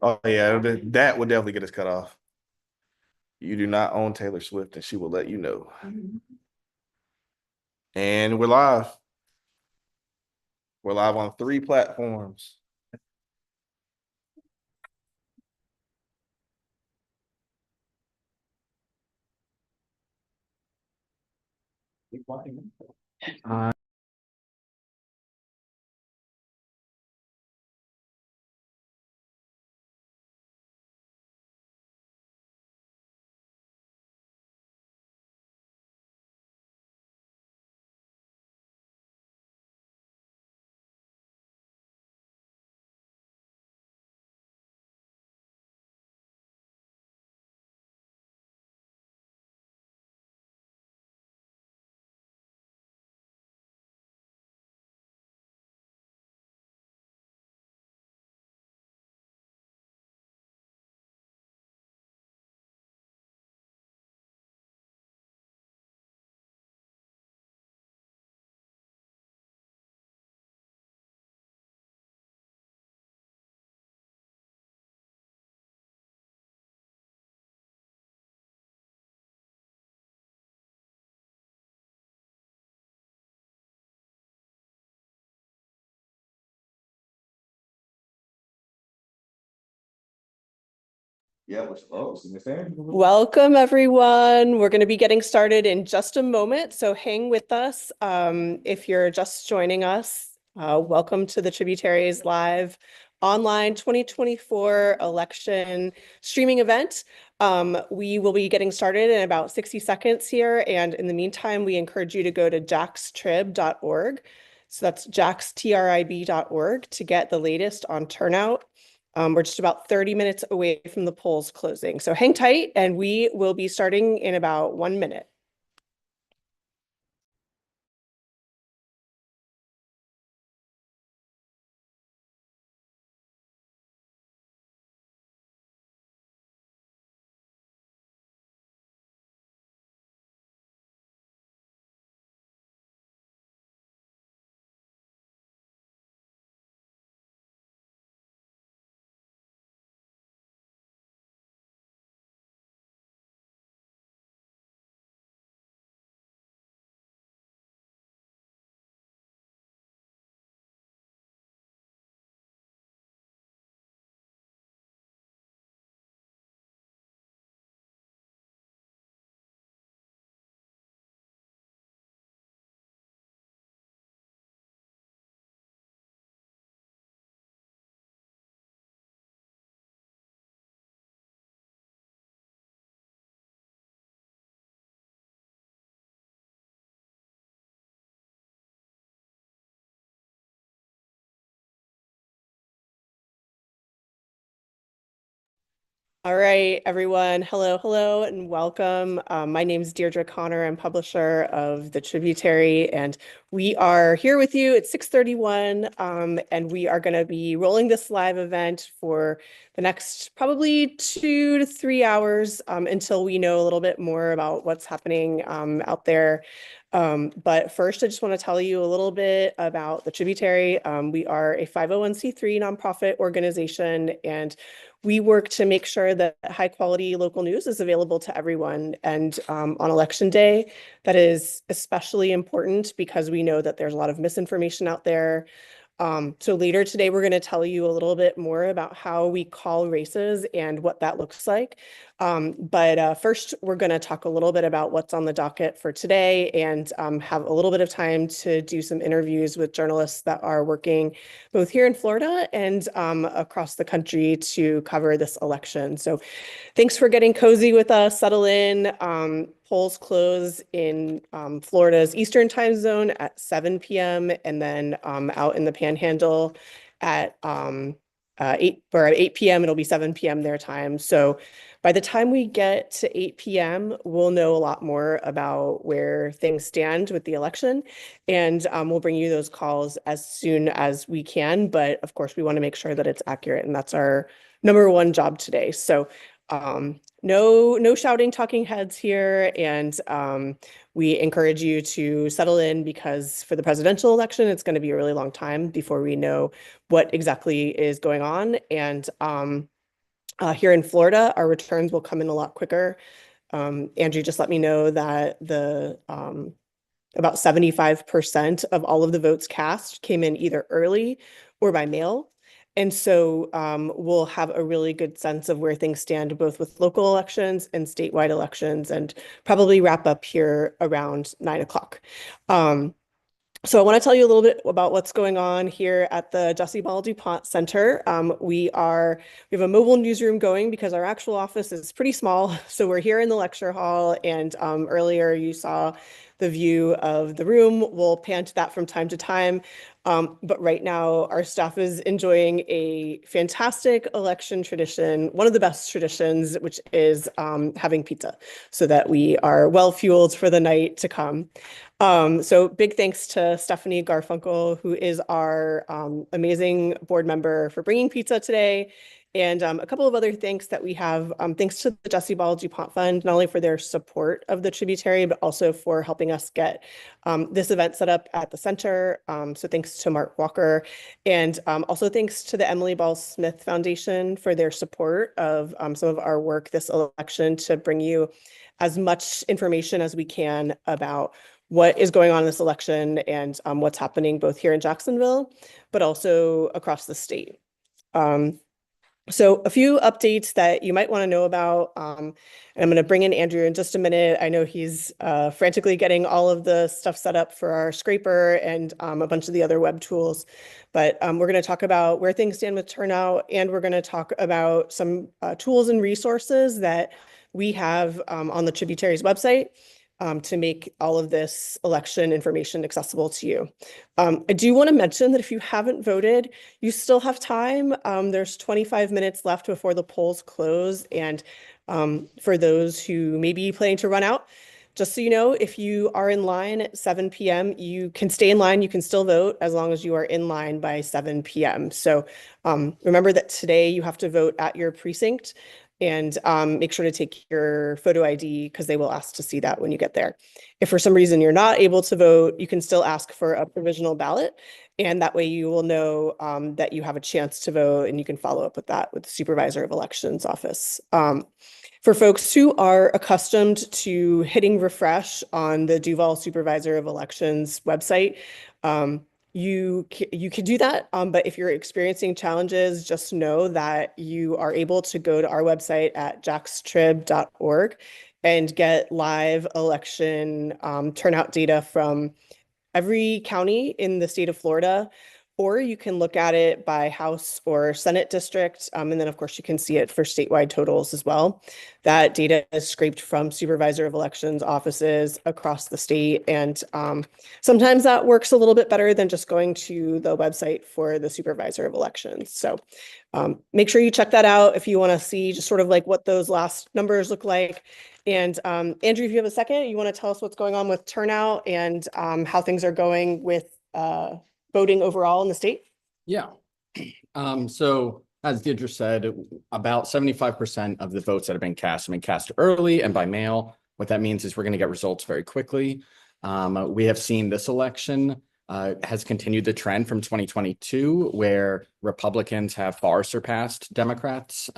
Oh yeah, that would definitely get us cut off. You do not own Taylor Swift, and she will let you know. And we're live. We're live on 3 platforms. Yeah, we're close. Welcome, everyone. We're going to be getting started in just a moment, so hang with us. If you're just joining us, welcome to the Tributaries Live online 2024 election streaming event. We will be getting started in about 60 seconds here, and in the meantime, we encourage you to go to jaxtrib.org. So that's jaxtrib.org to get the latest on turnout. We're just about 30 minutes away from the polls closing. So hang tight, and we will be starting in about 1 minute. All right, everyone. Hello, and welcome. My name is Deirdre Connor. I'm publisher of The Tributary, and we are here with you at 6:31, and we are going to be rolling this live event for the next probably 2 to 3 hours until we know a little bit more about what's happening out there. But first, I just want to tell you a little bit about The Tributary. We are a 501c3 nonprofit organization, and we work to make sure that high quality local news is available to everyone. And on election day, that is especially important because we know that there's a lot of misinformation out there. So later today, we're going to tell you a little bit more about how we call races and what that looks like. But first, we're going to talk a little bit about what's on the docket for today and have a little bit of time to do some interviews with journalists that are working both here in Florida and across the country to cover this election. So thanks for getting cozy with us. Settle in. Polls close in Florida's Eastern time zone at 7 p.m. and then out in the Panhandle at 8 p.m. It'll be 7 p.m. their time. So by the time we get to 8 p.m., we'll know a lot more about where things stand with the election. And we'll bring you those calls as soon as we can. But of course, we want to make sure that it's accurate. And that's our #1 job today. So no shouting, talking heads here, and we encourage you to settle in because for the presidential election, it's going to be a really long time before we know what exactly is going on. And here in Florida, our returns will come in a lot quicker. Andrew just let me know that the about 75% of all of the votes cast came in either early or by mail. And so we'll have a really good sense of where things stand, both with local elections and statewide elections, and probably wrap up here around 9 o'clock. So I want to tell you a little bit about what's going on here at the Jessie Ball DuPont Center. We have a mobile newsroom going because our actual office is pretty small. So we're here in the lecture hall, and earlier you saw the view of the room. We'll pan to that from time to time. But right now, our staff is enjoying a fantastic election tradition, one of the best traditions, which is having pizza so that we are well fueled for the night to come. So big thanks to Stephanie Garfunkel, who is our amazing board member, for bringing pizza today. And a couple of other thanks that we have, thanks to the Jessie Ball DuPont Fund, not only for their support of the Tributary, but also for helping us get this event set up at the center. So thanks to Mark Walker. And also thanks to the Emily Ball Smith Foundation for their support of some of our work this election to bring you as much information as we can about what is going on in this election and what's happening both here in Jacksonville, but also across the state. So a few updates that you might want to know about, and I'm going to bring in Andrew in just a minute. I know he's frantically getting all of the stuff set up for our scraper and a bunch of the other web tools, but we're going to talk about where things stand with turnout, and we're going to talk about some tools and resources that we have on the Tributary's website to make all of this election information accessible to you. I do want to mention that if you haven't voted, you still have time. There's 25 minutes left before the polls close. And for those who may be planning to run out, just so you know, if you are in line at 7 p.m., you can stay in line. You can still vote as long as you are in line by 7 p.m. So remember that today you have to vote at your precinct. And make sure to take your photo ID because they will ask to see that when you get there. If for some reason you're not able to vote, you can still ask for a provisional ballot. And that way you will know that you have a chance to vote, and you can follow up with that with the Supervisor of Elections office. For folks who are accustomed to hitting refresh on the Duval Supervisor of Elections website, you can do that, but if you're experiencing challenges, just know that you are able to go to our website at jaxtrib.org and get live election turnout data from every county in the state of Florida, or you can look at it by House or Senate district. And then, of course, you can see it for statewide totals as well. That data is scraped from Supervisor of Elections offices across the state. And sometimes that works a little bit better than just going to the website for the Supervisor of Elections. So make sure you check that out if you want to see just sort of like what those last numbers look like. And Andrew, if you have a second, you want to tell us what's going on with turnout and how things are going with voting overall in the state? Yeah. So as Deirdre said, about 75% of the votes that have been cast early and by mail. What that means is we're going to get results very quickly. We have seen this election has continued the trend from 2022, where Republicans have far surpassed Democrats.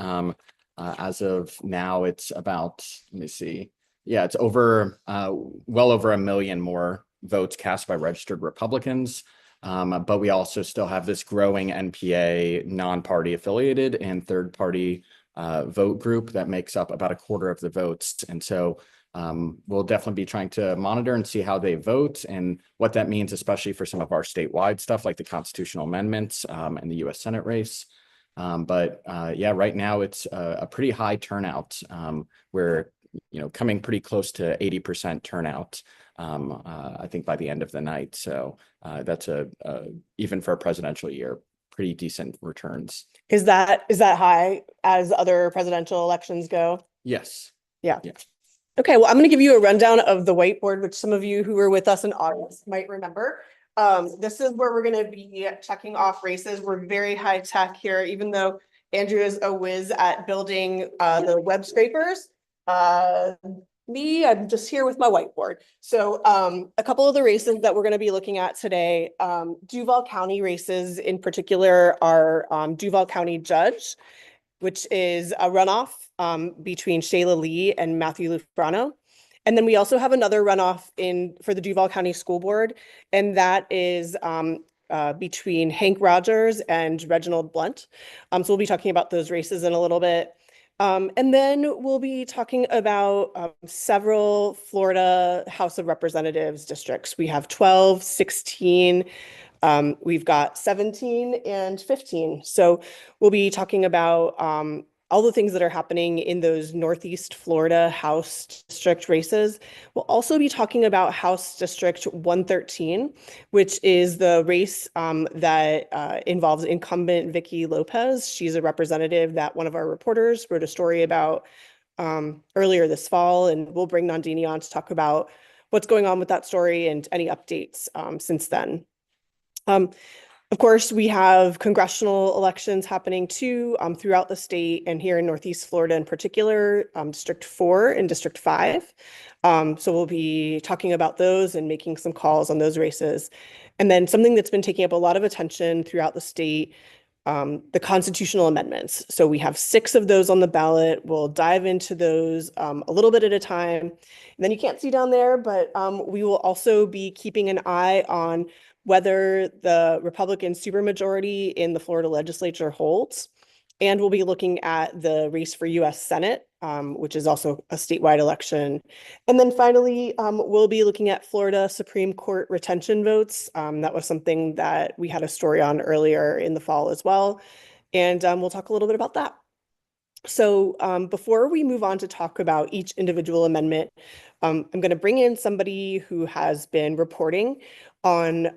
As of now, it's about, let me see. Yeah, it's over, well over 1 million more votes cast by registered Republicans. But we also still have this growing NPA non-party affiliated and third-party vote group that makes up about 1/4 of the votes. And so we'll definitely be trying to monitor and see how they vote and what that means, especially for some of our statewide stuff like the constitutional amendments and the U.S. Senate race. Yeah, right now it's a pretty high turnout. We're coming pretty close to 80% turnout. I think by the end of the night. So that's even for a presidential year, pretty decent returns. Is that high as other presidential elections go? Yes. Yeah. Okay, well, I'm going to give you a rundown of the whiteboard, which some of you who were with us in August might remember. This is where we're going to be checking off races. We're very high tech here, even though Andrew is a whiz at building the web scrapers. Uh, I'm just here with my whiteboard. So a couple of the races that we're going to be looking at today, Duval County races in particular are Duval County Judge, which is a runoff between Shayla Lee and Matthew Lufrano. And then we also have another runoff for the Duval County School Board, and that is between Hank Rogers and Reginald Blunt. So we'll be talking about those races in a little bit. And then we'll be talking about several Florida House of Representatives districts. We have 12, 16, we've got 17 and 15. So we'll be talking about all the things that are happening in those Northeast Florida House District races. We'll also be talking about House District 113, which is the race that involves incumbent Vicky Lopez. She's a representative that one of our reporters wrote a story about earlier this fall, and we'll bring Nandini on to talk about what's going on with that story and any updates since then. Of course, we have congressional elections happening too throughout the state and here in Northeast Florida in particular, District 4 and District 5. So we'll be talking about those and making some calls on those races. And then something that's been taking up a lot of attention throughout the state, the constitutional amendments. So we have 6 of those on the ballot. We'll dive into those a little bit at a time. And then you can't see down there, but we will also be keeping an eye on whether the Republican supermajority in the Florida legislature holds. And we'll be looking at the race for US Senate, which is also a statewide election. And then finally, we'll be looking at Florida Supreme Court retention votes. That was something that we had a story on earlier in the fall as well. And we'll talk a little bit about that. So before we move on to talk about each individual amendment, I'm going to bring in somebody who has been reporting on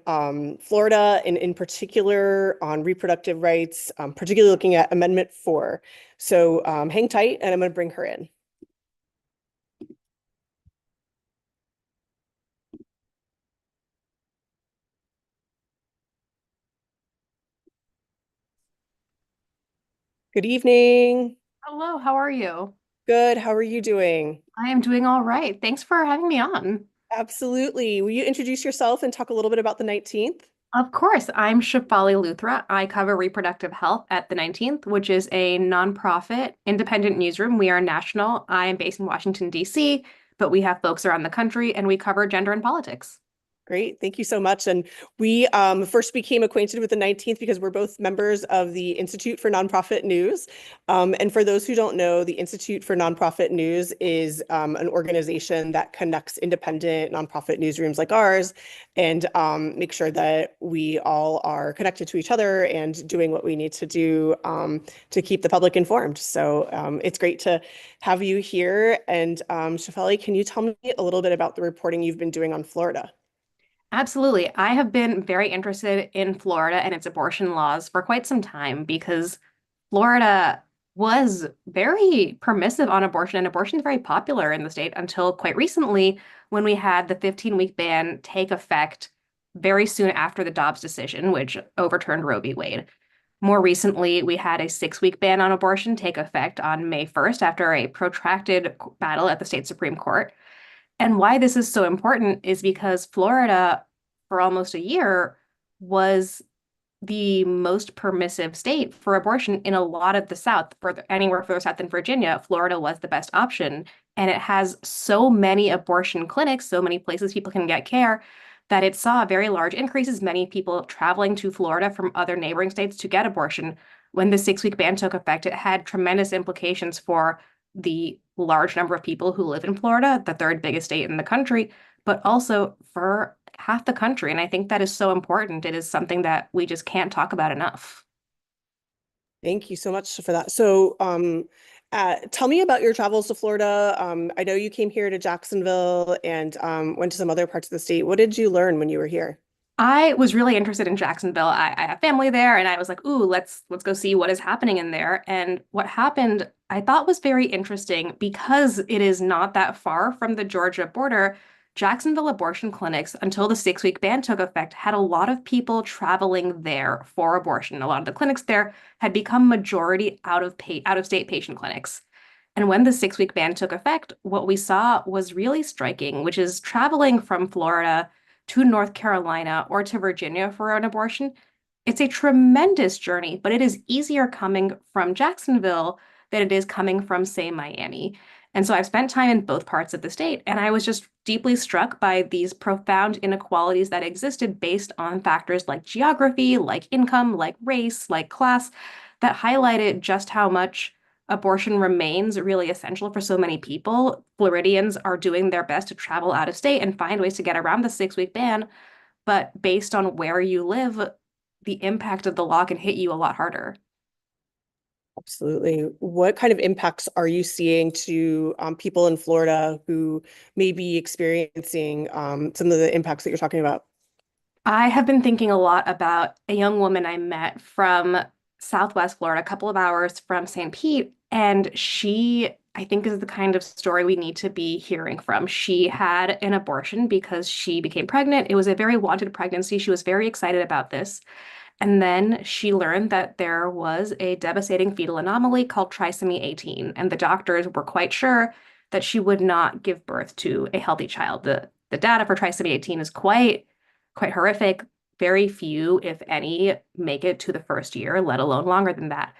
Florida and in particular on reproductive rights, particularly looking at Amendment 4. So hang tight and I'm going to bring her in. Good evening. Hello, how are you? Good. How are you doing? I am doing all right. Thanks for having me on. Absolutely. Will you introduce yourself and talk a little bit about the 19th? Of course, I'm Shefali Luthra. I cover reproductive health at the 19th, which is a nonprofit independent newsroom. We are national. I am based in Washington, D.C., but we have folks around the country and we cover gender and politics. Great. Thank you so much. And we first became acquainted with the 19th because we're both members of the Institute for Nonprofit News. And for those who don't know, the Institute for Nonprofit News is an organization that connects independent nonprofit newsrooms like ours and make sure that we all are connected to each other and doing what we need to do to keep the public informed. So it's great to have you here. And Shefali, can you tell me a little bit about the reporting you've been doing on Florida? Absolutely. I have been very interested in Florida and its abortion laws for quite some time because Florida was very permissive on abortion, and abortion is very popular in the state until quite recently when we had the 15-week ban take effect very soon after the Dobbs decision, which overturned Roe v. Wade. More recently, we had a 6-week ban on abortion take effect on May 1st after a protracted battle at the state Supreme Court. And why this is so important is because Florida, for almost a year, was the most permissive state for abortion in a lot of the South. Anywhere further south than Virginia, Florida was the best option. And it has so many abortion clinics, so many places people can get care, that it saw very large increases, many people traveling to Florida from other neighboring states to get abortion. When the 6-week ban took effect, it had tremendous implications for the large number of people who live in Florida, the 3rd biggest state in the country, but also for half the country. And I think that is so important. It is something that we just can't talk about enough. Thank you so much for that. So tell me about your travels to Florida. I know you came here to Jacksonville and went to some other parts of the state. What did you learn when you were here? I was really interested in Jacksonville. I have family there, and I was like, "Ooh, let's go see what is happening in there." And what happened, I thought was very interesting because it is not that far from the Georgia border. Jacksonville abortion clinics, until the 6-week ban took effect, had a lot of people traveling there for abortion. A lot of the clinics there had become majority out-of-state patient clinics. And when the 6-week ban took effect, what we saw was really striking, which is traveling from Florida to North Carolina or to Virginia for an abortion. It's a tremendous journey, but it is easier coming from Jacksonville than it is coming from, say, Miami. And so I've spent time in both parts of the state, and I was just deeply struck by these profound inequalities that existed based on factors like geography, like income, like race, like class, that highlighted just how much abortion remains really essential for so many people. Floridians are doing their best to travel out of state and find ways to get around the 6-week ban, but based on where you live, the impact of the law can hit you a lot harder. Absolutely. What kind of impacts are you seeing to people in Florida who may be experiencing some of the impacts that you're talking about? I have been thinking a lot about a young woman I met from Southwest Florida, a couple of hours from St. Pete, and she, I think, is the kind of story we need to be hearing from. She had an abortion because she became pregnant. It was a very wanted pregnancy. She was very excited about this. And then she learned that there was a devastating fetal anomaly called trisomy 18, and the doctors were quite sure that she would not give birth to a healthy child. The data for trisomy 18 is quite horrific. Very few, if any, make it to the first year, let alone longer than that.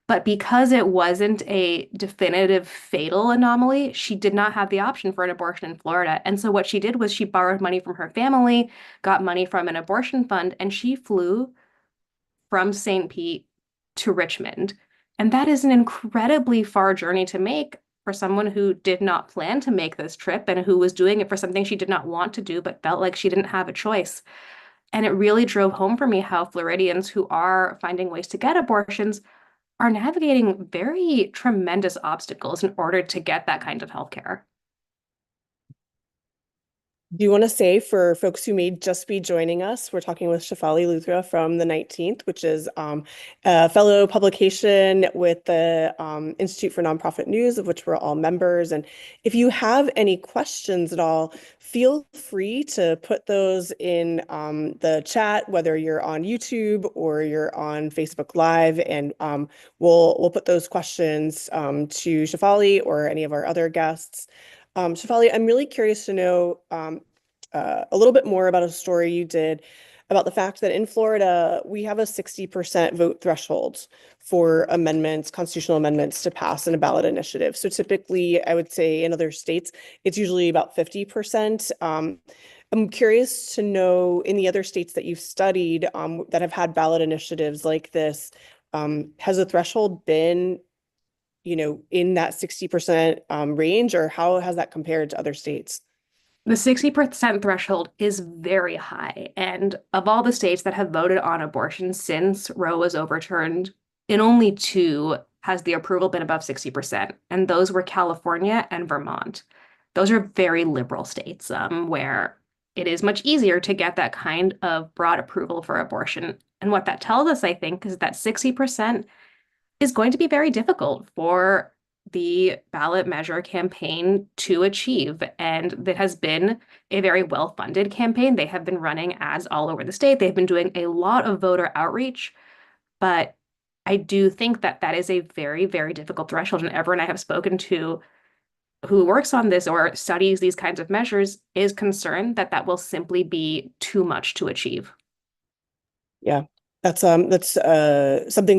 But because it wasn't a definitive fatal anomaly, she did not have the option for an abortion in Florida. And so what she did was she borrowed money from her family, got money from an abortion fund, and she flew from St. Pete to Richmond. And that is an incredibly far journey to make for someone who did not plan to make this trip and who was doing it for something she did not want to do, but felt like she didn't have a choice. And it really drove home for me how Floridians who are finding ways to get abortions are navigating very tremendous obstacles in order to get that kind of healthcare. Do you want to say for folks who may just be joining us, we're talking with Shefali Luthra from the 19th, which is a fellow publication with the Institute for Nonprofit News, of which we're all members. And if you have any questions at all, feel free to put those in the chat, whether you're on YouTube or you're on Facebook Live, and we'll put those questions to Shefali or any of our other guests. Shefali, I'm really curious to know a little bit more about a story you did about the fact that in Florida, we have a 60% vote threshold for amendments, constitutional amendments to pass in a ballot initiative. So typically, I would say in other states, it's usually about 50%. I'm curious to know in the other states that you've studied that have had ballot initiatives like this, has the threshold been in that 60% range, or how has that compared to other states? The 60% threshold is very high. And of all the states that have voted on abortion since Roe was overturned, in only 2 has the approval been above 60%. And those were California and Vermont. Those are very liberal states where it is much easier to get that kind of broad approval for abortion. And what that tells us, I think, is that 60% is going to be very difficult for the ballot measure campaign to achieve. And that has been a very well-funded campaign. They have been running ads all over the state. They've been doing a lot of voter outreach. But I do think that that is a very, very difficult threshold. And everyone I have spoken to who works on this or studies these kinds of measures is concerned that that will simply be too much to achieve. Yeah, that's something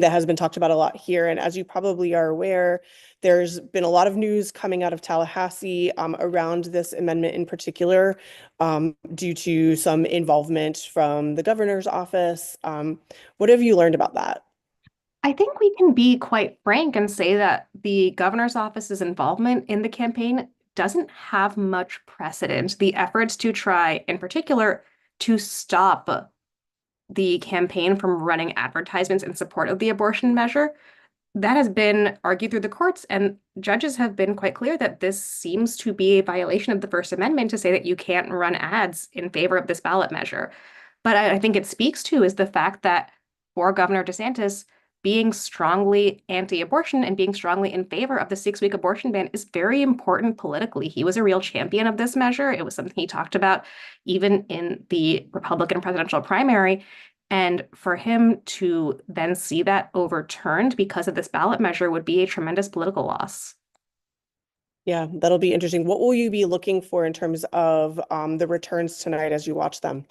that has been talked about a lot here. And as you probably are aware, there's been a lot of news coming out of Tallahassee around this amendment in particular, due to some involvement from the governor's office. What have you learned about that? I think we can be quite frank and say that the governor's office's involvement in the campaign doesn't have much precedent. The efforts to try, in particular, to stop the campaign from running advertisements in support of the abortion measure, that has been argued through the courts, and judges have been quite clear that this seems to be a violation of the First Amendment to say that you can't run ads in favor of this ballot measure. But I think it speaks to is the fact that for Governor DeSantis, being strongly anti-abortion and being strongly in favor of the 6-week abortion ban is very important politically. He was a real champion of this measure. It was something he talked about even in the Republican presidential primary. And for him to then see that overturned because of this ballot measure would be a tremendous political loss. Yeah, that'll be interesting. What will you be looking for in terms of the returns tonight as you watch them?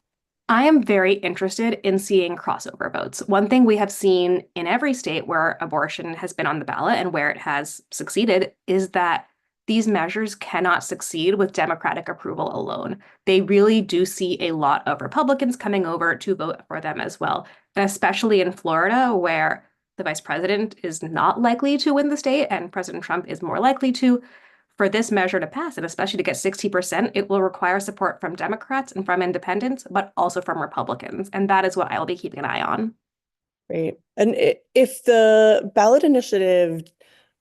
I am very interested in seeing crossover votes. One thing we have seen in every state where abortion has been on the ballot and where it has succeeded is that these measures cannot succeed with Democratic approval alone. They really do see a lot of Republicans coming over to vote for them as well. And especially in Florida, where the vice president is not likely to win the state and President Trump is more likely to. For this measure to pass, and especially to get 60%, it will require support from Democrats and from independents, but also from Republicans. And that is what I will be keeping an eye on. Great. And if the ballot initiative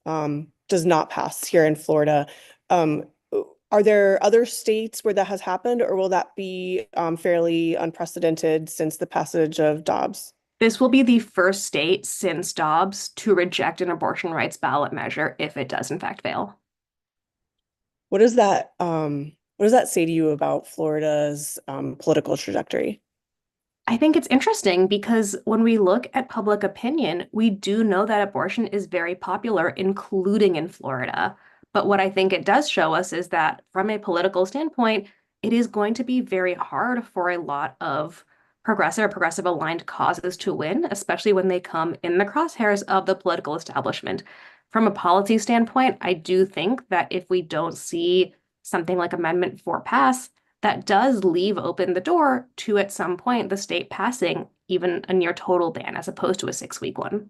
does not pass here in Florida, are there other states where that has happened, or will that be fairly unprecedented since the passage of Dobbs? This will be the first state since Dobbs to reject an abortion rights ballot measure if it does in fact fail. What does that say to you about Florida's political trajectory? I think it's interesting because when we look at public opinion, we do know that abortion is very popular, including in Florida. But what I think it does show us is that from a political standpoint, it is going to be very hard for a lot of progressive aligned causes to win, especially when they come in the crosshairs of the political establishment. From a policy standpoint, I do think that if we don't see something like Amendment 4 pass, that does leave open the door to, at some point, the state passing even a near total ban as opposed to a 6-week one.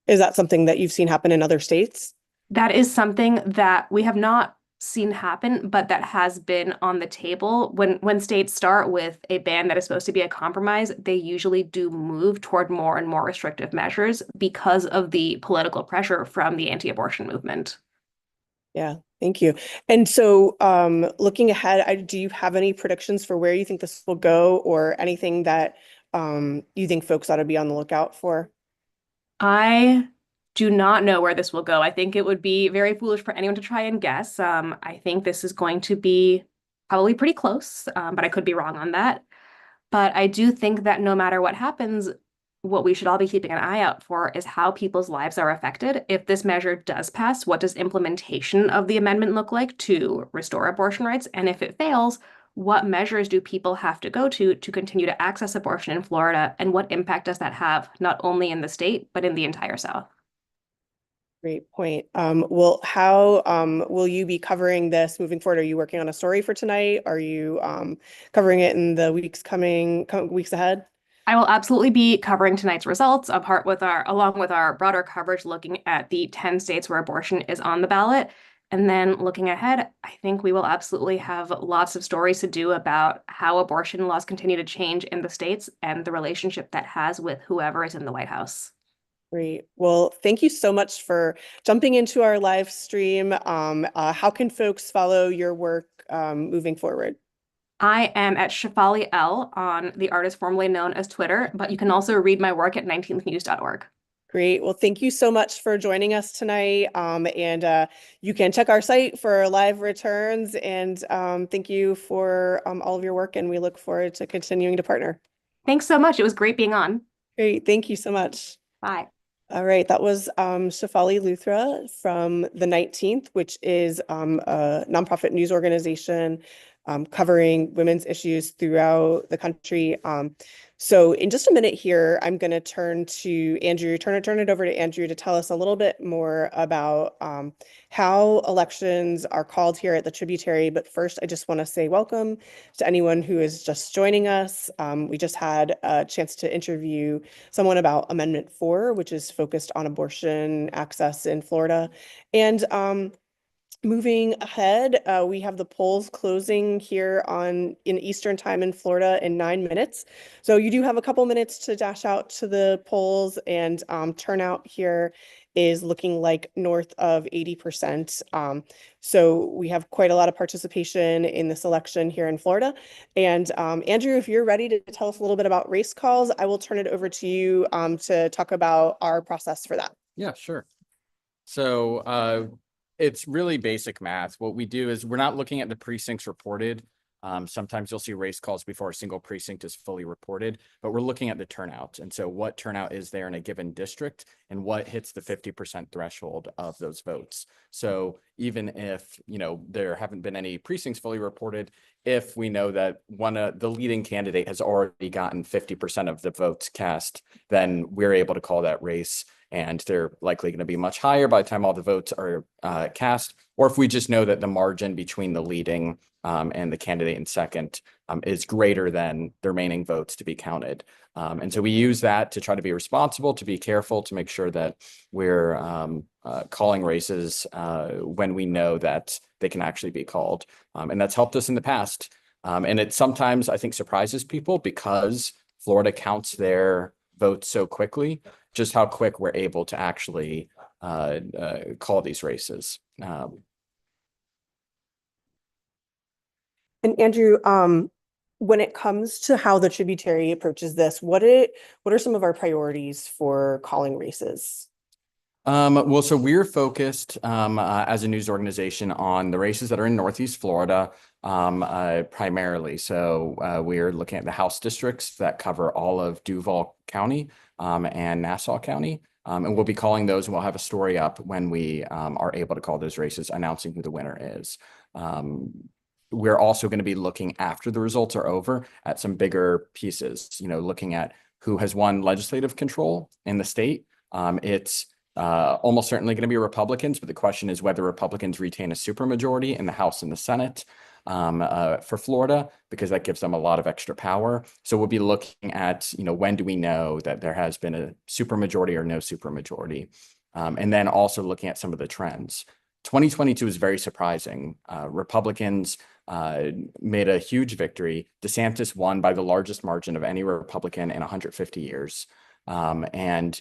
Is that something that you've seen happen in other states? That is something that we have not seen happen, but that has been on the table. When states start with a ban that is supposed to be a compromise, they usually do move toward more and more restrictive measures because of the political pressure from the anti-abortion movement. Yeah, thank you. And so looking ahead, do you have any predictions for where you think this will go, or anything that you think folks ought to be on the lookout for? I do not know where this will go. I think it would be very foolish for anyone to try and guess. I think this is going to be probably pretty close, but I could be wrong on that. But I do think that no matter what happens, what we should all be keeping an eye out for is how people's lives are affected. If this measure does pass, what does implementation of the amendment look like to restore abortion rights? And if it fails, what measures do people have to go to continue to access abortion in Florida? And what impact does that have, not only in the state, but in the entire South? Great point. Well, how will you be covering this moving forward? Are you working on a story for tonight? Are you covering it in the weeks ahead? I will absolutely be covering tonight's results, along with our broader coverage, looking at the 10 states where abortion is on the ballot. And then looking ahead, I think we will absolutely have lots of stories to do about how abortion laws continue to change in the states and the relationship that has with whoever is in the White House. Great. Well, thank you so much for jumping into our live stream. How can folks follow your work moving forward? I am at Chaali L on the artist formerly known as Twitter, but you can also read my work at 19thnews.org. Great. Well, thank you so much for joining us tonight. And you can check our site for live returns. And thank you for all of your work. And we look forward to continuing to partner. Thanks so much. It was great being on. Great. Thank you so much. Bye. All right, that was Chaali Luthra from the 19th, which is a nonprofit news organization covering women's issues throughout the country. So in just a minute here, I'm going to turn to Andrew, turn it over to Andrew to tell us a little bit more about how elections are called here at the Tributary. But first, I just want to say welcome to anyone who is just joining us. We just had a chance to interview someone about Amendment 4, which is focused on abortion access in Florida. And moving ahead, we have the polls closing here in Eastern time in Florida in 9 minutes. So you do have a couple minutes to dash out to the polls and turn out here is looking like north of 80%. So we have quite a lot of participation in this election here in Florida. And Andrew, if you're ready to tell us a little bit about race calls, I will turn it over to you to talk about our process for that. Yeah, sure. So it's really basic math. What we do is we're not looking at the precincts reported. Sometimes you'll see race calls before a single precinct is fully reported, but we're looking at the turnout. And so what turnout is there in a given district and what hits the 50% threshold of those votes. So even if, there haven't been any precincts fully reported, if we know that the leading candidate has already gotten 50% of the votes cast, then we're able to call that race, and they're likely going to be much higher by the time all the votes are cast. Or if we just know that the margin between the leading and the candidate in second is greater than the remaining votes to be counted. And so we use that to try to be responsible, to be careful, to make sure that we're calling races when we know that they can actually be called. And that's helped us in the past. And it sometimes, I think, surprises people because Florida counts their votes so quickly, just how quick we're able to actually call these races. And Andrew, when it comes to how the Tributary approaches this, what are some of our priorities for calling races? Well, so we're focused as a news organization on the races that are in Northeast Florida primarily. So we're looking at the House districts that cover all of Duval County and Nassau County. And we'll be calling those, and we'll have a story up when we are able to call those races, announcing who the winner is. We're also going to be looking after the results are over at some bigger pieces, looking at who has won legislative control in the state. It's almost certainly going to be Republicans, but the question is whether Republicans retain a supermajority in the House and the Senate for Florida, because that gives them a lot of extra power. So we'll be looking at, when do we know that there has been a supermajority or no supermajority? And then also looking at some of the trends. 2022 is very surprising. Republicans made a huge victory. DeSantis won by the largest margin of any Republican in 150 years. And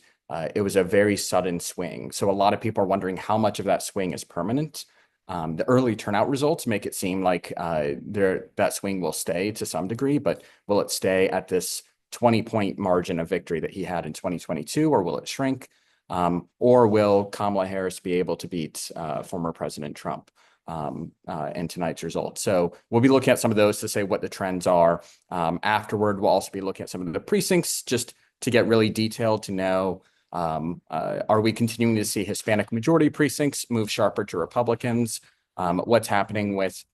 it was a very sudden swing. So a lot of people are wondering how much of that swing is permanent. The early turnout results make it seem like that swing will stay to some degree, but will it stay at this 20-point margin of victory that he had in 2022, or will it shrink? Or will Kamala Harris be able to beat former President Trump in tonight's result? So we'll be looking at some of those to say what the trends are. Afterward, we'll also be looking at some of the precincts just to get really detailed to know, are we continuing to see Hispanic majority precincts move sharper to Republicans? What's happening with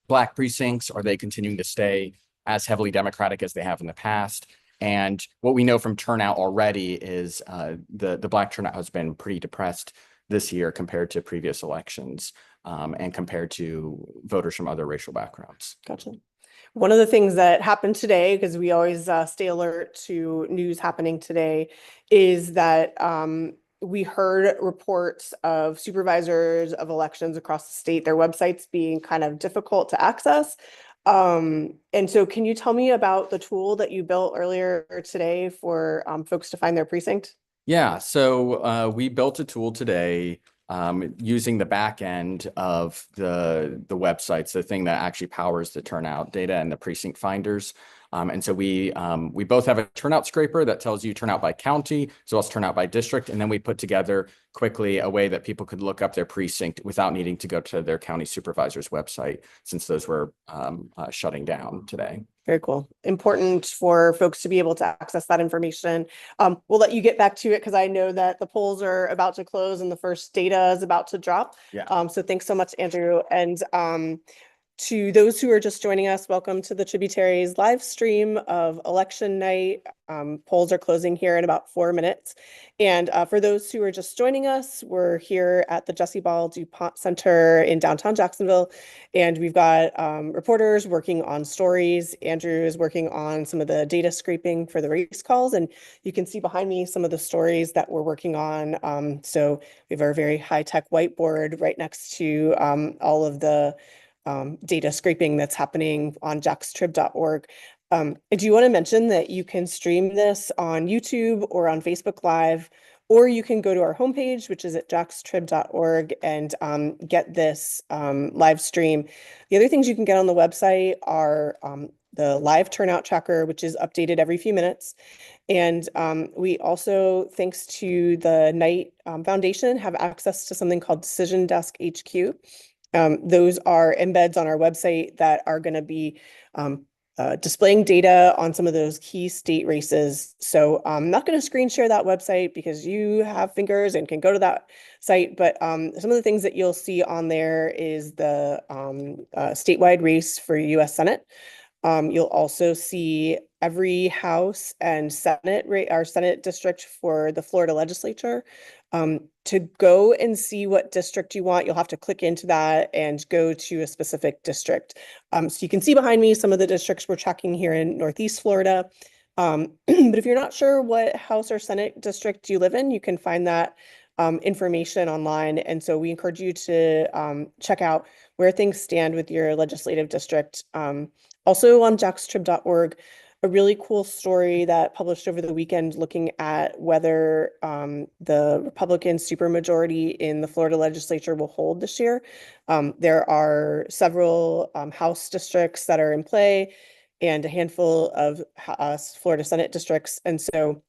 Black precincts? Are they continuing to stay as heavily Democratic as they have in the past? And what we know from turnout already is the Black turnout has been pretty depressed this year compared to previous elections and compared to voters from other racial backgrounds. Gotcha. One of the things that happened today, because we always stay alert to news happening today, is that we heard reports of supervisors of elections across the state, their websites being kind of difficult to access. And so can you tell me about the tool that you built earlier today for folks to find their precinct? Yeah, so we built a tool today using the back end of the websites, the thing that actually powers the turnout data and the precinct finders. And so we both have a turnout scraper that tells you turnout by county, so let's turnout by district. And then we put together quickly a way that people could look up their precinct without needing to go to their county supervisor's website, since those were shutting down today. Very cool. Important for folks to be able to access that information. We'll let you get back to it because I know that the polls are about to close and the first data is about to drop. Yeah. So thanks so much, Andrew. And to those who are just joining us, welcome to the Tributary's live stream of election night. Polls are closing here in about 4 minutes. And for those who are just joining us, we're here at the Jesse Ball DuPont Center in downtown Jacksonville. And we've got reporters working on stories. Andrew is working on some of the data scraping for the race calls. And you can see behind me some of the stories that we're working on. So we have our very high-tech whiteboard right next to all of the data scraping that's happening on jaxtrib.org. I do want to mention that you can stream this on YouTube or on Facebook Live, or you can go to our homepage, which is at jaxtrib.org, and get this live stream. The other things you can get on the website are the live turnout tracker, which is updated every few minutes. And we also, thanks to the Knight Foundation, have access to something called Decision Desk HQ. Those are embeds on our website that are going to be displaying data on some of those key state races. So I'm not going to screen share that website because you have fingers and can go to that site. But some of the things that you'll see on there is the statewide race for US Senate. You'll also see every House and Senate, our Senate district for the Florida legislature. To go and see what district you want, you'll have to click into that and go to a specific district. So you can see behind me some of the districts we're tracking here in Northeast Florida. But if you're not sure what House or Senate district you live in, you can find that information online. And so we encourage you to check out where things stand with your legislative district. Also on jaxtrib.org, a really cool story that published over the weekend looking at whether the Republican supermajority in the Florida legislature will hold this year. There are several House districts that are in play and a handful of Florida Senate districts. And so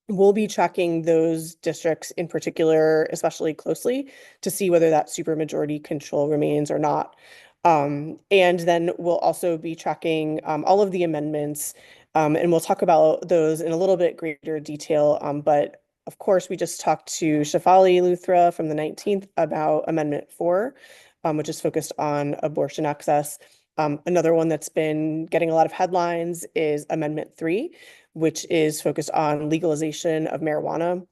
we'll be tracking those districts in particular, especially closely, to see whether that supermajority control remains or not. And then we'll also be tracking all of the amendments, and we'll talk about those in a little bit greater detail. But of course, we just talked to Shefali Luthra from the 19th about Amendment 4, which is focused on abortion access. Another one that's been getting a lot of headlines is Amendment 3, which is focused on legalization of marijuana.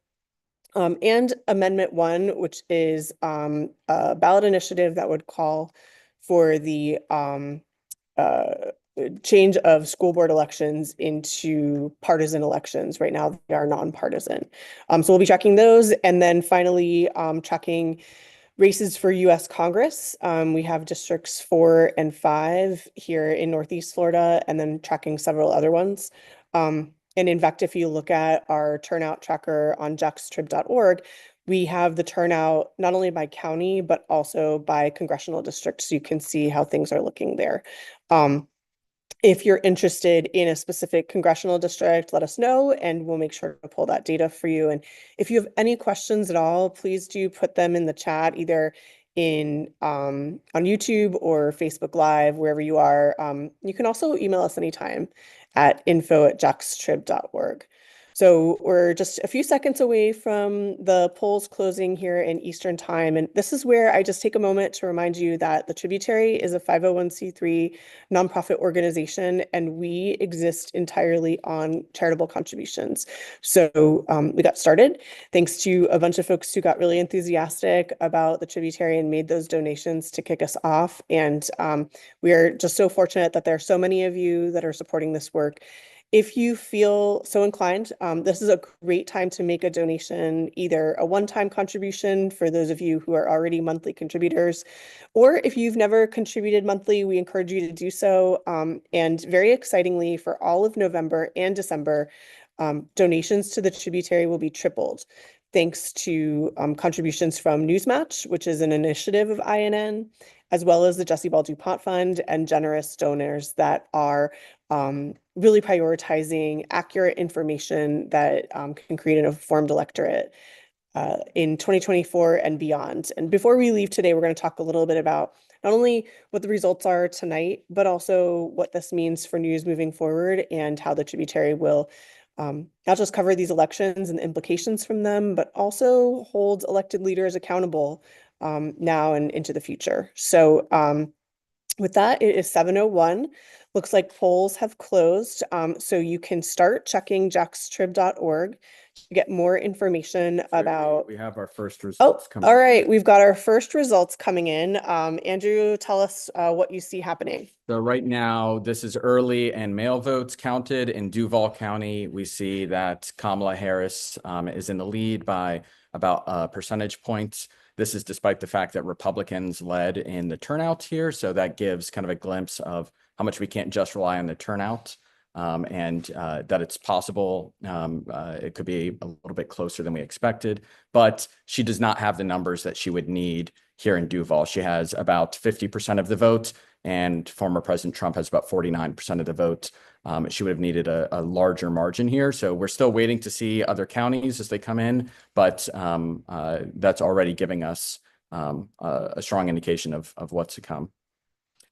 And Amendment 1, which is a ballot initiative that would call for the change of school board elections into partisan elections. Right now, they are nonpartisan. So we'll be tracking those. And then finally, tracking races for US Congress. We have districts 4 and 5 here in Northeast Florida, and then tracking several other ones. And in fact, if you look at our turnout tracker on jaxtrib.org, we have the turnout not only by county, but also by congressional district, so you can see how things are looking there. If you're interested in a specific congressional district, let us know and we'll make sure to pull that data for you. And if you have any questions at all, please do put them in the chat, either in on YouTube or Facebook Live, wherever you are. You can also email us anytime at info@jaxtrib.org. So we're just a few seconds away from the polls closing here in Eastern Time. And this is where I just take a moment to remind you that the Tributary is a 501c3 nonprofit organization, and we exist entirely on charitable contributions. So we got started thanks to a bunch of folks who got really enthusiastic about the Tributary and made those donations to kick us off. And we are just so fortunate that there are so many of you that are supporting this work. If you feel so inclined, this is a great time to make a donation, either a one-time contribution for those of you who are already monthly contributors, or if you've never contributed monthly, we encourage you to do so. And very excitingly, for all of November and December, donations to the Tributary will be tripled, thanks to contributions from Newsmatch, which is an initiative of INN, as well as the Jesse Ball DuPont Fund and generous donors that are really prioritizing accurate information that can create an informed electorate in 2024 and beyond. And before we leave today, we're going to talk a little bit about not only what the results are tonight, but also what this means for news moving forward and how the Tributary will not just cover these elections and the implications from them, but also hold elected leaders accountable now and into the future. So with that, it is 7:01. Looks like polls have closed. So you can start checking jaxtrib.org to get more information about. We have our first results coming. All right. We've got our first results coming in. Andrew, tell us what you see happening. So right now, this is early and mail votes counted in Duval County. We see that Kamala Harris is in the lead by about percentage points. This is despite the fact that Republicans led in the turnout here. So that gives kind of a glimpse of how much we can't just rely on the turnout. and that it's possible it could be a little bit closer than we expected, but she does not have the numbers that she would need here in Duval. She has about 50% of the vote, and former President Trump has about 49% of the vote. She would have needed a larger margin here. So we're still waiting to see other counties as they come in, but that's already giving us a strong indication of what's to come.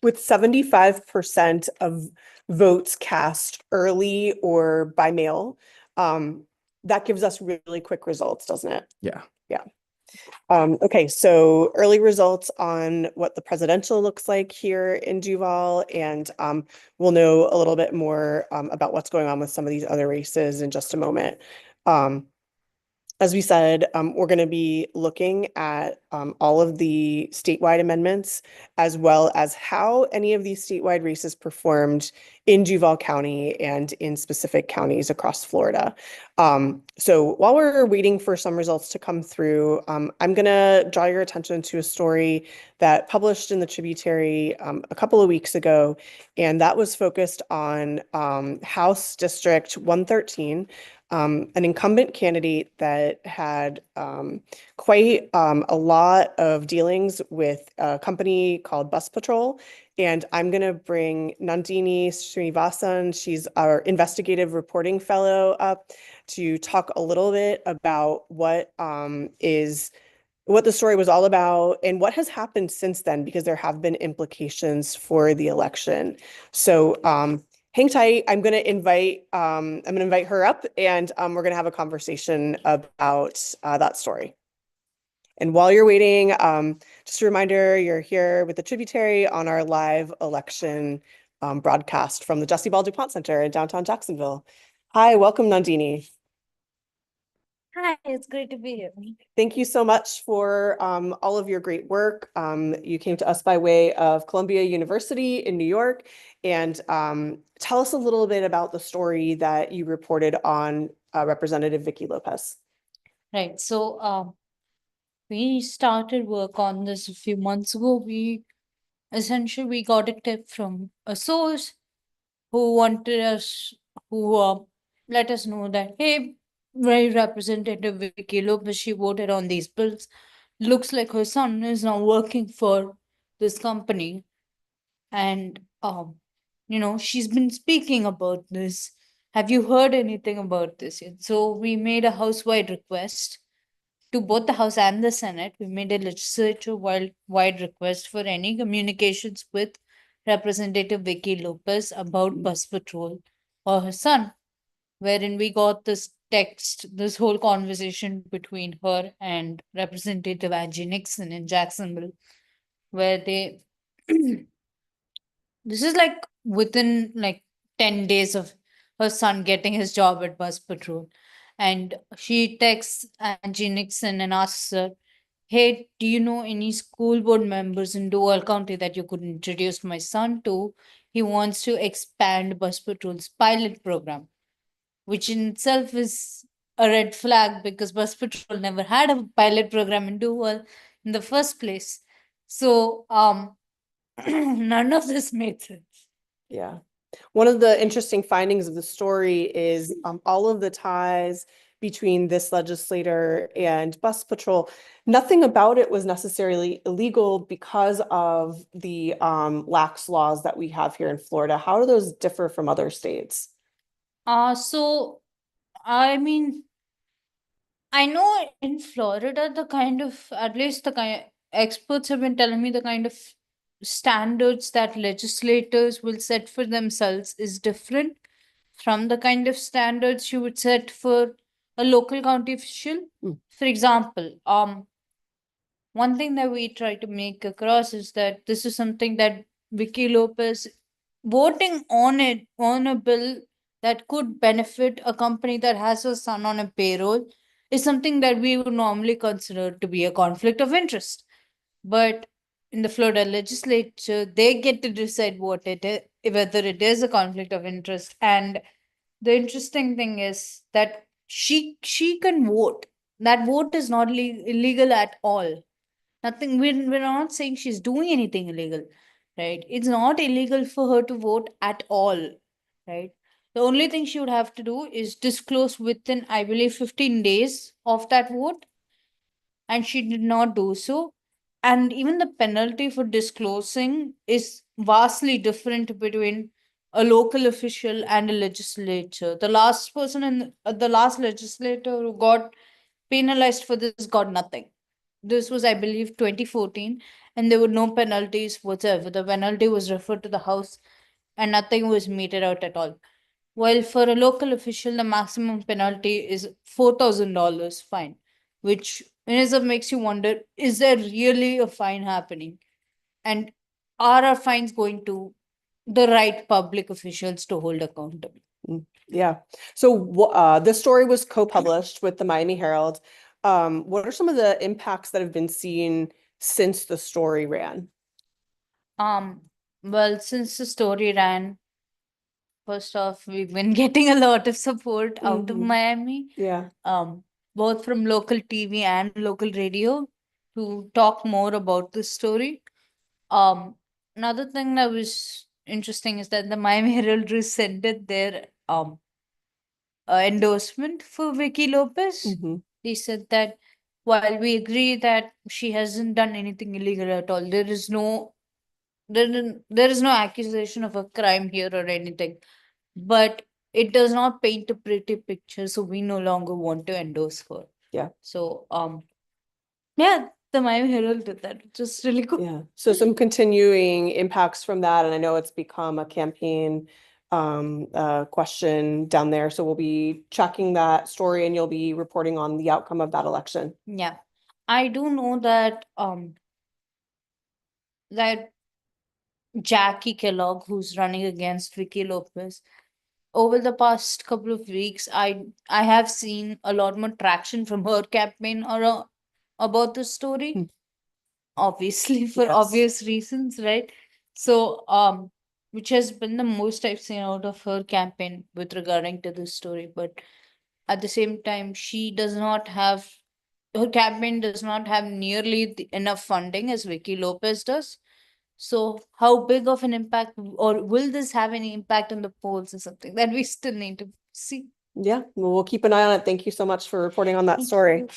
With 75% of votes cast early or by mail, that gives us really quick results, doesn't it? Yeah. Yeah. Okay, so early results on what the presidential looks like here in Duval, and we'll know a little bit more about what's going on with some of these other races in just a moment. As we said, we're going to be looking at all of the statewide amendments, as well as how any of these statewide races performed in Duval County and in specific counties across Florida. So while we're waiting for some results to come through, I'm going to draw your attention to a story that published in the Tributary a couple of weeks ago, and that was focused on House District 113. An incumbent candidate that had quite a lot of dealings with a company called Bus Patrol. And I'm going to bring Nandini Srinivasan. She's our investigative reporting fellow up to talk a little bit about what the story was all about and what has happened since then, because there have been implications for the election. So hang tight. I'm going to invite her up, and we're going to have a conversation about that story. And while you're waiting, just a reminder, you're here with the Tributary on our live election broadcast from the Jesse Ball DuPont Center in downtown Jacksonville. Hi, welcome, Nandini. Hi, it's great to be here. Thank you so much for all of your great work. You came to us by way of Columbia University in New York, and tell us a little bit about the story that you reported on Representative Vicky Lopez. Right. So we started work on this a few months ago. We got a tip from a source who let us know that, hey, very Representative Vicky Lopez, she voted on these bills. Looks like her son is now working for this company. And she's been speaking about this. Have you heard anything about this yet? So we made a house-wide request to both the House and the Senate. We made a legislature-wide request for any communications with Representative Vicky Lopez about Bus Patrol or her son, wherein we got this whole conversation between her and Representative Angie Nixon in Jacksonville, where they this is like within like 10 days of her son getting his job at Bus Patrol. And she texts Angie Nixon and asks her, hey, do you know any school board members in Duval County that you could introduce my son to? He wants to expand Bus Patrol's pilot program, which in itself is a red flag because Bus Patrol never had a pilot program in Duval in the first place. So none of this made sense. Yeah. One of the interesting findings of the story is all of the ties between this legislator and Bus Patrol. Nothing about it was necessarily illegal because of the lax laws that we have here in Florida. How do those differ from other states? So I mean, I know in Florida, at least the kind experts have been telling me the kind of standards that legislators will set for themselves is different from the kind of standards you would set for a local county official. For example, one thing that we try to make across is that this is something that Vicky Lopez voting on a bill that could benefit a company that has a son on a payroll is something that we would normally consider to be a conflict of interest. But in the Florida legislature, they get to decide whether it is a conflict of interest. And the interesting thing is that she can vote. That vote is not illegal at all. Nothing. We're not saying she's doing anything illegal, right? It's not illegal for her to vote at all, right? The only thing she would have to do is disclose within, I believe, 15 days of that vote, and she did not do so. And even the penalty for disclosing is vastly different between a local official and a legislature. The last person in the last legislator who got penalized for this got nothing. This was, I believe, 2014, and there were no penalties whatsoever. The penalty was referred to the House, and nothing was meted out at all. While for a local official, the maximum penalty is $4,000 fine, which in itself makes you wonder, is there really a fine happening? And are our fines going to the right public officials to hold accountable? Yeah. So this story was co-published with the Miami Herald. What are some of the impacts that have been seen since the story ran? Well, since the story ran, first off, we've been getting a lot of support out of Mhm. Miami, Yeah. both from local TV and local radio to talk more about this story. Um, Another thing that was interesting is that the Miami Herald rescinded their endorsement for Vicky Lopez. Mhm. They said that while we agree that she hasn't done anything illegal at all, there is no accusation of a crime here or anything, but it does not paint a pretty picture, so we no longer want to endorse her. Yeah. So yeah, the Miami Herald did that, which is really cool. Yeah. So some continuing impacts from that, and I know it's become a campaign question down there. So we'll be tracking that story and you'll be reporting on the outcome of that election. Yeah. I do know that that Jackie Kellogg, who's running against Vicky Lopez, over the past couple of weeks, I have seen a lot more traction from her campaign about the story. Hmm. Obviously, for Yes. obvious reasons, right? So, which has been the most I've seen out of her campaign with regarding to this story. But at the same time, she does not have her campaign does not have nearly enough funding as Vicky Lopez does. So, how big of an impact, or will this have any impact on the polls, is something that we still need to see. Yeah, well, we'll keep an eye on it. Thank you so much for reporting on that Thank story. you.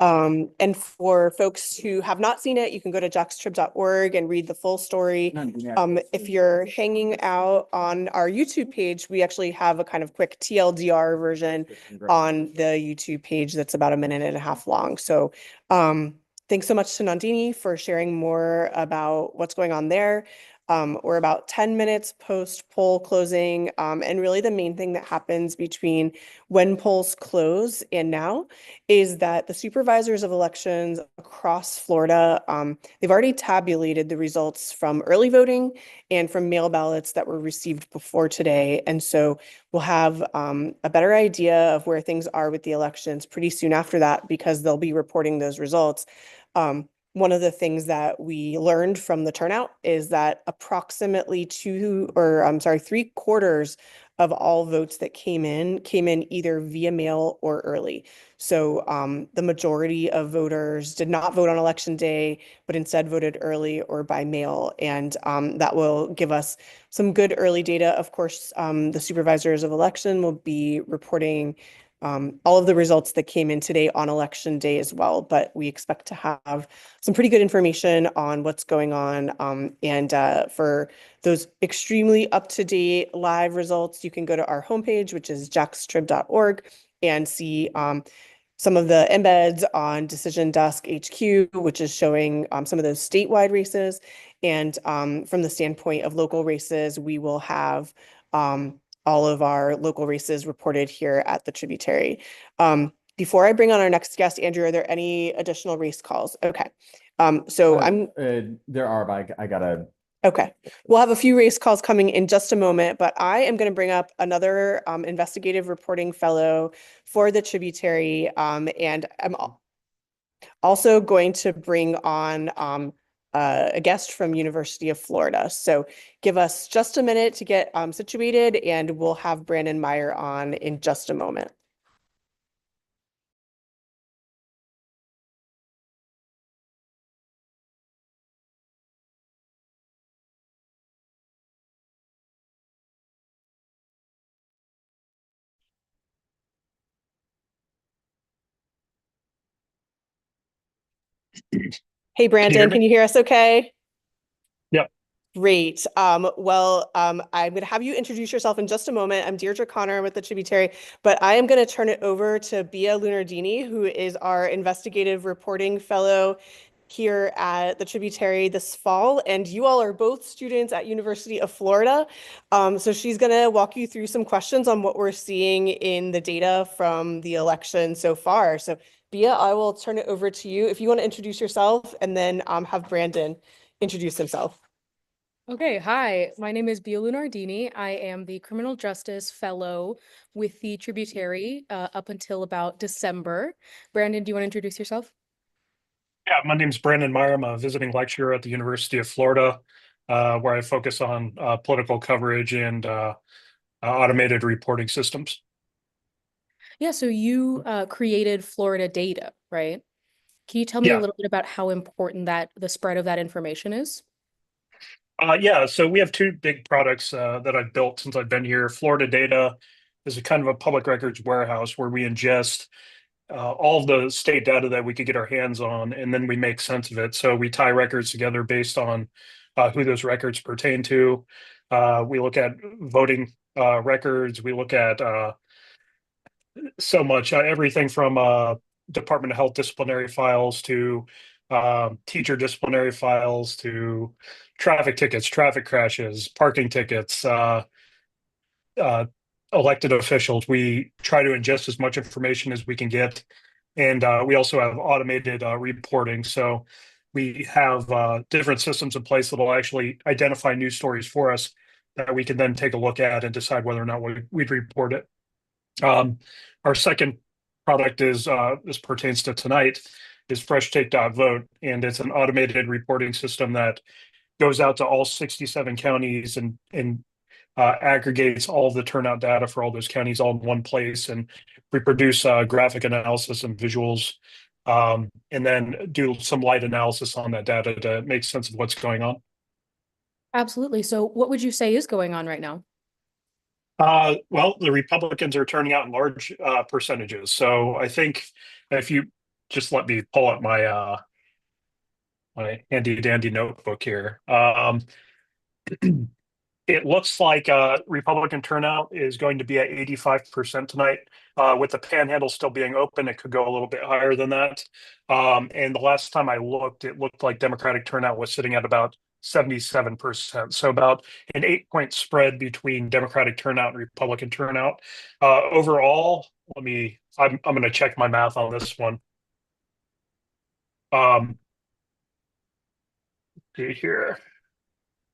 And for folks who have not seen it, you can go to jackstrib.org and read the full story. If you're hanging out on our YouTube page, we actually have a kind of quick TLDR version on the YouTube page that's about 1.5 minutes long. So thanks so much to Nandini for sharing more about what's going on there. We're about 10 minutes post poll closing. And really the main thing that happens between when polls close and now is that the supervisors of elections across Florida, they've already tabulated the results from early voting and from mail ballots that were received before today. And so we'll have a better idea of where things are with the elections pretty soon after that, because they'll be reporting those results. One of the things that we learned from the turnout is that approximately 3/4 of all votes that came in either via mail or early. So the majority of voters did not vote on election day, but instead voted early or by mail. And that will give us some good early data. Of course, the supervisors of election will be reporting all of the results that came in today on election day as well, but we expect to have some pretty good information on what's going on. And for those extremely up-to-date live results, you can go to our homepage, which is jackstrib.org, and see some of the embeds on Decision Desk HQ, which is showing some of those statewide races. And from the standpoint of local races, we will have all of our local races reported here at the Tributary. Before I bring on our next guest, Andrew, are there any additional race calls? Okay. There are, but I gotta. Okay. We'll have a few race calls coming in just a moment, but I am going to bring up another investigative reporting fellow for the Tributary. And I'm also going to bring on a guest from University of Florida. So give us just a minute to get situated, and we'll have Brandon Meyer on in just a moment. Hey, Brandon, me? can you hear us okay? Yep. Great. I'm going to have you introduce yourself in just a moment. I'm Deirdre Connor with the Tributary, but I am going to turn it over to Bia Lunardini, who is our investigative reporting fellow here at the Tributary this fall. And you all are both students at University of Florida. So she's going to walk you through some questions on what we're seeing in the data from the election so far. So Bia, I will turn it over to you if you want to introduce yourself and then have Brandon introduce himself. Okay, hi, my name is Bia Lunardini. I am the Criminal Justice Fellow with the Tributary up until about December. Brandon, do you want to introduce yourself? Yeah, my name's Brandon Meyer. I'm a visiting lecturer at the University of Florida, where I focus on political coverage and automated reporting systems. Yeah, so you created Florida data, right? Can you tell me a Yeah, little bit about how important the spread of that information is? yeah. So we have two big products that I've built since I've been here. Florida Data is a kind of a public records warehouse where we ingest all of the state data that we could get our hands on, and then we make sense of it. So we tie records together based on who those records pertain to. We look at voting records. We look at so much, everything from Department of Health disciplinary files to teacher disciplinary files to traffic tickets, traffic crashes, parking tickets, uh, elected officials. We try to ingest as much information as we can get. And we also have automated reporting. So we have different systems in place that will actually identify news stories for us that we can then take a look at and decide whether or not we'd report it. Our second product is this pertains to tonight is FreshTake.vote, and it's an automated reporting system that goes out to all 67 counties and aggregates all of the turnout data for all those counties all in one place, and we produce graphic analysis and visuals, and then do some light analysis on that data to make sense of what's going on. Absolutely. So what would you say is going on right now? Well, the Republicans are turning out in large percentages. So I think if you just let me pull up my handy dandy notebook here. It looks like Republican turnout is going to be at 85% tonight. With the panhandle still being open, it could go a little bit higher than that. And the last time I looked, it looked like Democratic turnout was sitting at about 77%. So about an 8-point spread between Democratic turnout and Republican turnout. Overall, I'm going to check my math on this one. See here.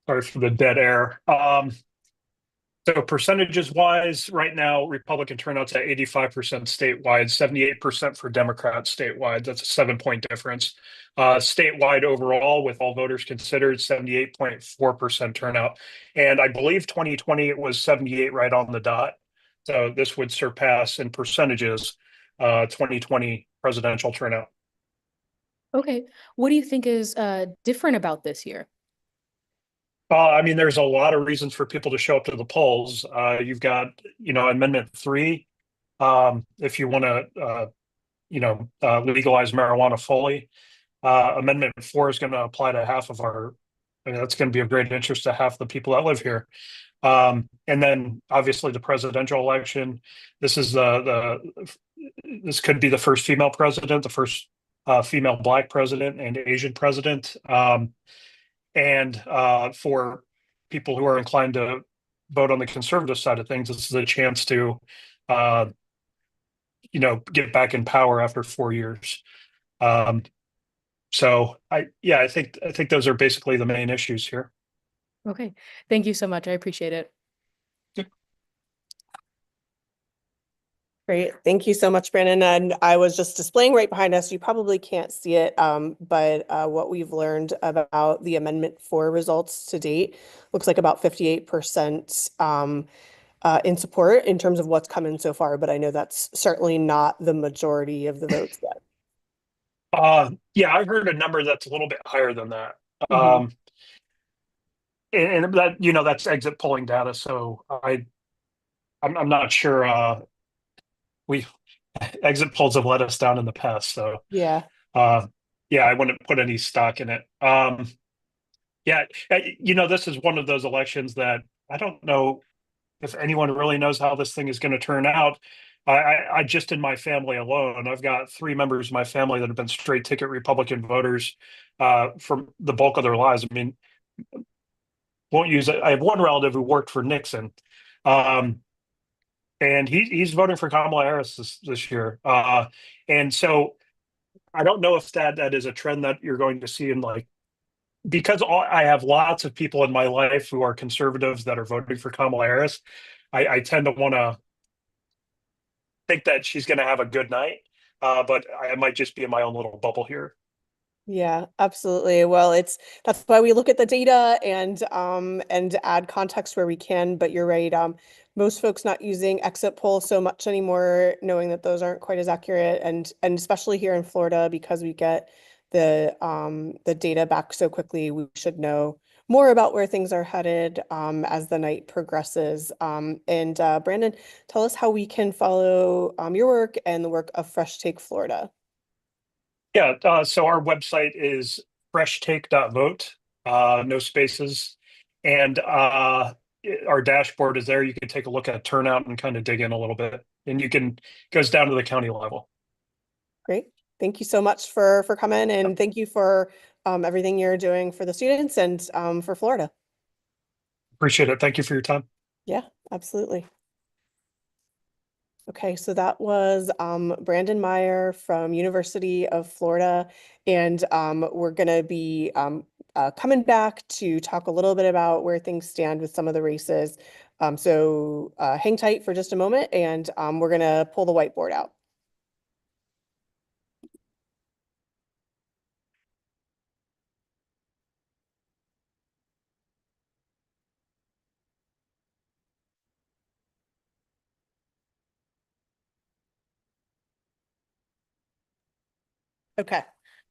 Sorry for the dead air. So percentages wise, right now, Republican turnout's at 85% statewide, 78% for Democrats statewide. That's a 7-point difference. Statewide overall, with all voters considered, 78.4% turnout. And I believe 2020, it was 78 right on the dot. So this would surpass in percentages 2020 presidential turnout. Okay. What do you think is different about this year? I mean, there's a lot of reasons for people to show up to the polls. You've got, Amendment 3, if you want to, legalize marijuana fully. Amendment 4 is going to apply to half of that's going to be of great interest to half the people that live here. And then obviously the presidential election. This is this could be the first female president, the first female Black president, and Asian president. And for people who are inclined to vote on the conservative side of things, this is a chance to, get back in power after 4 years. So I think those are basically the main issues here. Okay. Thank you so much. I appreciate it. Great. Thank you so much, Brandon. And I was just displaying right behind us. You probably can't see it, but what we've learned about the Amendment 4 results to date looks like about 58% in support in terms of what's come in so far. But I know that's certainly not the majority of the votes yet. Yeah, I've heard a number that's a little bit higher than that. Mhm. And that, that's exit polling data. So I'm not sure. We exit polls have let us down in the past. So Yeah. Yeah, I wouldn't put any stock in it. Yeah, this is one of those elections that I don't know if anyone really knows how this thing is going to turn out. I just in my family alone, I've got 3 members of my family that have been straight ticket Republican voters for the bulk of their lives. I mean, won't use it. I have one relative who worked for Nixon, um, and he's voting for Kamala Harris this year. And so I don't know if that is a trend that you're going to see in like because I have lots of people in my life who are conservatives that are voting for Kamala Harris. I tend to want to think that she's going to have a good night, but I might just be in my own little bubble here. Yeah, absolutely. Well, that's why we look at the data and add context where we can, but you're right. Most folks not using exit polls so much anymore, knowing that those aren't quite as accurate and especially here in Florida because we get the data back so quickly, we should know more about where things are headed as the night progresses. And Brandon, tell us how we can follow your work and the work of Fresh Take Florida. Yeah, so our website is freshtake.vote, no spaces. And our dashboard is there. You can take a look at turnout and kind of dig in a little bit. And goes down to the county level. Great. Thank you so much for coming and thank you for everything you're doing for the students and for Florida. Appreciate it. Thank you for your time. Yeah, absolutely. Okay, so that was Brandon Meyer from University of Florida, and we're going to be coming back to talk a little bit about where things stand with some of the races. So hang tight for just a moment, and we're going to pull the whiteboard out. Okay,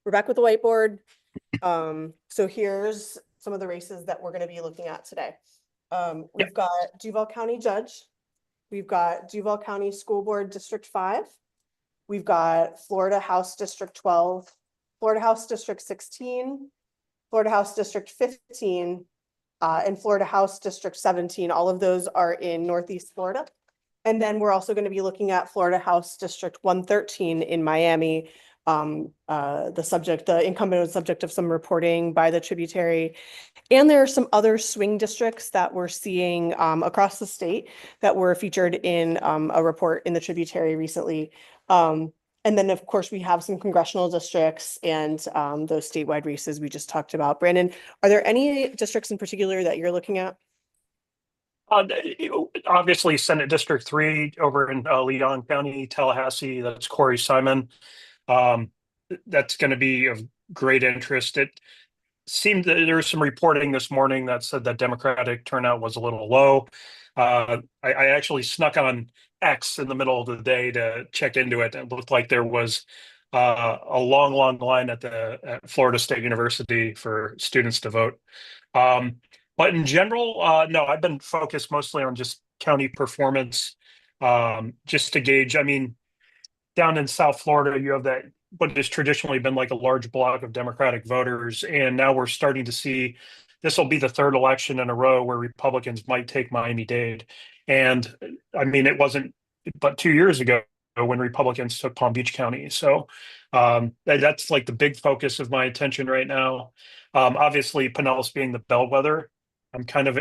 we're back with the whiteboard. So here's some of the races that we're going to be looking at today. We've got Duval County Judge. We've got Duval County School Board District 5. We've got Florida House District 12, Florida House District 16, Florida House District 15, and Florida House District 17. All of those are in Northeast Florida. And then we're also going to be looking at Florida House District 113 in Miami. The incumbent was subject of some reporting by the Tributary. And there are some other swing districts that we're seeing across the state that were featured in a report in the Tributary recently. And then, of course, we have some congressional districts and those statewide races we just talked about. Brandon, are there any districts in particular that you're looking at? Obviously, Senate District 3 over in Leon County, Tallahassee, that's Corey Simon. That's going to be of great interest. It seemed that there was some reporting this morning that said that Democratic turnout was a little low. I actually snuck on X in the middle of the day to check into it. It looked like there was a long line at Florida State University for students to vote. But in general, no, I've been focused mostly on just county performance, just to gauge. I mean, down in South Florida, you have that what has traditionally been like a large block of Democratic voters, and now we're starting to see this will be the third election in a row where Republicans might take Miami-Dade. And I mean, it wasn't but 2 years ago when Republicans took Palm Beach County. So that's like the big focus of my attention right now. Obviously, Pinellas being the bellwether, I'm kind of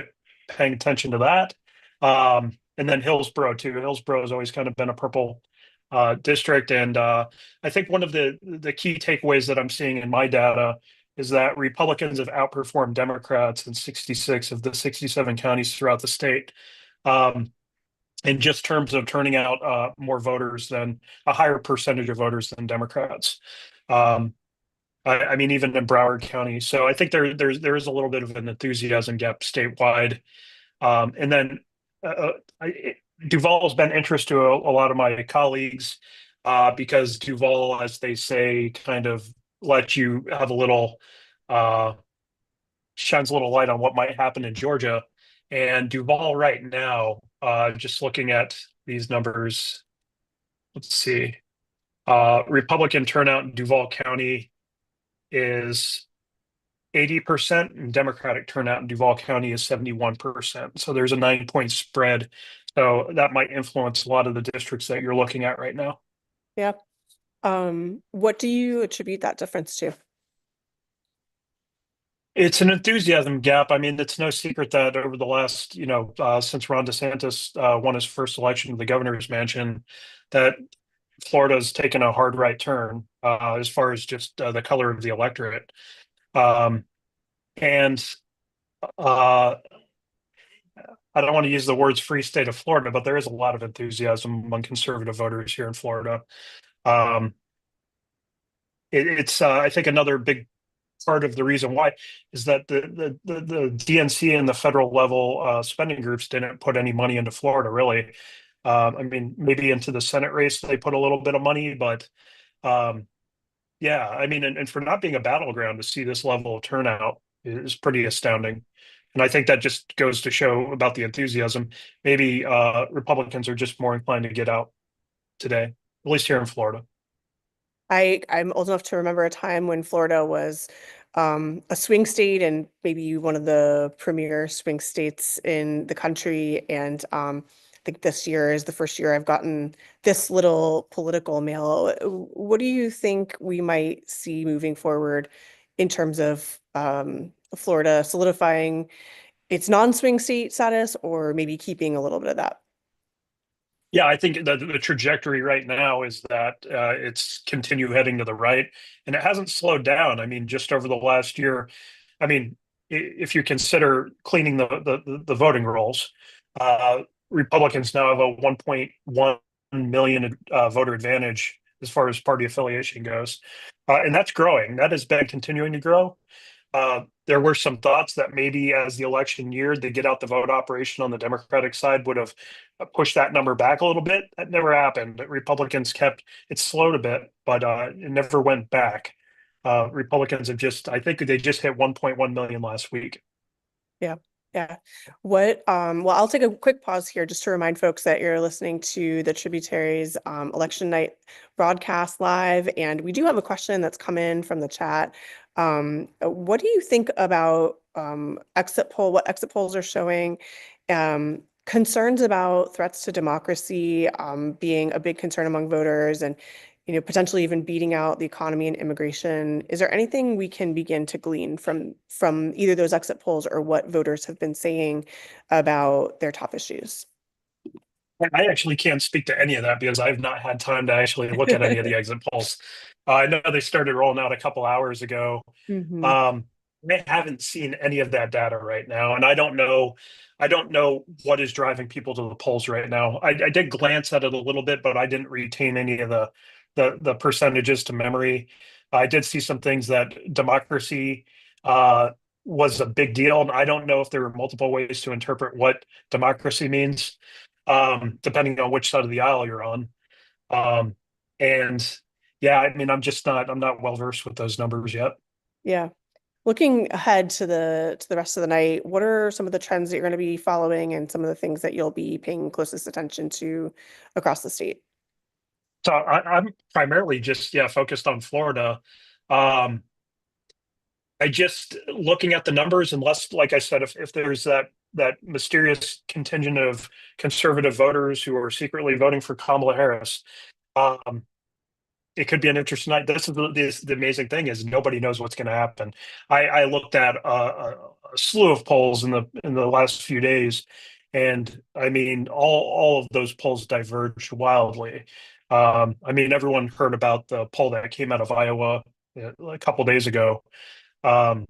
paying attention to that. And then Hillsborough too. Hillsborough has always kind of been a purple district. And I think one of the key takeaways that I'm seeing in my data is that Republicans have outperformed Democrats in 66 of the 67 counties throughout the state. In just terms of turning out more voters than a higher percentage of voters than Democrats. I mean, even in Broward County. So I think there is a little bit of an enthusiasm gap statewide. And then Duval has been interest to a lot of my colleagues because Duval, as they say, kind of lets you have a little shines a little light on what might happen in Georgia. And Duval right now, just looking at these numbers, let's see, Republican turnout in Duval County is 80%, and Democratic turnout in Duval County is 71%. So there's a 9-point spread. So that might influence a lot of the districts that you're looking at right now. Yeah. What do you attribute that difference to? It's an enthusiasm gap. I mean, it's no secret that over the last, since Ron DeSantis won his first election to the governor's mansion, that Florida's taken a hard right turn as far as just the color of the electorate. And I don't want to use the words free state of Florida, but there is a lot of enthusiasm among conservative voters here in Florida. It's I think another big part of the reason why is that the DNC and the federal level spending groups didn't put any money into Florida, really. I mean, maybe into the Senate race they put a little bit of money, but yeah, I mean, and for not being a battleground to see this level of turnout is pretty astounding. And I think that just goes to show about the enthusiasm. Maybe Republicans are just more inclined to get out today, at least here in Florida. I'm old enough to remember a time when Florida was a swing state and maybe one of the premier swing states in the country. And I think this year is the first year I've gotten this little political mail. What do you think we might see moving forward in terms of Florida solidifying its non-swing state status or maybe keeping a little bit of that? Yeah, I think the trajectory right now is that it's continue heading to the right, and it hasn't slowed down. I mean, just over the last year, I mean, if you consider cleaning the voting rolls, Republicans now have a 1.1 million voter advantage as far as party affiliation goes, and that's growing. That has been continuing to grow. There were some thoughts that maybe as the election neared, the get out the vote operation on the Democratic side would have pushed that number back a little bit. That never happened. Republicans kept it slowed a bit, but it never went back. Republicans have I think they just hit 1.1 million last week. Yeah. Yeah. Well, I'll take a quick pause here just to remind folks that you're listening to the Tributaries election night broadcast live. And we do have a question that's come in from the chat. What do you think about what exit polls are showing? Concerns about threats to democracy being a big concern among voters and potentially even beating out the economy and immigration. Is there anything we can begin to glean from either those exit polls or what voters have been saying about their top issues? I actually can't speak to any of that because I've not had time to actually look at any of the exit polls. I know they started rolling out a couple hours ago. I haven't seen any of that data right now, and I don't know what is driving people to the polls right now. I did glance at it a little bit, but I didn't retain any of the percentages to memory. I did see some things that democracy was a big deal, and I don't know if there are multiple ways to interpret what democracy means, depending on which side of the aisle you're on. And yeah, I mean, I'm not well versed with those numbers yet. Yeah. Looking ahead to the rest of the night, what are some of the trends that you're going to be following and some of the things that you'll be paying closest attention to across the state? So I'm primarily just focused on Florida. I just looking at the numbers, unless, like I said, if there's that mysterious contingent of conservative voters who are secretly voting for Kamala Harris, it could be an interesting night. This is the amazing thing is nobody knows what's going to happen. I looked at a slew of polls in the last few days, and I mean all of those polls diverged wildly. I mean, everyone heard about the poll that came out of Iowa a couple days ago. I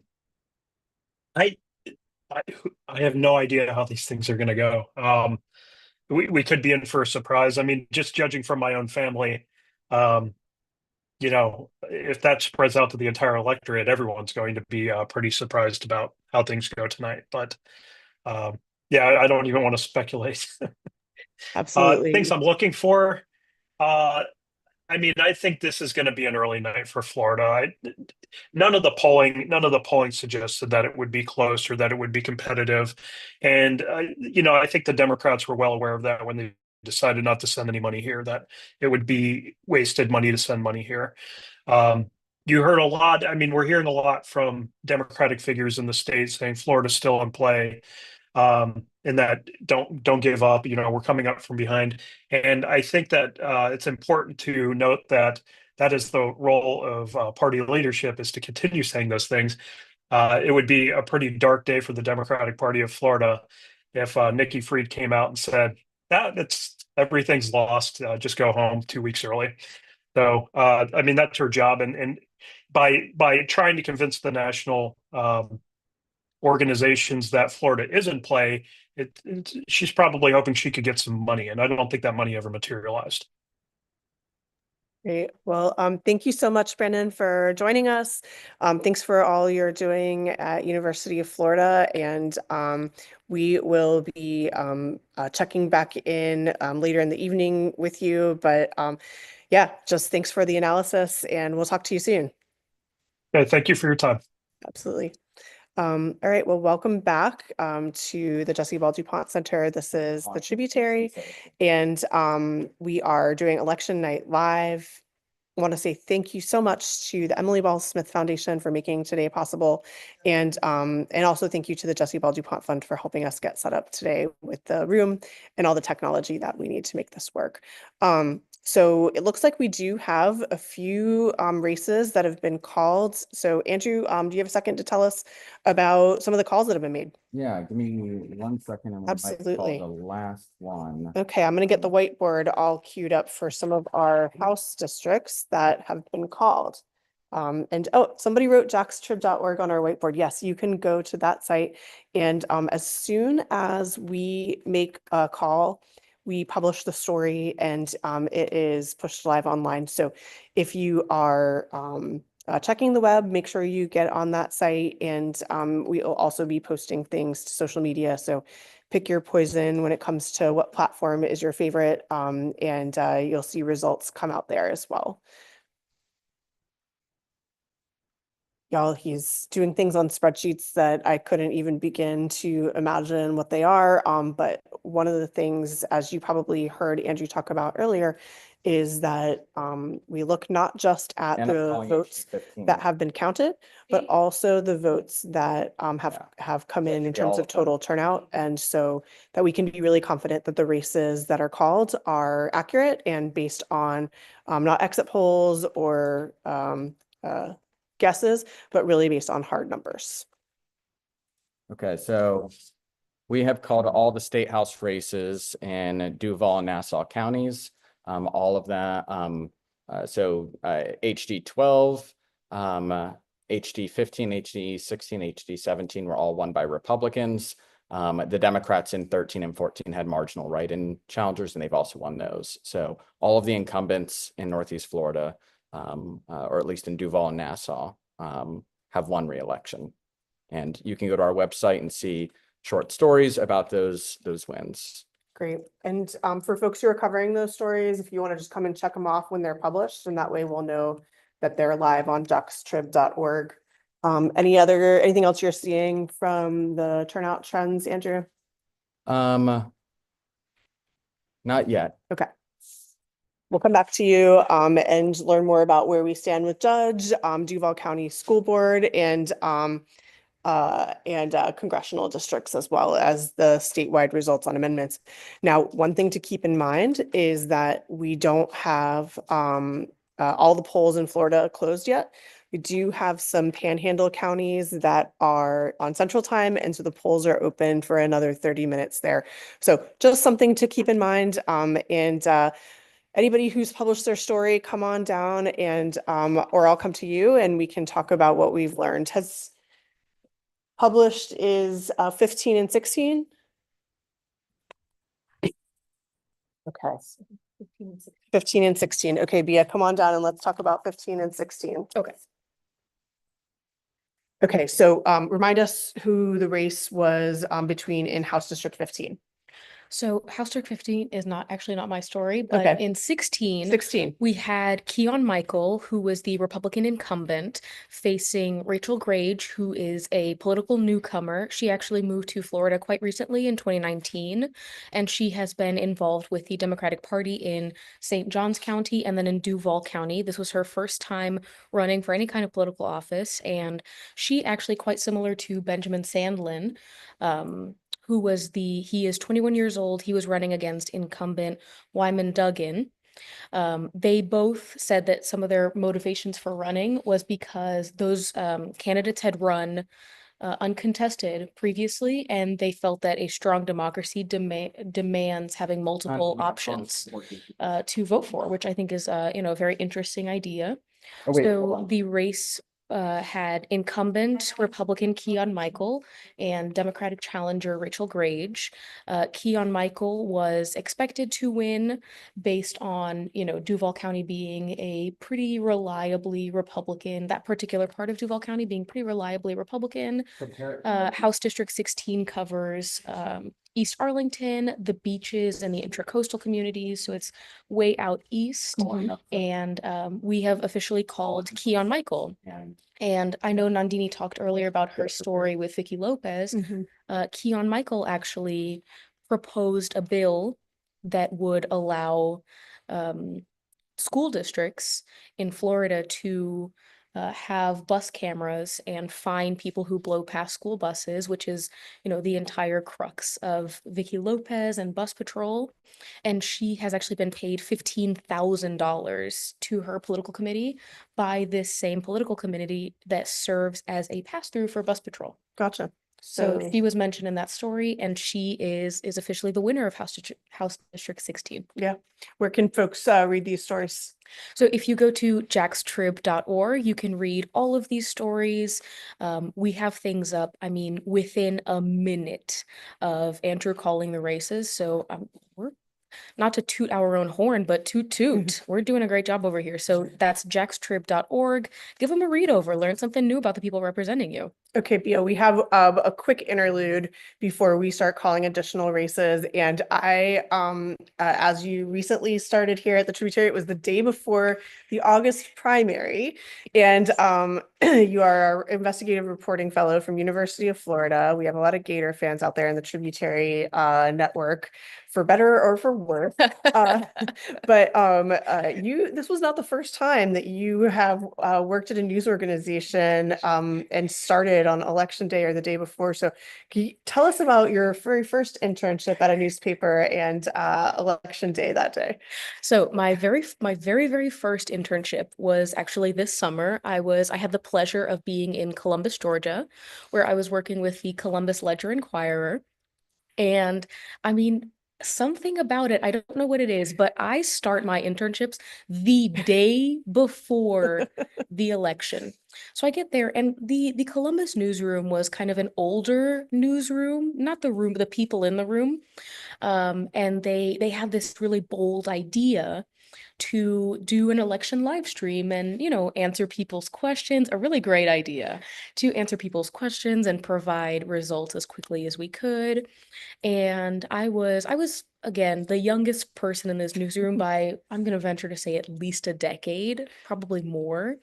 have no idea how these things are going to go. We could be in for a surprise. I mean, just judging from my own family, if that spreads out to the entire electorate, everyone's going to be pretty surprised about how things go tonight. But yeah, I don't even want to speculate. Absolutely. Things I'm looking for. I mean, I think this is going to be an early night for Florida. None of the polling suggested that it would be close or that it would be competitive. And I think the Democrats were well aware of that when they decided not to send any money here, that it would be wasted money to send money here. you heard a lot. I mean, we're hearing a lot from Democratic figures in the state saying Florida's still in play, and that don't give up. You know, we're coming up from behind, and I think that it's important to note that that is the role of party leadership, is to continue saying those things. It would be a pretty dark day for the Democratic Party of Florida if Nikki Fried came out and said that it's everything's lost. Just go home 2 weeks early. So I mean, that's her job, and by trying to convince the national organizations that Florida is in play, she's probably hoping she could get some money, and I don't think that money ever materialized. Great. Well, thank you so much, Brandon, for joining us. Thanks for all you're doing at University of Florida, and we will be checking back in later in the evening with you. But yeah, just thanks for the analysis, and we'll talk to you soon. Okay, thank you for your time. Absolutely. All right, well, welcome back to the Jesse Ball DuPont Center. This is the Tributary, and we are doing election night live. I want to say thank you so much to the Emily Ball Smith Foundation for making today possible, and also thank you to the Jesse Ball DuPont Fund for helping us get set up today with the room and all the technology that we need to make this work. So it looks like we do have a few races that have been called. So Andrew, do you have a second to tell us about some of the calls that have been made? Yeah, give me 1 second and we might call Absolutely. the last one. Okay, I'm going to get the whiteboard all queued up for some of our house districts that have been called. And oh, somebody wrote jackstrib.org on our whiteboard. Yes, you can go to that site. And as soon as we make a call, we publish the story, and it is pushed live online. So if you are checking the web, make sure you get on that site, and we will also be posting things to social media. So pick your poison when it comes to what platform is your favorite, and you'll see results come out there as well. Y'all, he's doing things on spreadsheets that I couldn't even begin to imagine what they are. But one of the things, as you probably heard Andrew talk about earlier, is that we look not just at And I'm the calling you votes 15. that have been counted, but also the votes that have come in Basically terms all of of them. total turnout. And so that we can be really confident that the races that are called are accurate and based on not exit polls or guesses, but really based on hard numbers. Okay, so we have called all the state house races in Duval and Nassau counties. All of that. So HD 12, HD 15, HD 16, HD 17 were all won by Republicans. The Democrats in 13 and 14 had marginal write-in challengers, and they've also won those. So all of the incumbents in Northeast Florida, or at least in Duval and Nassau, have won re-election. And you can go to our website and see short stories about those wins. Great. And for folks who are covering those stories, if you want to just come and check them off when they're published, and that way we'll know that they're live on jackstrib.org. Anything else you're seeing from the turnout trends, Andrew? Not yet. Okay. We'll come back to you and learn more about where we stand with Judge, Duval County School Board, and congressional districts, as well as the statewide results on amendments. Now, one thing to keep in mind is that we don't have all the polls in Florida closed yet. We do have some panhandle counties that are on Central Time, and so the polls are open for another 30 minutes there. So just something to keep in mind. Anybody who's published their story, come on down, and or I'll come to you and we can talk about what we've learned. Has published is 15 and 16. Okay. 15 and 16. Okay, Bia, come on down and let's talk about 15 and 16. Okay. Okay, so remind us who the race was between in House District 15. So House District 15 is not my story, but Okay. in 16, 16. we had Keon Michael, who was the Republican incumbent, facing Rachel Grage, who is a political newcomer. She actually moved to Florida quite recently in 2019, and she has been involved with the Democratic Party in St. Johns County and then in Duval County. This was her first time running for any kind of political office, and she actually quite similar to Benjamin Sandlin, he is 21 years old. He was running against incumbent Wyman Duggan. They both said that some of their motivations for running was because those candidates had run uncontested previously, and they felt that a strong democracy demands having multiple options to vote for, which I think is a very interesting idea. Oh, wait, hold So on. the race had incumbent Republican Keon Michael and Democratic challenger Rachel Grage. Keon Michael was expected to win based on, Duval County being a pretty reliably Republican, that particular part of Duval County being pretty reliably Republican. House District 16 covers East Arlington, the beaches, and the intracoastal communities. So it's way out east. And we have officially called Keon Michael. And I know Nandini talked earlier about her story with Vicky Lopez. Keon Michael actually proposed a bill that would allow school districts in Florida to have bus cameras and fine people who blow past school buses, which is, the entire crux of Vicky Lopez and Bus Patrol. And she has actually been paid $15,000 to her political committee by this same political committee that serves as a pass-through for Bus Patrol. Gotcha. So she was mentioned in that story, and she is officially the winner of House District 16. Yeah. Where can folks read these stories? So if you go to jaxtrib.org, you can read all of these stories. We have things up, within a minute of Andrew calling the races. So we're not to toot our own horn, but toot. We're doing a great job over here. So that's jaxtrib.org. Give them a read over, learn something new about the people representing you. Okay, Bia, we have a quick interlude before we start calling additional races. And as you recently started here at the Tributary, it was the day before the August primary. And you are our investigative reporting fellow from University of Florida. We have a lot of Gator fans out there in the Tributary network, for better or for worse. But this was not the first time that you have worked at a news organization and started on election day or the day before. So can you tell us about your very first internship at a newspaper and election day that day? So my very first internship was actually this summer. I had the pleasure of being in Columbus, Georgia, where I was working with the Columbus Ledger-Inquirer. And something about it, I don't know what it is, but I start my internships the day before the election. So I get there, and the Columbus newsroom was kind of an older newsroom, not the room, the people in the room. And they had this really bold idea to do an election live stream and, answer people's questions. A really great idea to answer people's questions and provide results as quickly as we could. And I was again the youngest person in this newsroom by, I'm going to venture to say, at least a decade, probably more.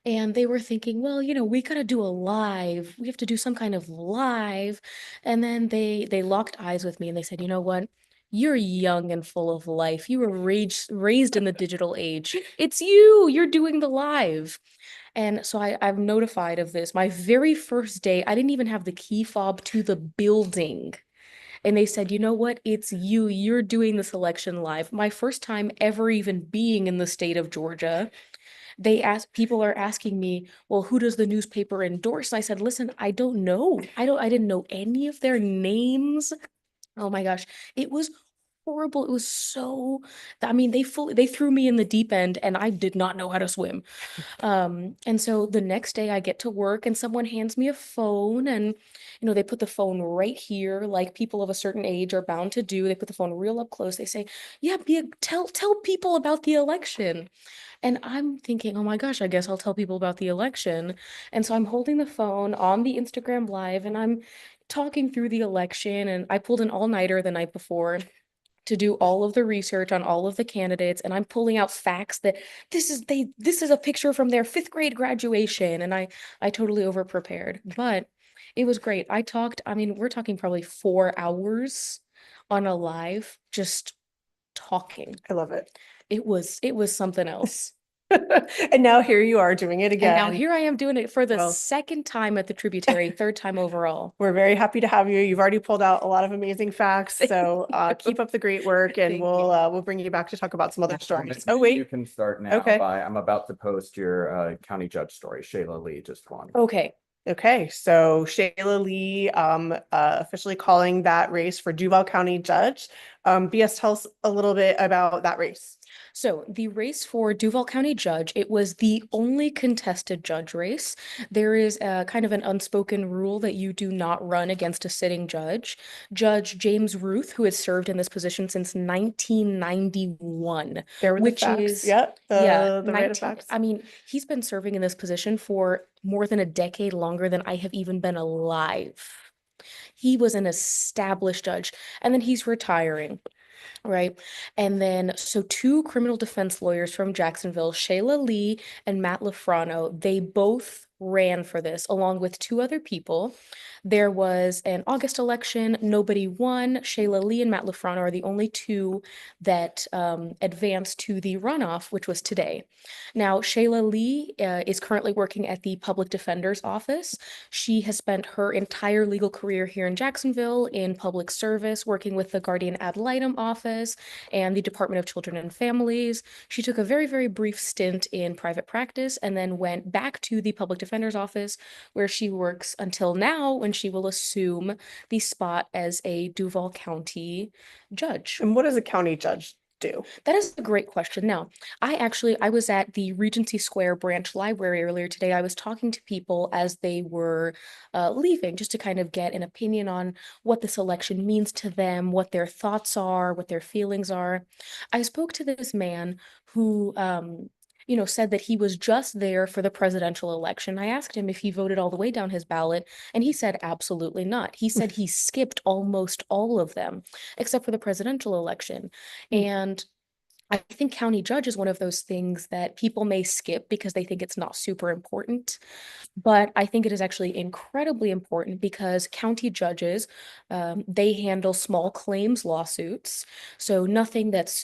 And they were thinking, well, we got to do a live. We have to do some kind of live. And then they locked eyes with me and they said, you know what? You're young and full of life. You were raised in the digital age. It's you. You're doing the live. And so I'm notified of this. My very first day, I didn't even have the key fob to the building. And they said, you know what? It's you. You're doing this election live. My first time ever even being in the state of Georgia. People are asking me, well, who does the newspaper endorse? And I said, listen, I don't know. I didn't know any of their names. Oh my gosh. It was horrible. It was they threw me in the deep end and I did not know how to swim. And so the next day I get to work and someone hands me a phone and, they put the phone right here, like people of a certain age are bound to do. They put the phone real up close. They say, yeah, tell people about the election. And I'm thinking, oh my gosh, I guess I'll tell people about the election. And so I'm holding the phone on the Instagram Live and I'm talking through the election, and I pulled an all-nighter the night before to do all of the research on all of the candidates, and I'm pulling out facts that this is a picture from their 5th grade graduation, and I totally over prepared. But it was great. I mean, we're talking probably 4 hours on a live, just talking. I love it. It was something else. And now here you are doing it And now again. here I am doing it for the Well- 2nd time at the Tributary, 3rd time overall. We're very happy to have you. You've already pulled out a lot of amazing facts. So keep up the great work, and Thank you. we'll bring you back to talk about some other stories. Oh, You wait. can start now Okay. I'm about to post your county judge story. Shayla Lee just won. Okay. Okay, so Shayla Lee officially calling that race for Duval County Judge. BS, tell us a little bit about that race. So the race for Duval County Judge, it was the only contested judge race. There is a kind of an unspoken rule that you do not run against a sitting judge. Judge James Ruth, who has served in this position since 1991. There were the Which facts. is- Yep, the rate 19 of facts. I mean, he's been serving in this position for more than a decade, longer than I have even been alive. He was an established judge, and then he's retiring. Right. And then, so 2 criminal defense lawyers from Jacksonville, Shayla Lee and Matt Lafrano, they both ran for this along with 2 other people. There was an August election. Nobody won. Shayla Lee and Matt Lafrano are the only 2 that advanced to the runoff, which was today. Now, Shayla Lee is currently working at the Public Defender's Office. She has spent her entire legal career here in Jacksonville in public service, working with the Guardian Ad Litem Office and the Department of Children and Families. She took a very, very brief stint in private practice and then went back to the Public Defender's Office, where she works until now, when she will assume the spot as a Duval County judge. And what does a county judge do? That is a great question. Now, I was at the Regency Square branch library earlier today. I was talking to people as they were leaving, just to kind of get an opinion on what this election means to them, what their thoughts are, what their feelings are. I spoke to this man who said that he was just there for the presidential election. I asked him if he voted all the way down his ballot, and he said absolutely not. He said he skipped almost all of them, except for the presidential election. And I think county judge is one of those things that people may skip because they think it's not super important. But I think it is actually incredibly important, because county judges, they handle small claims lawsuits. So nothing that's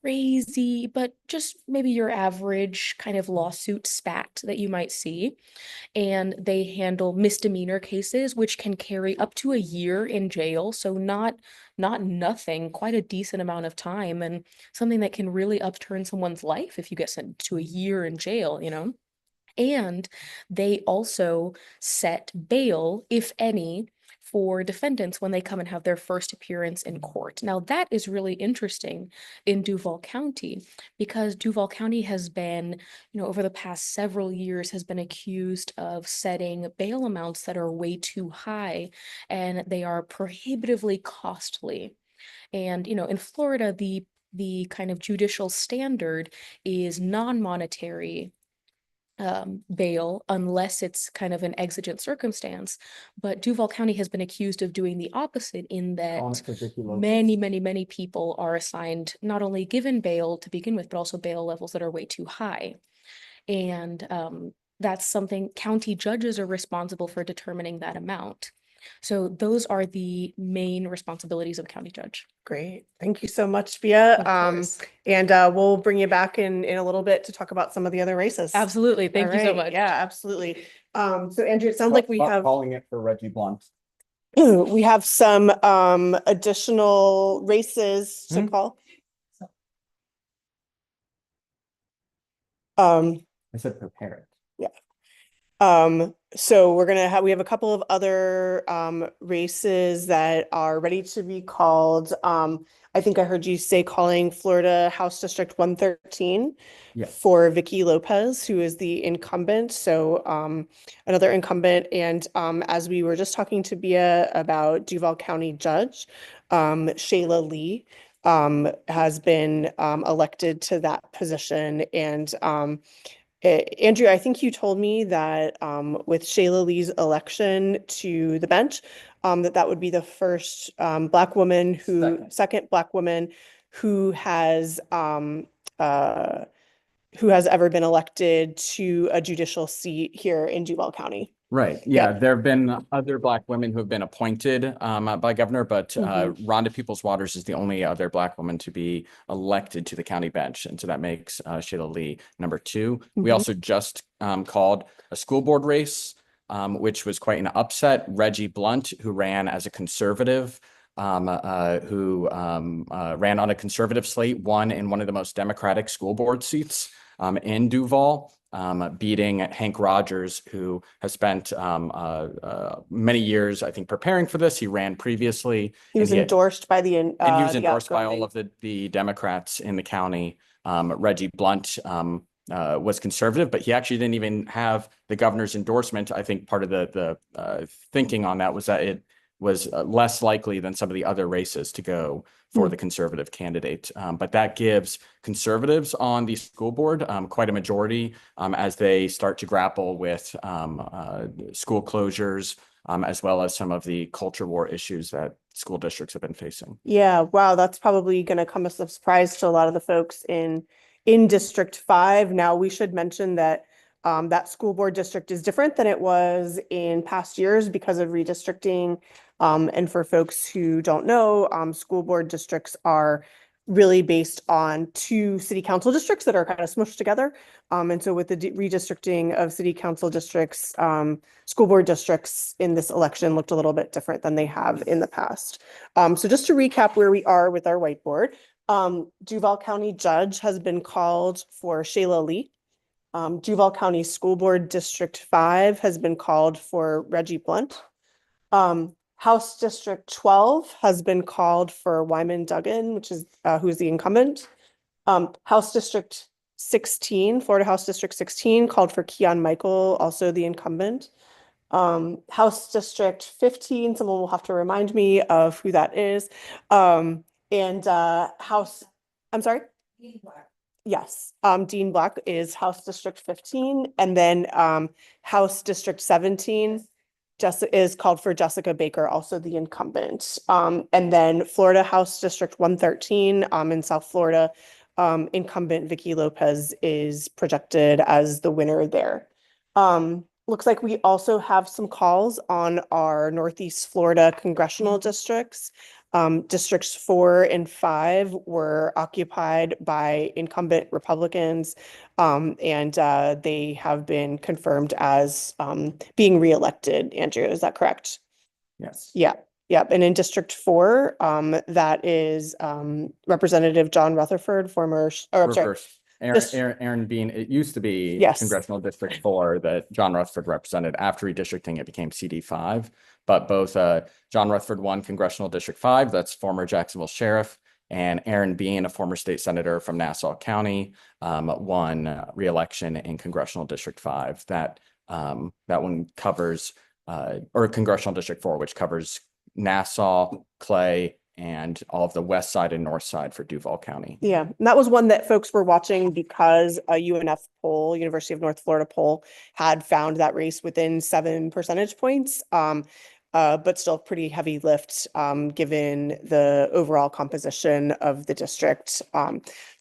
crazy, but just maybe your average kind of lawsuit spat that you might see. And they handle misdemeanor cases, which can carry up to a year in jail. So not nothing, quite a decent amount of time, and something that can really upturn someone's life if you get sent to a year in jail, And they also set bail, if any, for defendants when they come and have their first appearance in court. Now, that is really interesting in Duval County, because Duval County has been, over the past several years, has been accused of setting bail amounts that are way too high, and they are prohibitively costly. And, in Florida, the kind of judicial standard is non-monetary bail, unless it's kind of an exigent circumstance. But Duval County has been accused of doing the opposite, in that many people are assigned, not only given bail to begin with, but also bail levels that are way too high. And that's something county judges are responsible for, determining that amount. So those are the main responsibilities of a county judge. Great. Thank you so much, Bia. Of course. And we'll bring you back in a little bit to talk about some of the other races. Absolutely. Thank All you so right. much. Yeah, absolutely. So Andrew, it sounds like we Stop have calling it for Reggie Blunt. we have some additional races to call. I said prepare it. So we have a couple of other races that are ready to be called. I think I heard you say calling Florida House District 113 Yes. for Vicky Lopez, who is the incumbent. So another incumbent. And as we were just talking to Bia about Duval County Judge, Shayla Lee has been elected to that position. And Andrew, I think you told me that with Shayla Lee's election to the bench, that would be the first Black woman second Black woman who has ever been elected to a judicial seat here in Duval County. Right. Yeah, there have been other Black women who have been appointed by governor, but Rhonda Peoples-Waters is the only other Black woman to be elected to the county bench. And so that makes Sheila Lee number 2. We also just called a school board race, which was quite an upset. Reggie Blunt, who ran as a conservative, who ran on a conservative slate, won in one of the most Democratic school board seats in Duval, beating Hank Rogers, who has spent many years, I think, preparing for this. He ran previously. He was endorsed by the and he was endorsed by all of the Democrats in the county. Reggie Blunt was conservative, but he actually didn't even have the governor's endorsement. I think part of the thinking on that was that it was less likely than some of the other races to go for the conservative candidate. But that gives conservatives on the school board quite a majority as they start to grapple with school closures, as well as some of the culture war issues that school districts have been facing. Yeah, wow, that's probably going to come as a surprise to a lot of the folks in District 5. Now, we should mention that that school board district is different than it was in past years because of redistricting. And for folks who don't know, school board districts are really based on 2 city council districts that are kind of smushed together. And so with the redistricting of city council districts, school board districts in this election looked a little bit different than they have in the past. So just to recap where we are with our whiteboard, Duval County Judge has been called for Sheila Lee. Duval County School Board District 5 has been called for Reggie Blunt. House District 12 has been called for Wyman Duggan, which is who's the incumbent. House District 16, Florida House District 16, called for Keon Michael, also the incumbent. House District 15, someone will have to remind me of who that is. I'm sorry? Dean Black. Yes, Dean Black is House District 15, and then House District 17 is called for Jessica Baker, also the incumbent. And then Florida House District 113 in South Florida, incumbent Vicky Lopez is projected as the winner there. Looks like we also have some calls on our Northeast Florida congressional districts. Districts 4 and 5 were occupied by incumbent Republicans, and they have been confirmed as being reelected. Andrew, is that correct? Yes. Yeah. Yep. And in District 4, that is Representative John Rutherford, Aaron Bean. It used to be Congressional District 4 that John Rutherford represented. After redistricting, it became CD5. But both John Rutherford won Congressional District 5, that's former Jacksonville sheriff, and Aaron Bean, a former state senator from Nassau County, won re-election in Congressional District 5. That one covers, or Congressional District 4, which covers Nassau, Clay, and all of the west side and north side for Duval County. Yeah, and that was one that folks were watching because a UNF poll, University of North Florida poll, had found that race within 7 percentage points. But still pretty heavy lift given the overall composition of the district.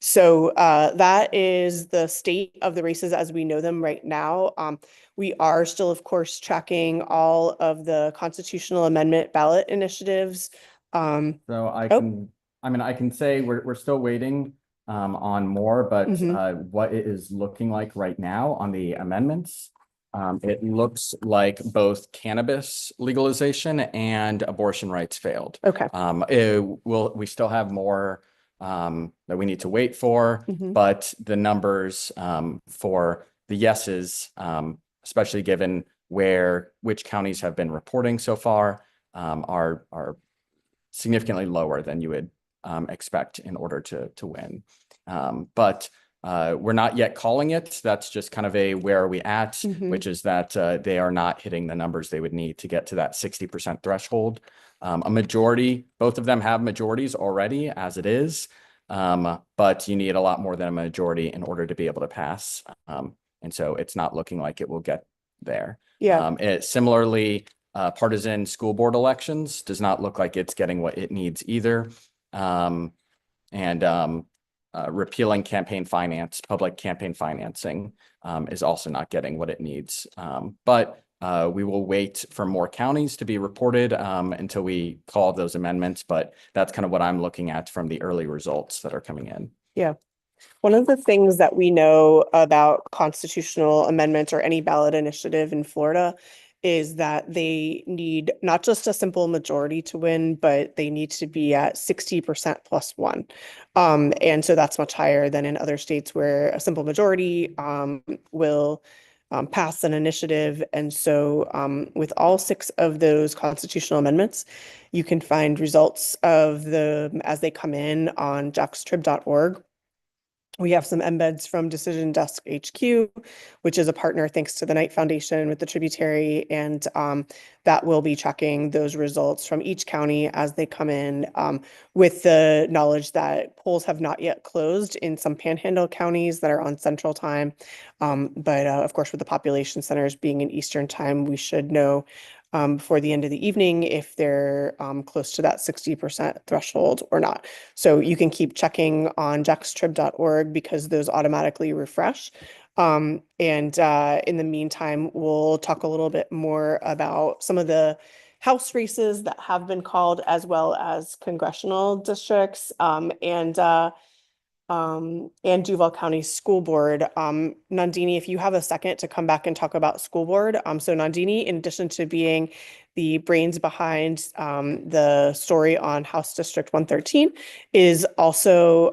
So that is the state of the races as we know them right now. We are still, of course, tracking all of the constitutional amendment ballot initiatives. So I can say we're still waiting on more, but what it is looking like right now on the amendments, it looks like both cannabis legalization and abortion rights failed. Okay. We still have more that we need to wait for, but the numbers for the yeses, especially given which counties have been reporting so far, are significantly lower than you would expect in order to win. But we're not yet calling it. That's just kind of a where are we at, which is that they are not hitting the numbers they would need to get to that 60% threshold. A majority, both of them have majorities already as it is, but you need a lot more than a majority in order to be able to pass. And so it's not looking like it will get there. Yeah. Similarly, partisan school board elections does not look like it's getting what it needs either. Repealing campaign finance, public campaign financing is also not getting what it needs. But we will wait for more counties to be reported until we call those amendments. But that's kind of what I'm looking at from the early results that are coming in. Yeah. One of the things that we know about constitutional amendments or any ballot initiative in Florida is that they need not just a simple majority to win, but they need to be at 60% plus one. And so that's much higher than in other states where a simple majority will pass an initiative. And so with all 6 of those constitutional amendments, you can find results of them as they come in on jackstrib.org. We have some embeds from Decision Desk HQ, which is a partner thanks to the Knight Foundation with the Tributary, and that will be tracking those results from each county as they come in, with the knowledge that polls have not yet closed in some panhandle counties that are on Central Time. But of course, with the population centers being in Eastern Time, we should know before the end of the evening if they're close to that 60% threshold or not. So you can keep checking on jackstrib.org because those automatically refresh. And in the meantime, we'll talk a little bit more about some of the House races that have been called, as well as congressional districts, and Duval County School Board. Nandini, if you have a second to come back and talk about school board. So Nandini, in addition to being the brains behind the story on House District 113, is also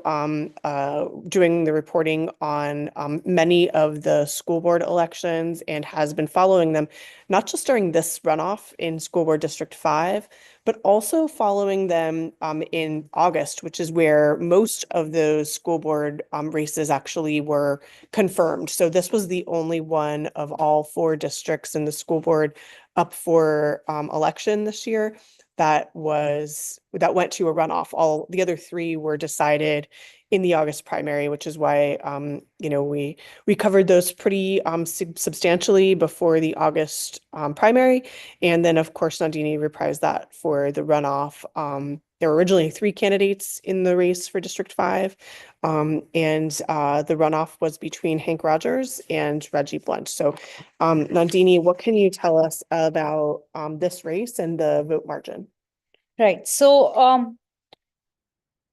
doing the reporting on many of the school board elections and has been following them, not just during this runoff in School Board District 5, but also following them in August, which is where most of those school board races actually were confirmed. So this was the only one of all 4 districts in the school board up for election this year that went to a runoff. All the other 3 were decided in the August primary, which is why we covered those pretty substantially before the August primary. And then, of course, Nandini reprised that for the runoff. There were originally 3 candidates in the race for District 5, and the runoff was between Hank Rogers and Reggie Blunt. So, Nandini, what can you tell us about this race and the vote margin? Right. So,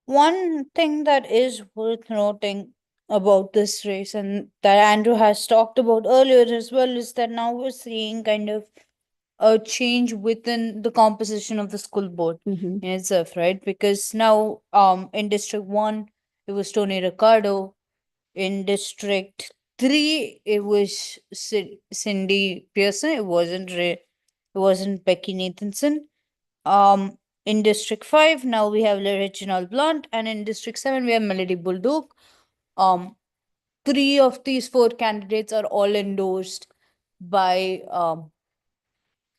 one thing that is worth noting about this race and that Andrew has talked about earlier as well is that now we're seeing kind of a change within the composition of the school board in itself, right? Because now in District 1, it was Tony Ricardo. In District 3, it was Cindy Pearson. It wasn't Becky Nathanson. In District 5, now we have Reginald Blunt, and in District 7, we have Melody Bulldog. 3 of these 4 candidates are all endorsed by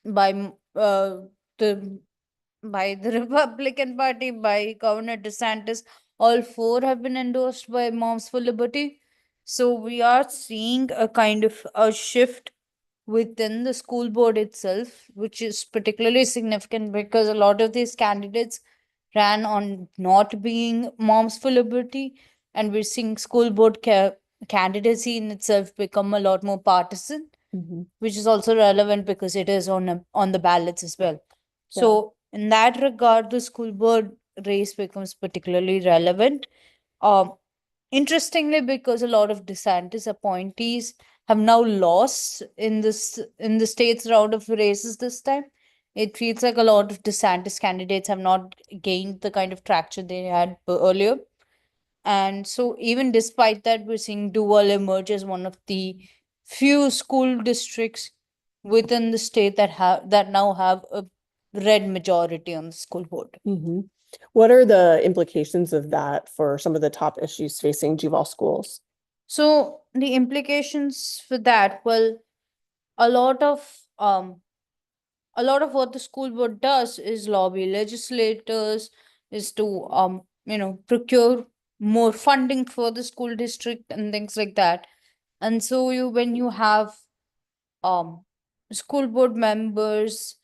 the Republican Party, by Governor DeSantis. All 4 have been endorsed by Moms for Liberty. So we are seeing a kind of a shift within the school board itself, which is particularly significant because a lot of these candidates ran on not being Moms for Liberty, and we're seeing school board candidacy in itself become a lot more partisan, which is also relevant because it is on the ballots as well. So in that regard, the school board race becomes particularly relevant. Interestingly, because a lot of DeSantis appointees have now lost in the state's round of races this time, it feels like a lot of DeSantis candidates have not gained the kind of traction they had earlier. And so even despite that, we're seeing Duval emerge as one of the few school districts within the state that now have a red majority on the school board. What are the implications of that for some of the top issues facing Duval schools? So the implications for that, well, a lot of what the school board does is lobby legislators, is to procure more funding for the school district and things like that. And so when you have school board members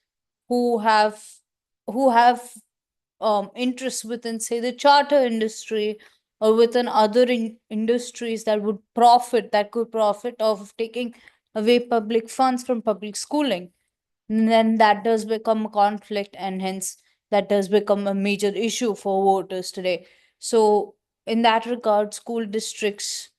who have who have interests within, say, the charter industry or within other industries that could profit of taking away public funds from public schooling, then that does become a conflict, and hence that does become a major issue for voters today. So in that regard, school districts,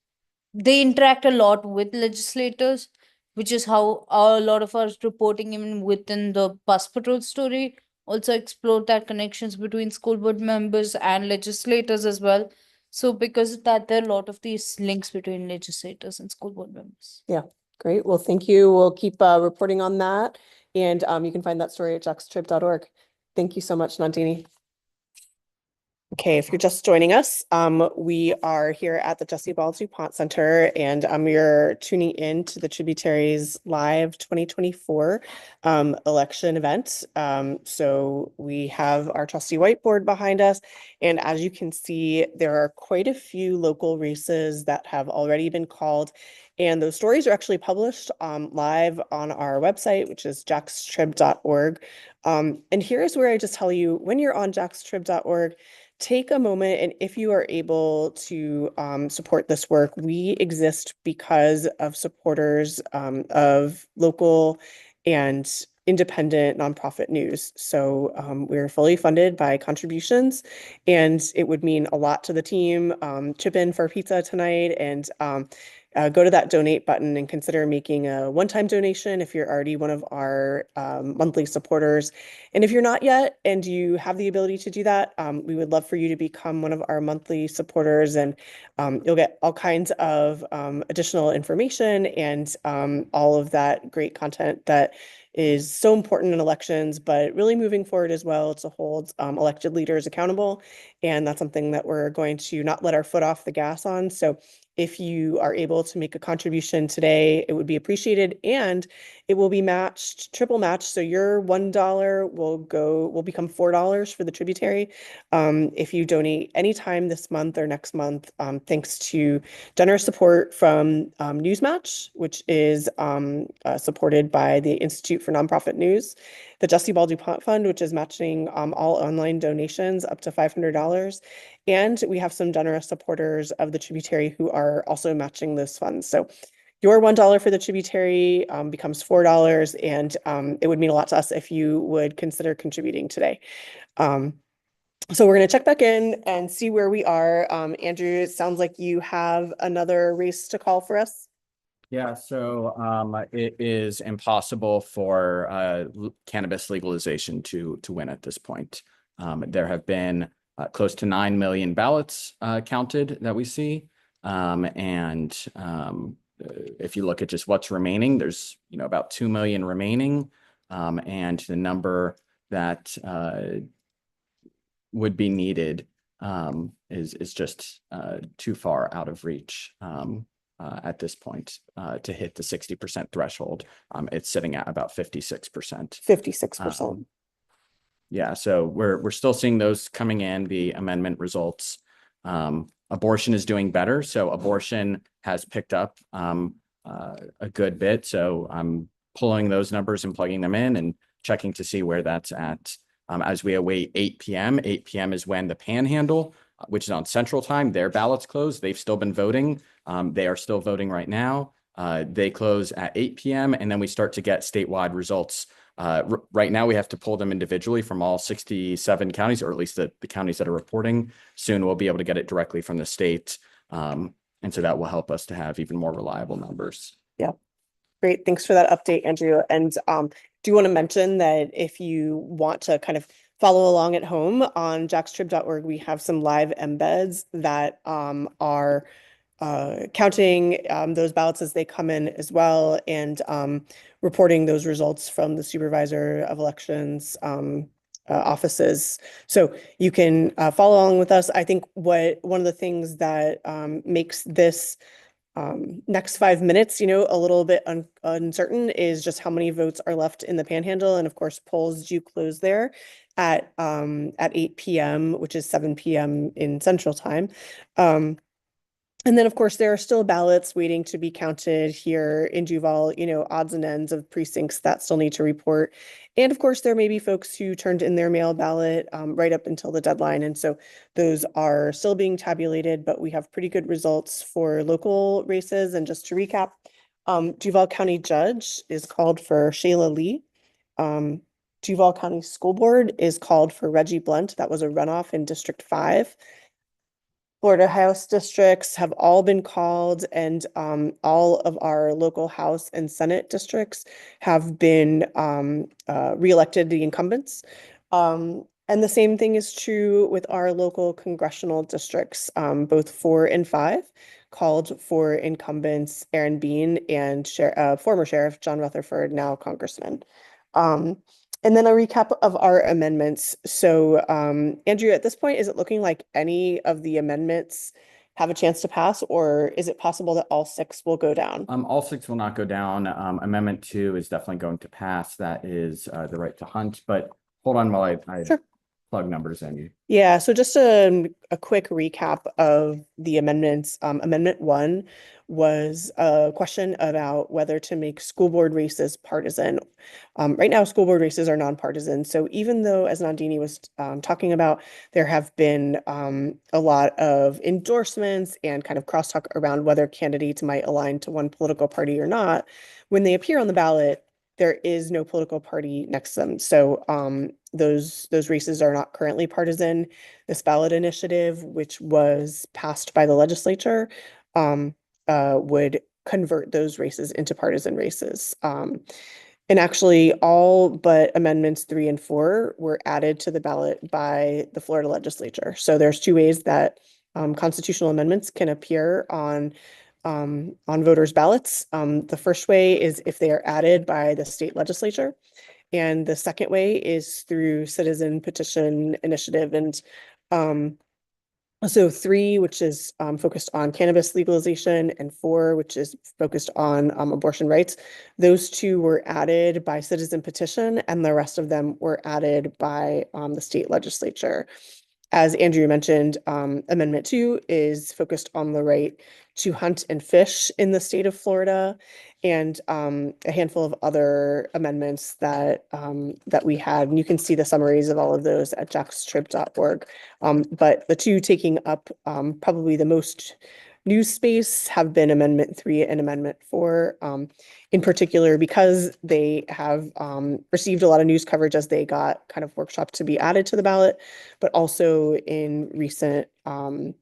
they interact a lot with legislators, which is how a lot of our reporting, even within the bus patrol story, also explored that connections between school board members and legislators as well. So because of that, there are a lot of these links between legislators and school board members. Yeah, great. Well, thank you. We'll keep reporting on that. And you can find that story at jackstrib.org. Thank you so much, Nandini. Okay, if you're just joining us, we are here at the Jesse Ball DuPont Center, and you're tuning in to the Tributaries Live 2024 election event. So we have our trusty whiteboard behind us, and as you can see, there are quite a few local races that have already been called, and those stories are actually published live on our website, which is jackstrib.org. And here's where I just tell you, when you're on jackstrib.org, take a moment, and if you are able to support this work, we exist because of supporters of local and independent nonprofit news. So we're fully funded by contributions, and it would mean a lot to the team. Chip in for pizza tonight, and go to that donate button and consider making a one-time donation if you're already one of our monthly supporters. And if you're not yet and you have the ability to do that, we would love for you to become one of our monthly supporters, and you'll get all kinds of additional information and all of that great content that is so important in elections, but really moving forward as well to hold elected leaders accountable. And that's something that we're going to not let our foot off the gas on. So if you are able to make a contribution today, it would be appreciated, and it will be matched, triple matched. So your $1 will become $4 for the Tributary. If you donate anytime this month or next month, thanks to generous support from Newsmatch, which is supported by the Institute for Nonprofit News, the Jesse Ball DuPont Fund, which is matching all online donations up to $500. And we have some generous supporters of the Tributary who are also matching those funds. So your $1 for the Tributary becomes $4, and it would mean a lot to us if you would consider contributing today. So we're going to check back in and see where we are. Andrew, it sounds like you have another race to call for us. Yeah, so it is impossible for cannabis legalization to win at this point. There have been close to 9 million ballots counted that we see. If you look at just what's remaining, there's about 2 million remaining. And the number that would be needed is just too far out of reach at this point to hit the 60% threshold. It's sitting at about 56%. 56%. Yeah, so we're still seeing those coming in, the amendment results. Abortion is doing better. So abortion has picked up a good bit. So I'm pulling those numbers and plugging them in and checking to see where that's at. As we await 8 p.m. 8 p.m. is when the Panhandle, which is on Central Time, their ballots close. They've still been voting. They are still voting right now. They close at 8 p.m. and then we start to get statewide results. Right now, we have to pull them individually from all 67 counties, or at least the counties that are reporting. Soon, we'll be able to get it directly from the state. And so that will help us to have even more reliable numbers. Yeah. Great. Thanks for that update, Andrew. And do you want to mention that if you want to kind of follow along at home on jackstrib.org, we have some live embeds that are counting those ballots as they come in as well, and reporting those results from the supervisor of elections offices. So you can follow along with us. I think one of the things that makes this next 5 minutes, a little bit uncertain is just how many votes are left in the Panhandle. And of course, polls do close there at 8 p.m., which is 7 p.m. in Central Time. And then, of course, there are still ballots waiting to be counted here in Duval, odds and ends of precincts that still need to report. And of course, there may be folks who turned in their mail ballot right up until the deadline. And so those are still being tabulated, but we have pretty good results for local races. And just to recap, Duval County Judge is called for Shayla Lee. Duval County School Board is called for Reggie Blunt. That was a runoff in District 5. Florida House districts have all been called, and all of our local House and Senate districts have been reelected the incumbents. And the same thing is true with our local congressional districts, both 4 and 5, called for incumbents Aaron Bean and former Sheriff John Rutherford, now Congressman. And then a recap of our amendments. So, Andrew, at this point, is it looking like any of the amendments have a chance to pass, or is it possible that all 6 will go down? All 6 will not go down. Amendment 2 is definitely going to pass. That is the right to hunt. But hold on while I Sure. plug numbers in. Yeah, so just a quick recap of the amendments. Amendment 1 was a question about whether to make school board races partisan. Right now, school board races are nonpartisan. So even though, as Nandini was talking about, there have been a lot of endorsements and kind of crosstalk around whether candidates might align to one political party or not, when they appear on the ballot, there is no political party next to them. So those races are not currently partisan. This ballot initiative, which was passed by the legislature, would convert those races into partisan races. And actually, all but amendments 3 and 4 were added to the ballot by the Florida legislature. So there's 2 ways that constitutional amendments can appear on voters' ballots. The first way is if they are added by the state legislature. And the second way is through citizen petition initiative. And so 3, which is focused on cannabis legalization, and 4, which is focused on abortion rights. Those 2 were added by citizen petition, and the rest of them were added by the state legislature. As Andrew mentioned, Amendment 2 is focused on the right to hunt and fish in the state of Florida, and a handful of other amendments that we had. And you can see the summaries of all of those at jackstrib.org. But the 2 taking up probably the most news space have been Amendment 3 and Amendment 4, in particular because they have received a lot of news coverage as they got kind of workshopped to be added to the ballot. But also in recent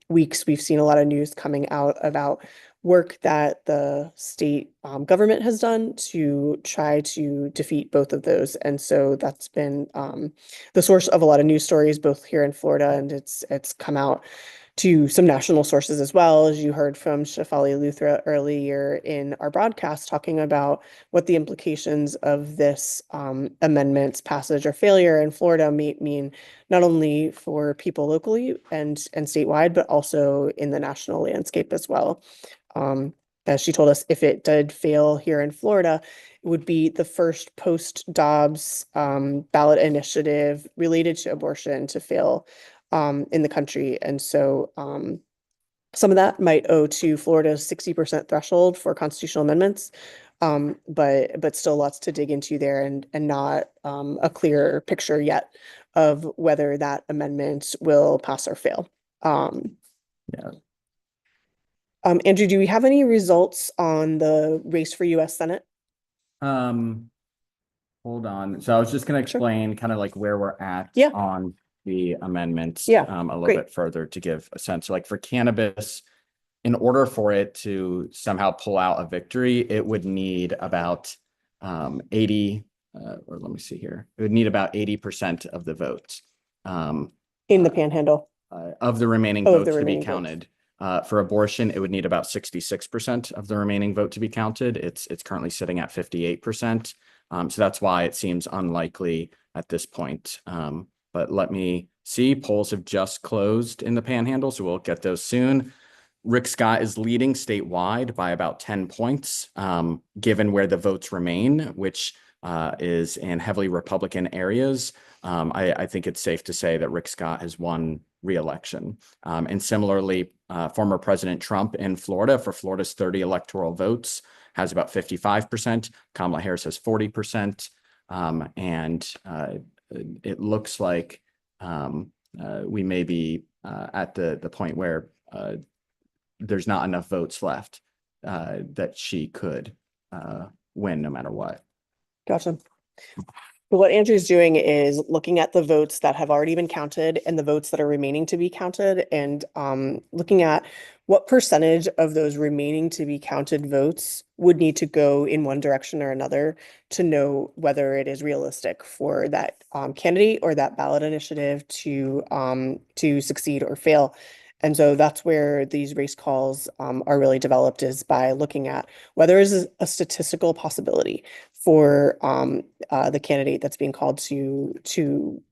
weeks, we've seen a lot of news coming out about work that the state government has done to try to defeat both of those. And so that's been the source of a lot of news stories, both here in Florida, and it's come out to some national sources as well, as you heard from Shefali Luthra earlier in our broadcast, talking about what the implications of this amendment's passage or failure in Florida may mean, not only for people locally and statewide, but also in the national landscape as well. As she told us, if it did fail here in Florida, it would be the first post-Dobbs ballot initiative related to abortion to fail in the country. And so some of that might owe to Florida's 60% threshold for constitutional amendments, but still lots to dig into there, and not a clear picture yet of whether that amendment will pass or fail. Yeah. Andrew, do we have any results on the race for US Senate? Hold on. So I was just going to explain kind of like where we're at Yeah. on the amendments Yeah, a little great. bit further to give a sense. So like for cannabis, in order for it to somehow pull out a victory, it would need about 80, or let me see here. It would need about 80% of the votes. In the Panhandle. Of the remaining Oh, of votes the to be remaining votes. counted. For abortion, it would need about 66% of the remaining vote to be counted. It's currently sitting at 58%. So that's why it seems unlikely at this point. But let me see. Polls have just closed in the Panhandle, so we'll get those soon. Rick Scott is leading statewide by about 10 points, given where the votes remain, which is in heavily Republican areas. I think it's safe to say that Rick Scott has won re-election. And similarly, former President Trump in Florida, for Florida's 30 electoral votes, has about 55%. Kamala Harris has 40%. And it looks like we may be at the point where there's not enough votes left that she could win no matter what. Gotcha. What Andrew's doing is looking at the votes that have already been counted and the votes that are remaining to be counted, and looking at what percentage of those remaining to be counted votes would need to go in one direction or another to know whether it is realistic for that candidate or that ballot initiative to succeed or fail. And so that's where these race calls are really developed, is by looking at whether there is a statistical possibility for the candidate that's being called to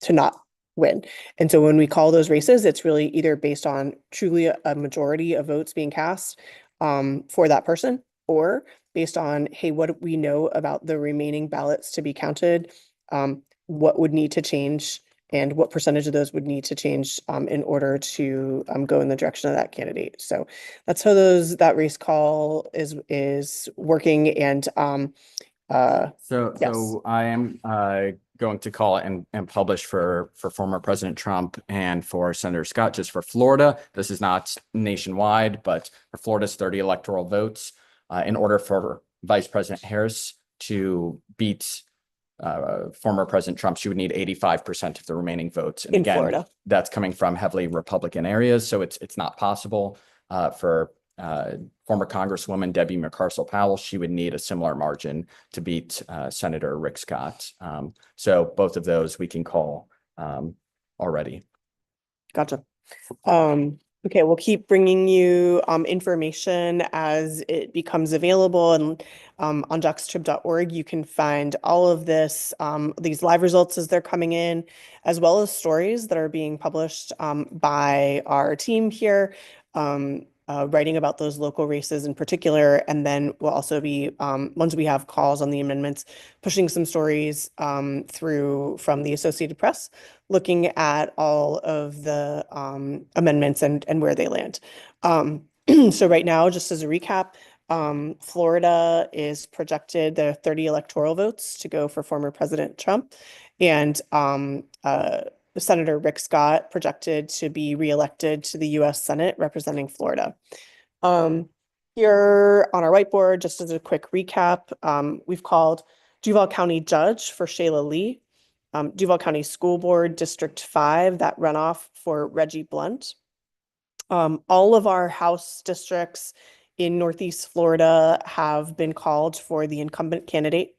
not win. And so when we call those races, it's really either based on truly a majority of votes being cast for that person, or based on, hey, what do we know about the remaining ballots to be counted? What would need to change, and what percentage of those would need to change in order to go in the direction of that candidate. So that's how that race call is working. And yes. So I am going to call and publish for former President Trump and for Senator Scott, just for Florida. This is not nationwide, but for Florida's 30 electoral votes, in order for Vice President Harris to beat former President Trump, she would need 85% of the remaining votes. And in again, Florida, that's coming from heavily Republican areas, so it's not possible. For former Congresswoman Debbie McCarcel-Powell, she would need a similar margin to beat Senator Rick Scott. So both of those we can call already. Gotcha. Okay, we'll keep bringing you information as it becomes available, and on jaxtrib.org you can find all of this, these live results as they're coming in, as well as stories that are being published by our team here, writing about those local races in particular. And then we'll also be, once we have calls on the amendments, pushing some stories through from the Associated Press, looking at all of the amendments and where they land. So right now, just as a recap, Florida is projected the 30 electoral votes to go for former President Trump, and Senator Rick Scott projected to be reelected to the U.S. Senate representing Florida. Here on our whiteboard, just as a quick recap, we've called Duval County Judge for Shayla Lee, Duval County School Board District 5, that runoff for Reggie Blunt. All of our House districts in Northeast Florida have been called for the incumbent candidate.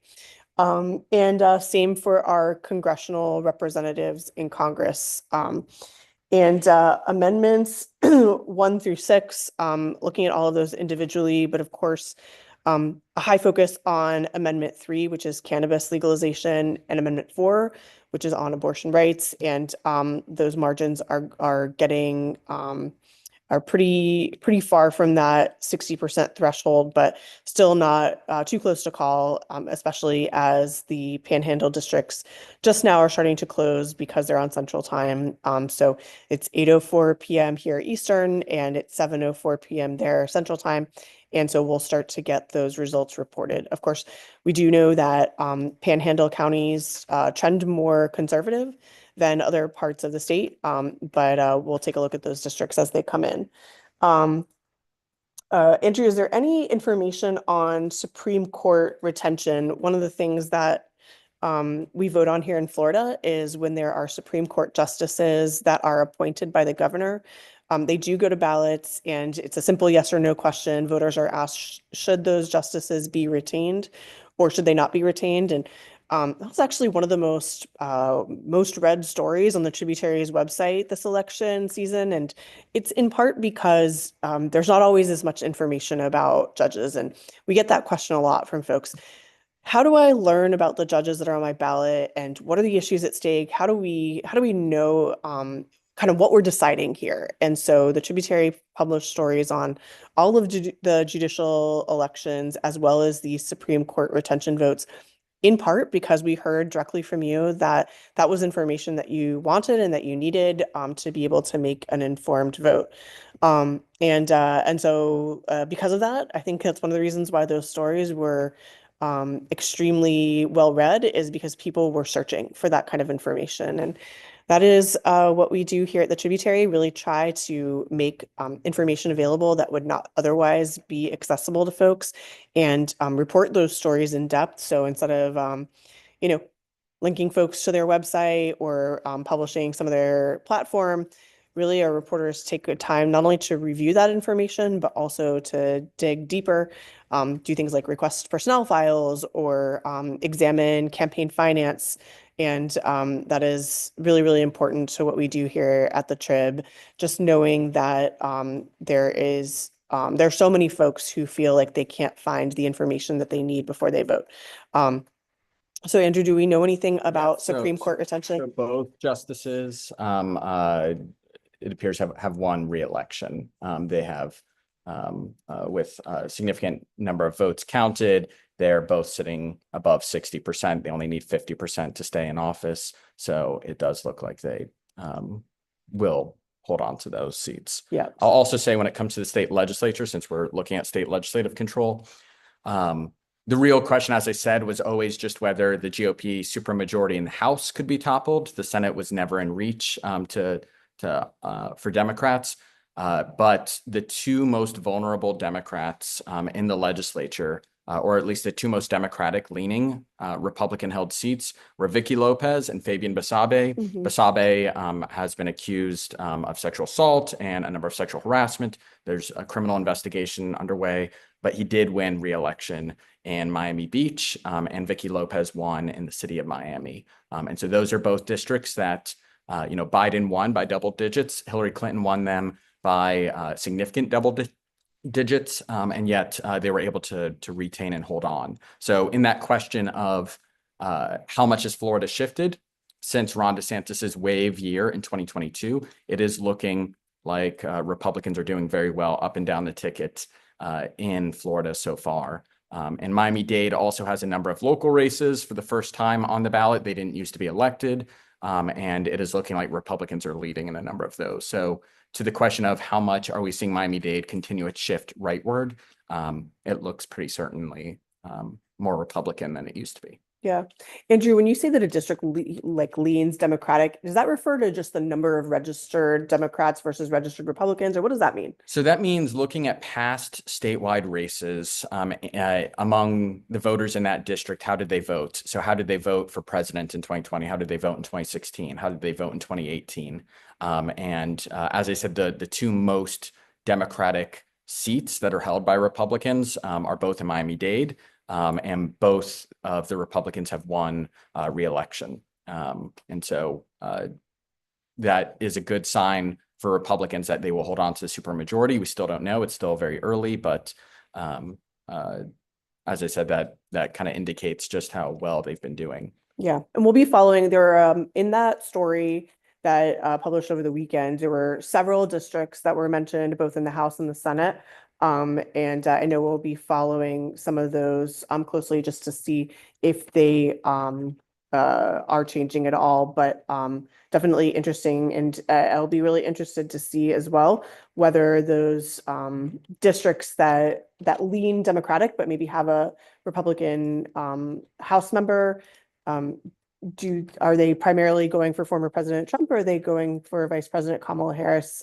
And same for our congressional representatives in Congress. And amendments 1 through 6, looking at all of those individually, but of course, a high focus on Amendment 3, which is cannabis legalization, and Amendment 4, which is on abortion rights. And those margins are getting are pretty far from that 60% threshold, but still not too close to call, especially as the Panhandle districts just now are starting to close because they're on Central Time. So it's 8:04 p.m. here Eastern, and it's 7:04 p.m. there Central Time. And so we'll start to get those results reported. Of course, we do know that Panhandle counties trend more conservative than other parts of the state, but we'll take a look at those districts as they come in. Andrew, is there any information on Supreme Court retention? One of the things that we vote on here in Florida is when there are Supreme Court justices that are appointed by the governor. They do go to ballots, and it's a simple yes or no question. Voters are asked, should those justices be retained or should they not be retained? And that's actually one of the most read stories on the Tributary's website this election season. And it's in part because there's not always as much information about judges. And we get that question a lot from folks. How do I learn about the judges that are on my ballot, and what are the issues at stake? How do we know kind of what we're deciding here? And so the Tributary published stories on all of the judicial elections, as well as the Supreme Court retention votes, in part because we heard directly from you that that was information that you wanted and that you needed to be able to make an informed vote. And so because of that, I think that's one of the reasons why those stories were extremely well read, is because people were searching for that kind of information. And that is what we do here at the Tributary, really try to make information available that would not otherwise be accessible to folks, and report those stories in depth. So instead of, you know, linking folks to their website or publishing some of their platform, really our reporters take good time not only to review that information, but also to dig deeper, do things like request personnel files or examine campaign finance. And that is really, really important to what we do here at the Trib. Just knowing that there's so many folks who feel like they can't find the information that they need before they vote. So Andrew, do we know anything about Supreme Court essentially? So both justices, it appears have won re-election. They have, with a significant number of votes counted, they're both sitting above 60%. They only need 50% to stay in office. So it does look like they will hold on to those seats. Yeah. I'll also say when it comes to the state legislature, since we're looking at state legislative control, the real question, as I said, was always just whether the GOP supermajority in the House could be toppled. The Senate was never in reach for Democrats. But the two most vulnerable Democrats in the legislature, or at least the two most Democratic-leaning Republican-held seats, were Vicky Lopez and Fabian Basabe. Basabe has been accused of sexual assault and a number of sexual harassment. There's a criminal investigation underway, but he did win re-election in Miami Beach, and Vicky Lopez won in the city of Miami. And so those are both districts that, Biden won by double digits. Hillary Clinton won them by significant double digits, and yet they were able to retain and hold on. So in that question of how much has Florida shifted since Ron DeSantis's wave year in 2022, it is looking like Republicans are doing very well up and down the ticket in Florida so far. And Miami-Dade also has a number of local races for the first time on the ballot. They didn't used to be elected, and it is looking like Republicans are leading in a number of those. So to the question of how much are we seeing Miami-Dade continue its shift rightward, it looks pretty certainly more Republican than it used to be. Yeah. Andrew, when you say that a district leans Democratic, does that refer to just the number of registered Democrats versus registered Republicans, or what does that mean? So that means looking at past statewide races among the voters in that district, how did they vote? So how did they vote for president in 2020? How did they vote in 2016? How did they vote in 2018? As I said, the two most Democratic seats that are held by Republicans are both in Miami-Dade. And both of the Republicans have won re-election. And so that is a good sign for Republicans that they will hold on to the supermajority. We still don't know. It's still very early, but as I said, that kind of indicates just how well they've been doing. Yeah. And we'll be following there in that story that published over the weekend, there were several districts that were mentioned both in the House and the Senate. And I know we'll be following some of those closely just to see if they are changing at all, but definitely interesting. And I'll be really interested to see as well whether those districts that lean Democratic but maybe have a Republican House member, are they primarily going for former President Trump, or are they going for Vice President Kamala Harris?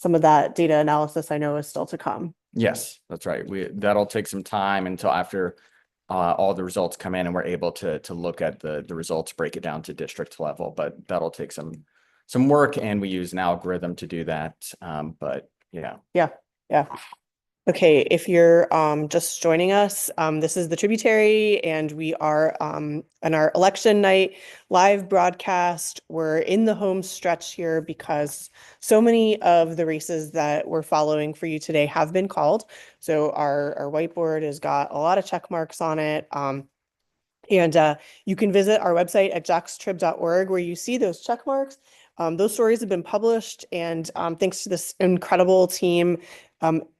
Some of that data analysis I know is still to come. Yes, that's right. That'll take some time until after all the results come in and we're able to look at the results, break it down to district level, but that'll take some work, and we use an algorithm to do that. But yeah. Yeah. Okay, if you're just joining us, this is the Tributary, and we are on our election night live broadcast. We're in the home stretch here because so many of the races that we're following for you today have been called. So our whiteboard has got a lot of check marks on it. And you can visit our website at jaxtrib.org where you see those check marks. Those stories have been published, and thanks to this incredible team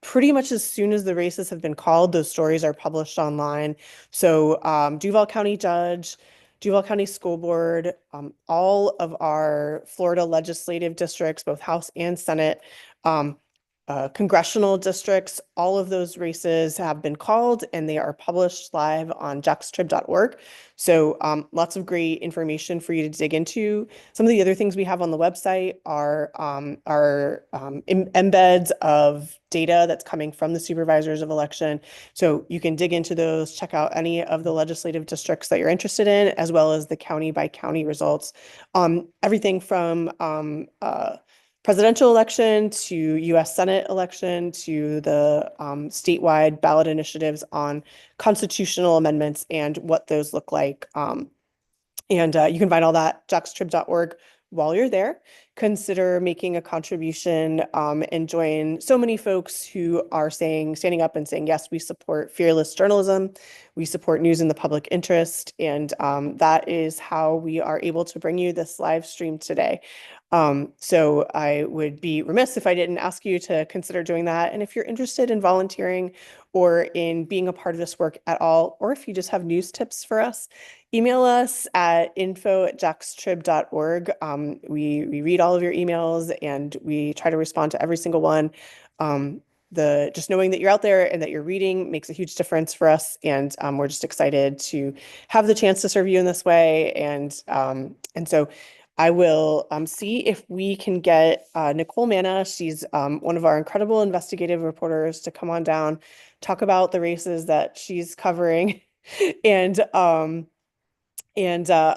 Pretty much as soon as the races have been called, those stories are published online. So Duval County Judge, Duval County School Board, all of our Florida legislative districts, both House and Senate, congressional districts, all of those races have been called and they are published live on jaxtrib.org. So lots of great information for you to dig into. Some of the other things we have on the website are embeds of data that's coming from the supervisors of election. So you can dig into those, check out any of the legislative districts that you're interested in, as well as the county by county results. Everything from presidential election to U.S. Senate election to the statewide ballot initiatives on constitutional amendments and what those look like. And you can find all that jaxtrib.org. While you're there, consider making a contribution and join so many folks who are standing up and saying, yes, we support fearless journalism. We support news in the public interest. And that is how we are able to bring you this live stream today. So I would be remiss if I didn't ask you to consider doing that. And if you're interested in volunteering or in being a part of this work at all, or if you just have news tips for us, email us at info@jaxtrib.org. We read all of your emails and we try to respond to every single one. Just knowing that you're out there and that you're reading makes a huge difference for us. And we're just excited to have the chance to serve you in this way. And so I will see if we can get Nicole Manna. She's one of our incredible investigative reporters to come on down, talk about the races that she's covering and a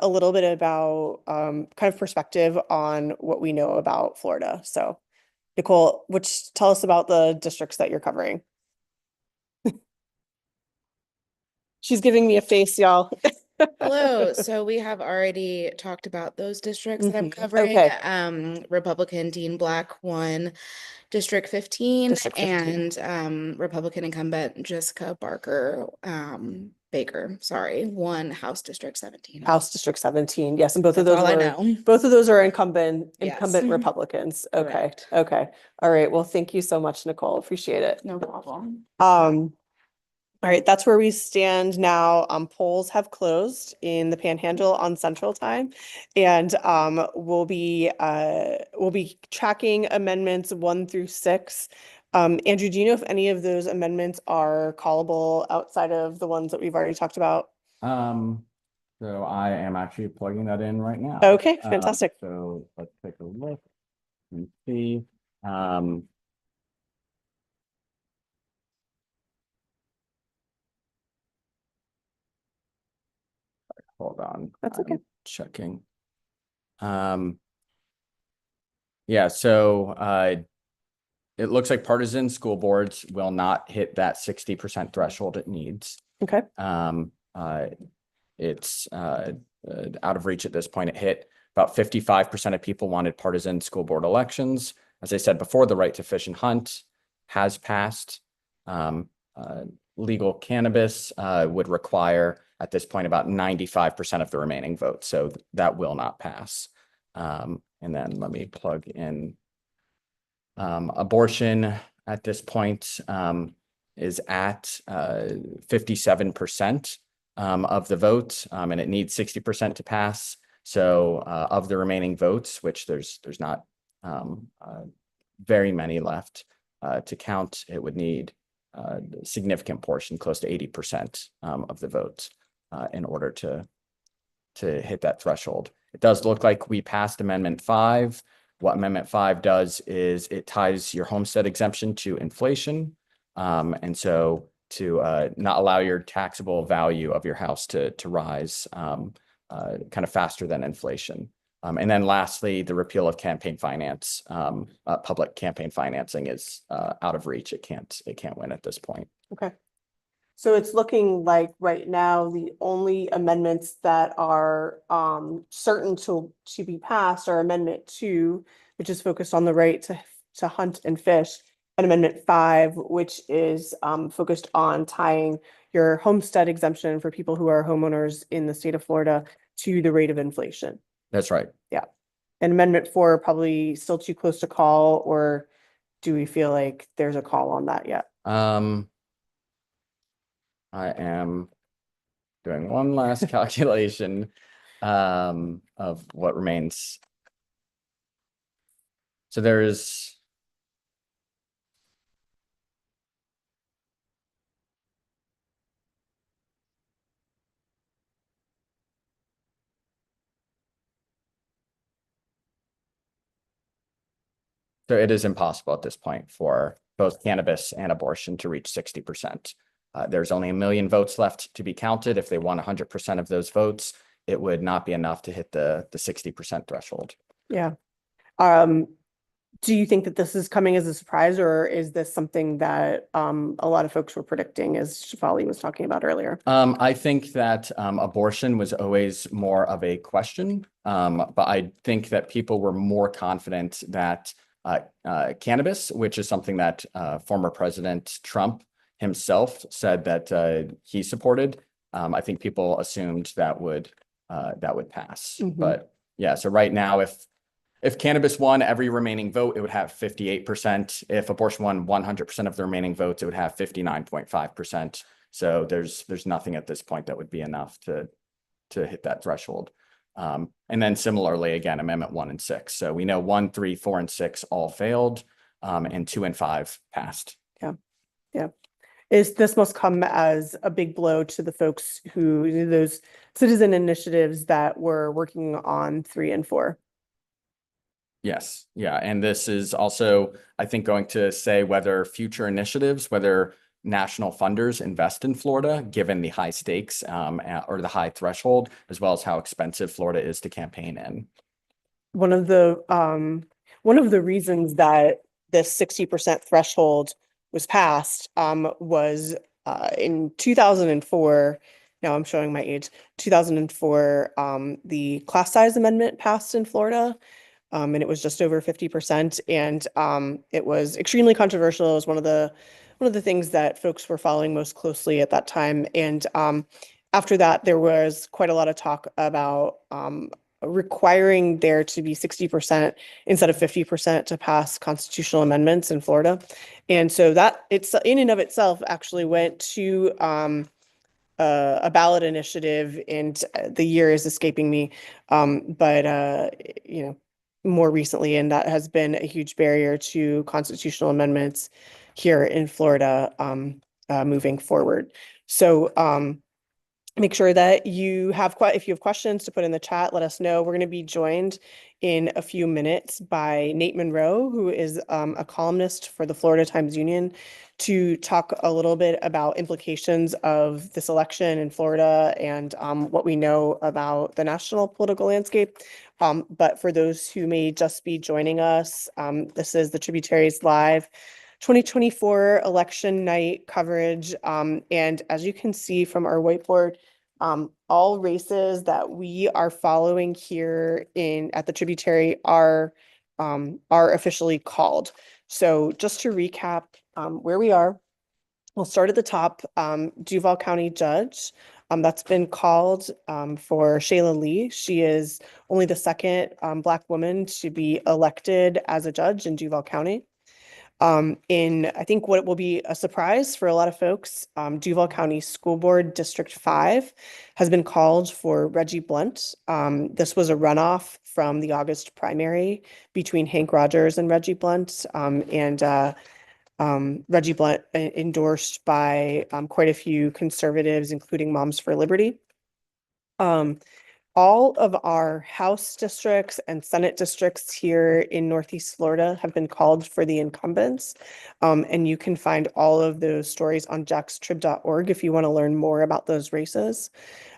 little bit about kind of perspective on what we know about Florida. So Nicole, tell us about the districts that you're covering. She's giving me a face, y'all. Hello. So we have already talked about those districts that I'm Mhm. covering. Okay. Republican Dean Black won District 15, District 15. and Republican incumbent Jessica Barker Baker, won House District 17. House District 17. Yes, and both of That's those all I were know. both of those are incumbent Yes. Republicans. Okay. Correct. Okay. All right. Well, thank you so much, Nicole. Appreciate it. No problem. All right, that's where we stand now. Polls have closed in the Panhandle on Central Time, and we'll be tracking amendments 1 through 6. Andrew, do you know if any of those amendments are callable outside of the ones that we've already talked about? So I am actually plugging that in right now. Okay, fantastic. So let's take a look and see. Hold on. That's okay. I'm checking. Yeah, so it looks like partisan school boards will not hit that 60% threshold it needs. Okay. It's out of reach at this point. It hit about 55% of people wanted partisan school board elections. As I said before, the right to fish and hunt has passed. Legal cannabis would require at this point about 95% of the remaining votes. So that will not pass. And then let me plug in abortion at this point is at 57% of the vote, and it needs 60% to pass. So of the remaining votes, which there's not very many left to count, it would need a significant portion, close to 80% of the votes in order to hit that threshold. It does look like we passed Amendment 5. What Amendment 5 does is it ties your homestead exemption to inflation. And so to not allow your taxable value of your house to rise kind of faster than inflation. And then lastly, the repeal of campaign finance. Public campaign financing is out of reach. It can't win at this point. Okay. So it's looking like right now the only amendments that are certain to be passed are Amendment 2, which is focused on the right to hunt and fish, and Amendment 5, which is focused on tying your homestead exemption for people who are homeowners in the state of Florida to the rate of inflation. That's right. Yeah. And Amendment 4 probably still too close to call, or do we feel like there's a call on that yet? I am doing one last calculation of what remains. So there's so it is impossible at this point for both cannabis and abortion to reach 60%. There's only 1 million votes left to be counted. If they won 100% of those votes, it would not be enough to hit the 60% threshold. Yeah. Do you think that this is coming as a surprise, or is this something that a lot of folks were predicting, as Chaali was talking about earlier? I think that abortion was always more of a question, but I think that people were more confident that cannabis, which is something that former President Trump himself said that he supported. I think people assumed that would pass. But yeah, so right now, if cannabis won every remaining vote, it would have 58%. If abortion won 100% of the remaining votes, it would have 59.5%. So there's nothing at this point that would be enough to hit that threshold. And then similarly, again, Amendment 1 and 6. So we know 1, 3, 4, and 6 all failed, and 2 and 5 passed. Yeah. This must come as a big blow to the folks those citizen initiatives that were working on 3 and 4. Yes. Yeah. And this is also, I think, going to say whether future initiatives, whether national funders invest in Florida, given the high stakes or the high threshold, as well as how expensive Florida is to campaign in. One of the reasons that this 60% threshold was passed was in 2004. Now I'm showing my age. 2004, the class size amendment passed in Florida. And it was just over 50%, and it was extremely controversial. It was one of the things that folks were following most closely at that time. And after that, there was quite a lot of talk about requiring there to be 60% instead of 50% to pass constitutional amendments in Florida. And so that it's in and of itself actually went to a ballot initiative, and the year is escaping me. But more recently, and that has been a huge barrier to constitutional amendments here in Florida moving forward. So make sure that if you have questions to put in the chat, let us know. We're going to be joined in a few minutes by Nate Monroe, who is a columnist for the Florida Times-Union, to talk a little bit about implications of this election in Florida and what we know about the national political landscape. But for those who may just be joining us, this is the Tributaries Live 2024 election night coverage. And as you can see from our whiteboard, all races that we are following here at the Tributary are officially called. So just to recap where we are, we'll start at the top. Duval County Judge, that's been called for Shayla Lee. She is only the second Black woman to be elected as a judge in Duval County. In, I think, what will be a surprise for a lot of folks, Duval County School Board District 5 has been called for Reggie Blunt. This was a runoff from the August primary between Hank Rogers and Reggie Blunt, and Reggie Blunt endorsed by quite a few conservatives, including Moms for Liberty. All of our House districts and Senate districts here in Northeast Florida have been called for the incumbents. And you can find all of those stories on jaxtrib.org if you want to learn more about those races.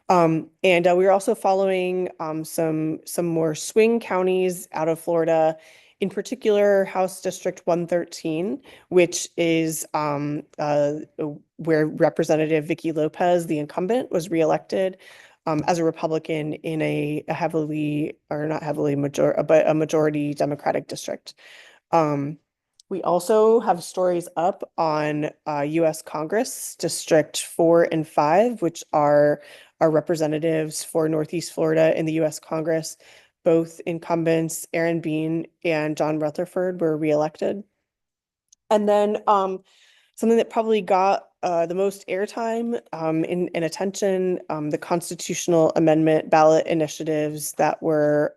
And we're also following some more swing counties out of Florida, in particular House District 113, which is where Representative Vicky Lopez, the incumbent, was reelected as a Republican in a majority Democratic district. We also have stories up on U.S. Congress District 4 and 5, which are our representatives for Northeast Florida in the U.S. Congress. Both incumbents, Aaron Bean and John Rutherford, were reelected. And then something that probably got the most airtime in attention, the constitutional amendment ballot initiatives that were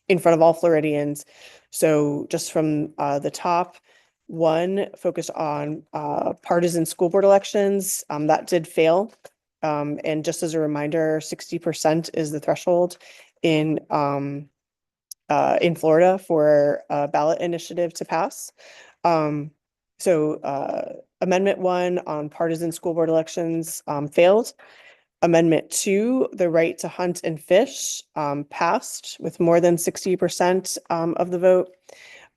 in front of all Floridians. So just from the top, one focused on partisan school board elections, that did fail. And just as a reminder, 60% is the threshold in Florida for a ballot initiative to pass. Amendment 1 on partisan school board elections failed. Amendment 2, the right to hunt and fish, passed with more than 60% of the vote.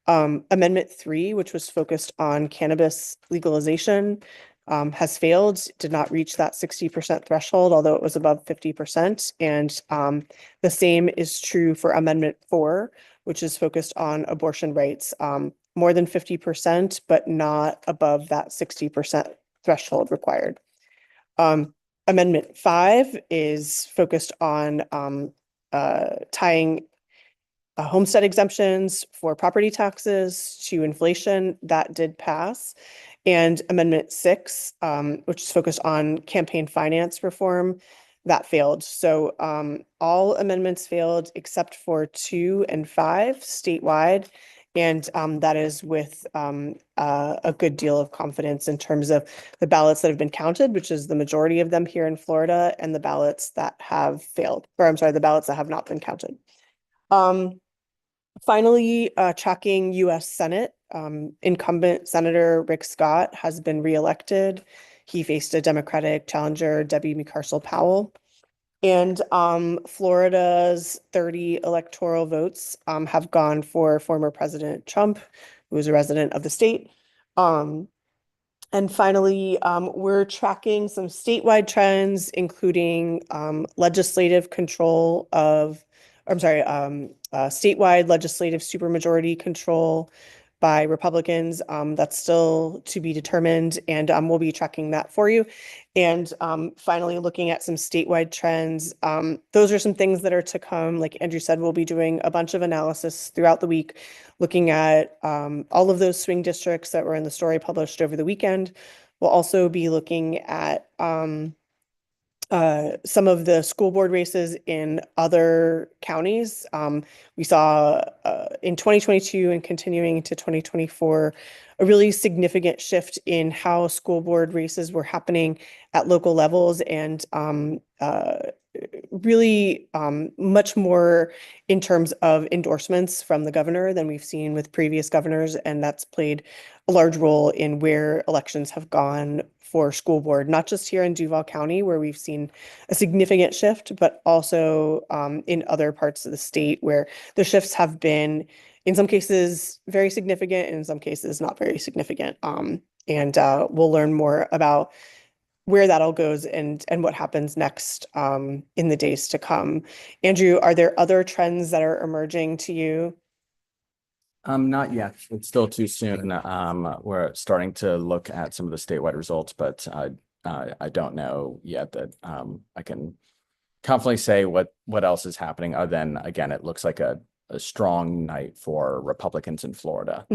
Amendment 3, which was focused on cannabis legalization, has failed, did not reach that 60% threshold, although it was above 50%. And the same is true for Amendment 4, which is focused on abortion rights, more than 50%, but not above that 60% threshold required. Amendment 5 is focused on tying homestead exemptions for property taxes to inflation. That did pass. And Amendment 6, which is focused on campaign finance reform, that failed. So all amendments failed except for 2 and 5 statewide. And that is with a good deal of confidence in terms of the ballots that have been counted, which is the majority of them here in Florida, and the ballots that have failed, or I'm sorry, the ballots that have not been counted. Finally, tracking U.S. Senate, incumbent Senator Rick Scott has been reelected. He faced a Democratic challenger, Debbie McCarcel-Powell. And Florida's 30 electoral votes have gone for former President Trump, who was a resident of the state. And finally, we're tracking some statewide trends, including legislative control of, statewide legislative supermajority control by Republicans. That's still to be determined, and we'll be tracking that for you. And finally, looking at some statewide trends, those are some things that are to come. Like Andrew said, we'll be doing a bunch of analysis throughout the week, looking at all of those swing districts that were in the story published over the weekend. We'll also be looking at some of the school board races in other counties. We saw in 2022 and continuing to 2024, a really significant shift in how school board races were happening at local levels, and really much more in terms of endorsements from the governor than we've seen with previous governors. And that's played a large role in where elections have gone for school board, not just here in Duval County, where we've seen a significant shift, but also in other parts of the state where the shifts have been, in some cases, very significant, and in some cases, not very significant. And we'll learn more about where that all goes and what happens next in the days to come. Andrew, are there other trends that are emerging to you? Not yet. It's still too soon. We're starting to look at some of the statewide results, but I don't know yet that I can confidently say what else is happening, other than, again, it looks like a strong night for Republicans in Florida.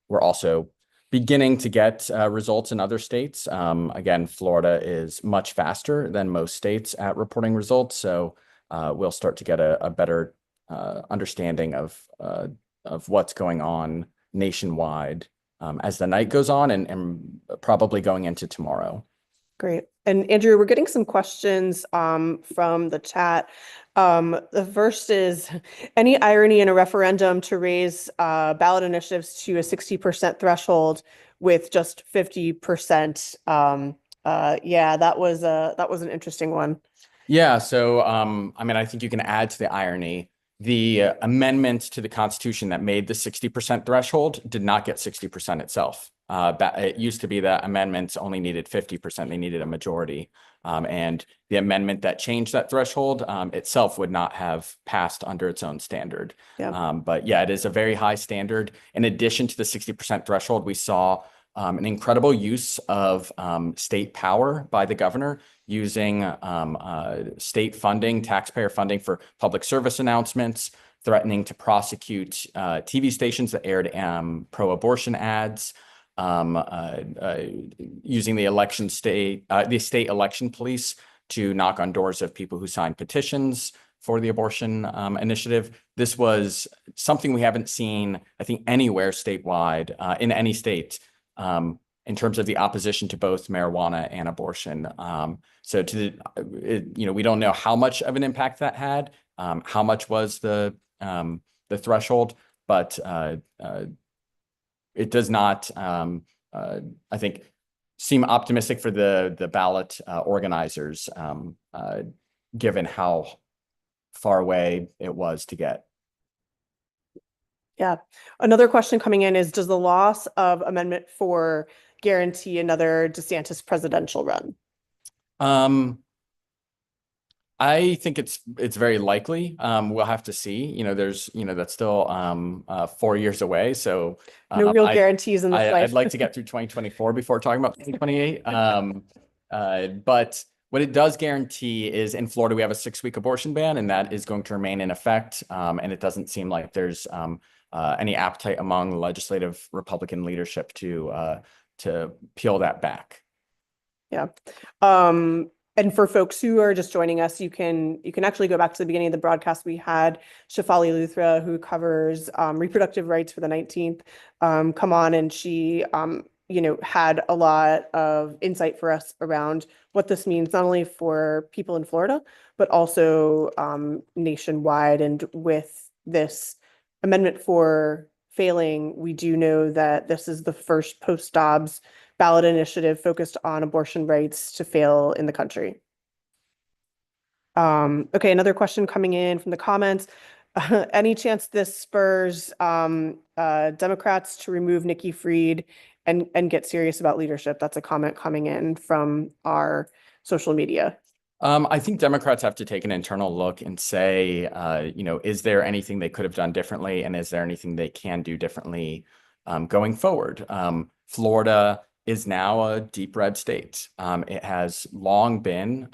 We're also beginning to get results in other states. Again, Florida is much faster than most states at reporting results, so we'll start to get a better understanding of what's going on nationwide as the night goes on, and probably going into tomorrow. Great. And Andrew, we're getting some questions from the chat. The first is, any irony in a referendum to raise ballot initiatives to a 60% threshold with just 50%? Yeah, that was an interesting one. Yeah, so I mean, I think you can add to the irony. The amendment to the Constitution that made the 60% threshold did not get 60% itself. It used to be that amendments only needed 50%. They needed a majority. And the amendment that changed that threshold itself would not have passed under its own standard. Yeah. But yeah, it is a very high standard. In addition to the 60% threshold, we saw an incredible use of state power by the governor, using state funding, taxpayer funding for public service announcements, threatening to prosecute TV stations that aired pro-abortion ads, using the state election police to knock on doors of people who signed petitions for the abortion initiative. This was something we haven't seen, I think, anywhere statewide, in any state, in terms of the opposition to both marijuana and abortion. So we don't know how much of an impact that had, how much was the threshold, but it does not, I think, seem optimistic for the ballot organizers, given how far away it was to get. Yeah. Another question coming in is, does the loss of Amendment 4 guarantee another DeSantis presidential run? I think it's very likely. We'll have to see. There's that's still 4 years away. So no real guarantees in this life. I'd like to get through 2024 before talking about 2028. But what it does guarantee is, in Florida, we have a 6-week abortion ban, and that is going to remain in effect. And it doesn't seem like there's any appetite among legislative Republican leadership to peel that back. Yeah. And for folks who are just joining us, you can actually go back to the beginning of the broadcast. We had Shefali Luthra, who covers reproductive rights for the 19th, come on, and she had a lot of insight for us around what this means, not only for people in Florida, but also nationwide. And with this Amendment 4 failing, we do know that this is the first post-Dobbs ballot initiative focused on abortion rights to fail in the country. Okay, another question coming in from the comments. Any chance this spurs Democrats to remove Nikki Fried and get serious about leadership? That's a comment coming in from our social media. I think Democrats have to take an internal look and say, is there anything they could have done differently? And is there anything they can do differently going forward? Florida is now a deep red state. It has long been,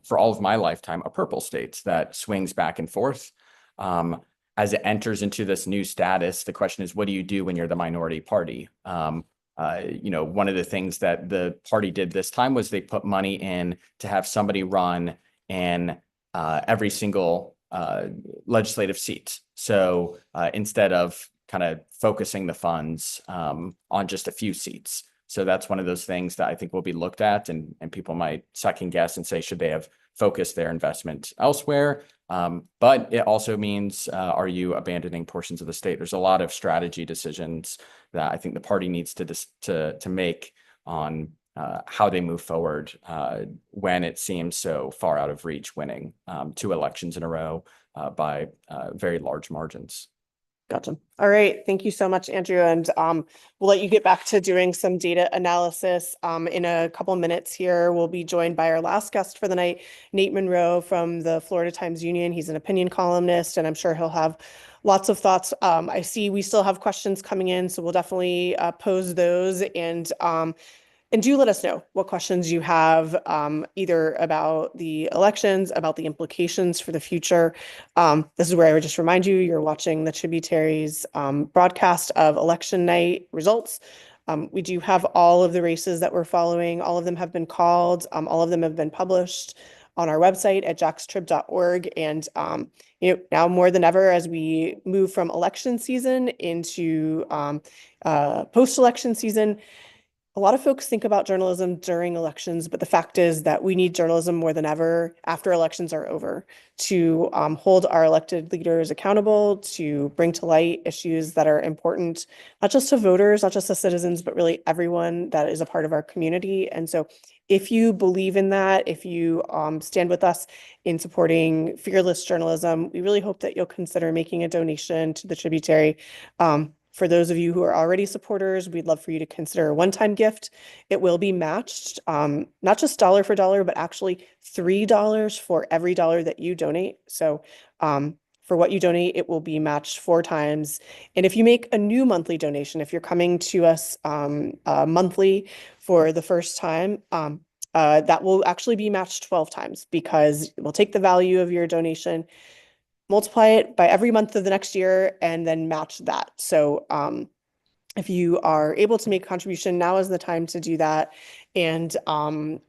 for all of my lifetime, a purple state that swings back and forth. As it enters into this new status, the question is, what do you do when you're the minority party? One of the things that the party did this time was they put money in to have somebody run in every single legislative seat. So instead of kind of focusing the funds on just a few seats. So that's one of those things that I think will be looked at, and people might second guess and say, should they have focused their investment elsewhere? But it also means, are you abandoning portions of the state? There's a lot of strategy decisions that I think the party needs to make on how they move forward when it seems so far out of reach, winning 2 elections in a row by very large margins. Gotcha. All right. Thank you so much, Andrew. And we'll let you get back to doing some data analysis. In a couple minutes here, we'll be joined by our last guest for the night, Nate Monroe from the Florida Times-Union. He's an opinion columnist, and I'm sure he'll have lots of thoughts. I see we still have questions coming in, so we'll definitely pose those. And do let us know what questions you have, either about the elections, about the implications for the future. This is where I would just remind you, you're watching the Tributary's broadcast of election night results. We do have all of the races that we're following. All of them have been called. All of them have been published on our website at jaxtrib.org. And now more than ever, as we move from election season into post-election season, a lot of folks think about journalism during elections, but the fact is that we need journalism more than ever after elections are over to hold our elected leaders accountable, to bring to light issues that are important, not just to voters, not just to citizens, but really everyone that is a part of our community. And so if you believe in that, if you stand with us in supporting fearless journalism, we really hope that you'll consider making a donation to the Tributary. For those of you who are already supporters, we'd love for you to consider a one-time gift. It will be matched, not just dollar for dollar, but actually $3 for every dollar that you donate. So for what you donate, it will be matched 4 times. And if you make a new monthly donation, if you're coming to us monthly for the first time, that will actually be matched 12 times, because we'll take the value of your donation, multiply it by every month of the next year and then match that. So if you are able to make a contribution, now is the time to do that. And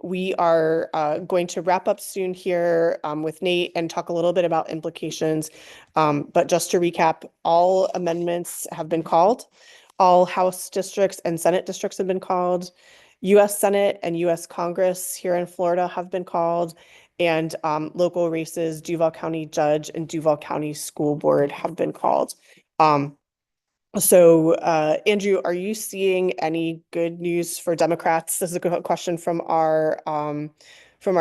we are going to wrap up soon here with Nate and talk a little bit about implications. But just to recap, all amendments have been called. All House districts and Senate districts have been called. U.S. Senate and U.S. Congress here in Florida have been called. And local races, Duval County Judge and Duval County School Board have been called. So, Andrew, are you seeing any good news for Democrats? This is a good question from our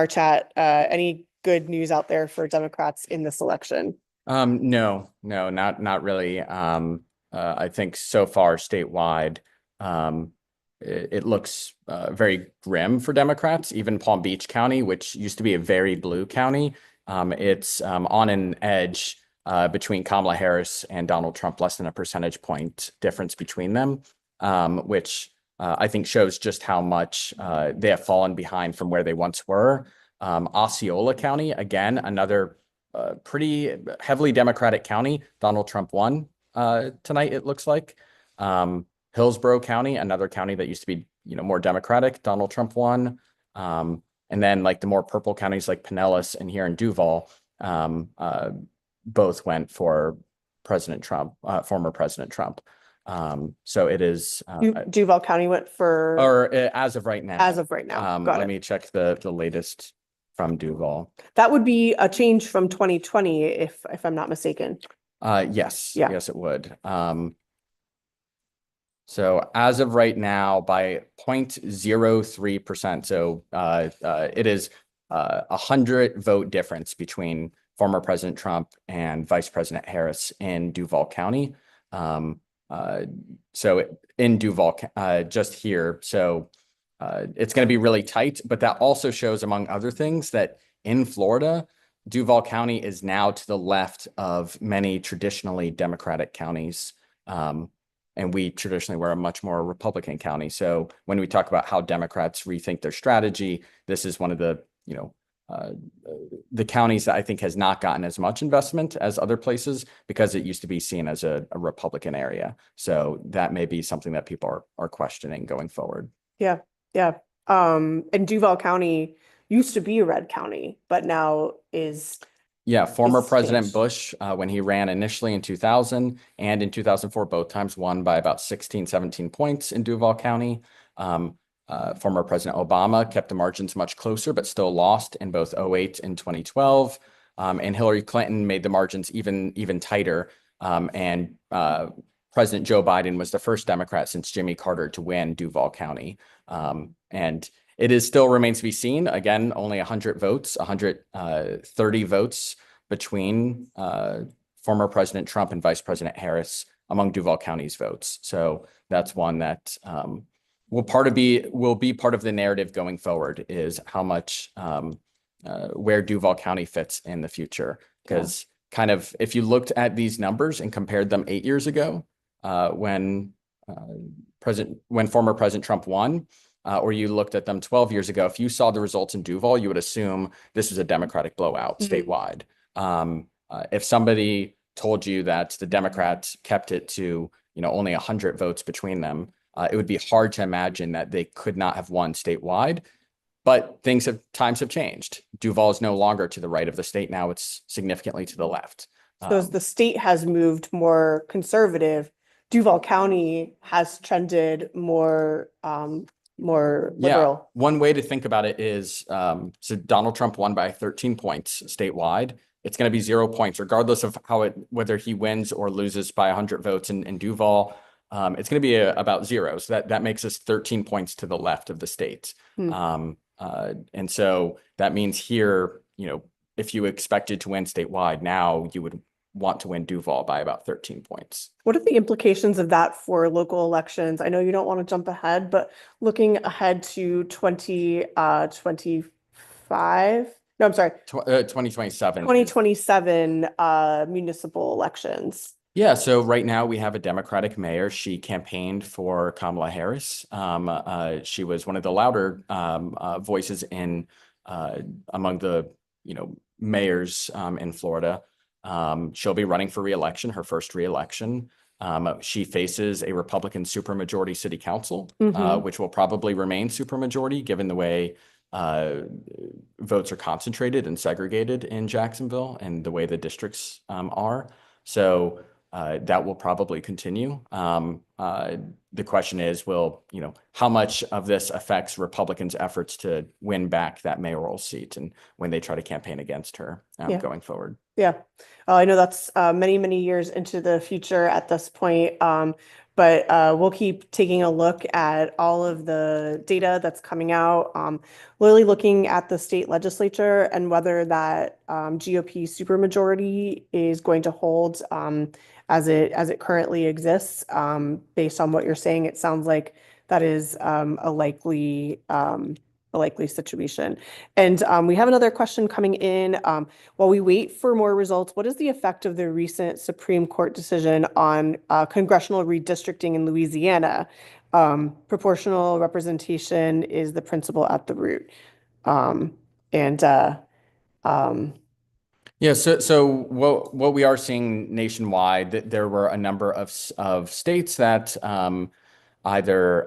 chat. Any good news out there for Democrats in this election? No, not really. I think so far statewide, it looks very grim for Democrats. Even Palm Beach County, which used to be a very blue county, it's on an edge between Kamala Harris and Donald Trump, less than a percentage point difference between them, which I think shows just how much they have fallen behind from where they once were. Osceola County, again, another pretty heavily Democratic county. Donald Trump won tonight, it looks like. Hillsborough County, another county that used to be, more Democratic. Donald Trump won. And then like the more purple counties like Pinellas and here in Duval, both went for President Trump, former President Trump. So it is Duval County went for, or as of right now. As of right now. Got Let it. me check the latest from Duval. That would be a change from 2020, if I'm not mistaken. Yes, Yeah. yes, it would. So as of right now, by 0.03%. So it is 100 vote difference between former President Trump and Vice President Harris in Duval County. So in Duval, just here. So it's going to be really tight, but that also shows, among other things, that in Florida, Duval County is now to the left of many traditionally Democratic counties. And we traditionally were a much more Republican county. So when we talk about how Democrats rethink their strategy, this is one of the, the counties that I think has not gotten as much investment as other places because it used to be seen as a Republican area. So that may be something that people are questioning going forward. Yeah. And Duval County used to be a red county, but now is. Yeah, former It's President changed. Bush, when he ran initially in 2000 and in 2004, both times won by about 16, 17 points in Duval County. Former President Obama kept the margins much closer, but still lost in both 2008 and 2012. And Hillary Clinton made the margins even tighter. And President Joe Biden was the first Democrat since Jimmy Carter to win Duval County. And it is still remains to be seen. Again, only 100 votes, 130 votes between former President Trump and Vice President Harris among Duval County's votes. So that's one that will be part of the narrative going forward, is how much where Duval County fits in the future. Because kind of if you looked at these numbers and compared them 8 years ago, when former President Trump won, or you looked at them 12 years ago, if you saw the results in Duval, you would assume this was a Democratic blowout statewide. If somebody told you that the Democrats kept it to, only 100 votes between them, it would be hard to imagine that they could not have won statewide. But times have changed. Duval is no longer to the right of the state. Now it's significantly to the left. So as the state has moved more conservative, Duval County has trended more liberal. Yeah, one way to think about it is, so Donald Trump won by 13 points statewide. It's going to be 0 points, regardless of whether he wins or loses by 100 votes in Duval. It's going to be about zero. So that makes us 13 points to the left of the state. And so that means here, if you expected to win statewide, now you would want to win Duval by about 13 points. What are the implications of that for local elections? I know you don't want to jump ahead, but looking ahead to 2025. No, I'm sorry. 2027. 2027 municipal elections. Yeah, so right now we have a Democratic mayor. She campaigned for Kamala Harris. She was one of the louder voices among the mayors in Florida. She'll be running for re-election, her first re-election. She faces a Republican supermajority city council, which will probably remain supermajority given the way votes are concentrated and segregated in Jacksonville and the way the districts are. So that will probably continue. The question is, how much of this affects Republicans' efforts to win back that mayoral seat and when they try to campaign against her going forward? Yeah, I know that's many, many years into the future at this point, but we'll keep taking a look at all of the data that's coming out, really looking at the state legislature and whether that GOP supermajority is going to hold as it currently exists. Based on what you're saying, it sounds like that is a likely situation. And we have another question coming in. While we wait for more results, what is the effect of the recent Supreme Court decision on congressional redistricting in Louisiana? Proportional representation is the principle at the root. Yeah, so what we are seeing nationwide, that there were a number of states that either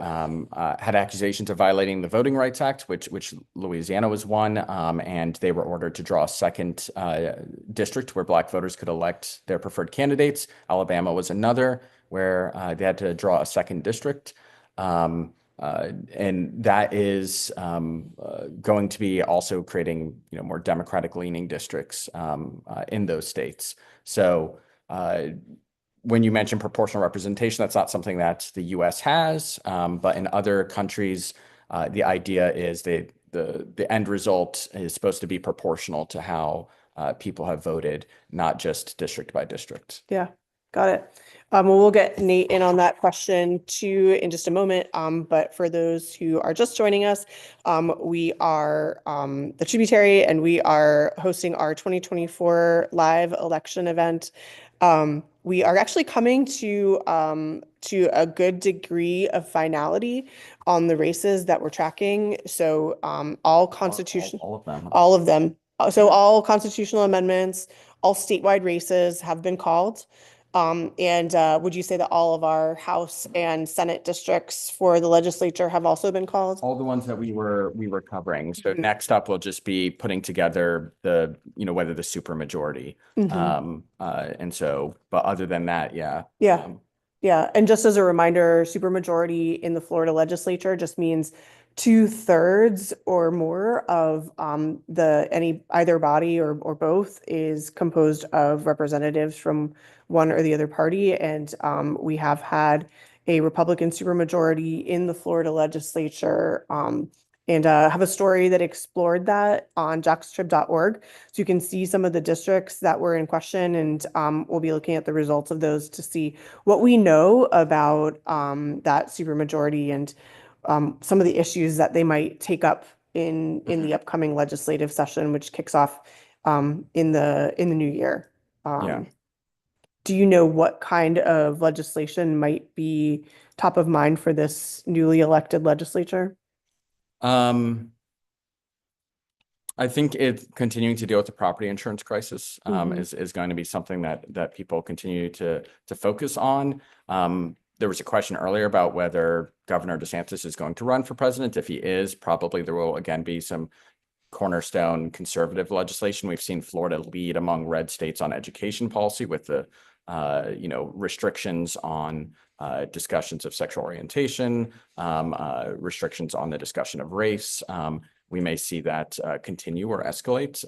had accusations of violating the Voting Rights Act, which Louisiana was one, and they were ordered to draw a second district where Black voters could elect their preferred candidates. Alabama was another where they had to draw a second district. And that is going to be also creating, more Democratic leaning districts in those states. So when you mention proportional representation, that's not something that the U.S. has, but in other countries, the idea is the end result is supposed to be proportional to how people have voted, not just district by district. Yeah, got it. Well, we'll get Nate in on that question too in just a moment. But for those who are just joining us, we are the Tributary, and we are hosting our 2024 live election event. We are actually coming to a good degree of finality on the races that we're tracking. So all constitutional, all of them. all of them. So all constitutional amendments, all statewide races have been called. And would you say that all of our House and Senate districts for the legislature have also been called? All the ones that we were covering. So next up, we'll just be putting together whether the supermajority. And so, but other than that, yeah. Yeah. Yeah. And just as a reminder, supermajority in the Florida legislature just means 2/3 or more of either body or both is composed of representatives from one or the other party. And we have had a Republican supermajority in the Florida legislature, and have a story that explored that on jackstrib.org. So you can see some of the districts that were in question, and we'll be looking at the results of those to see what we know about that supermajority and some of the issues that they might take up in the upcoming legislative session, which kicks off in the new year. Yeah. Do you know what kind of legislation might be top of mind for this newly elected legislature? I think continuing to deal with the property insurance crisis is going to be something that people continue to focus on. There was a question earlier about whether Governor DeSantis is going to run for president. If he is, probably there will again be some cornerstone conservative legislation. We've seen Florida lead among red states on education policy with the restrictions on discussions of sexual orientation, restrictions on the discussion of race. We may see that continue or escalate.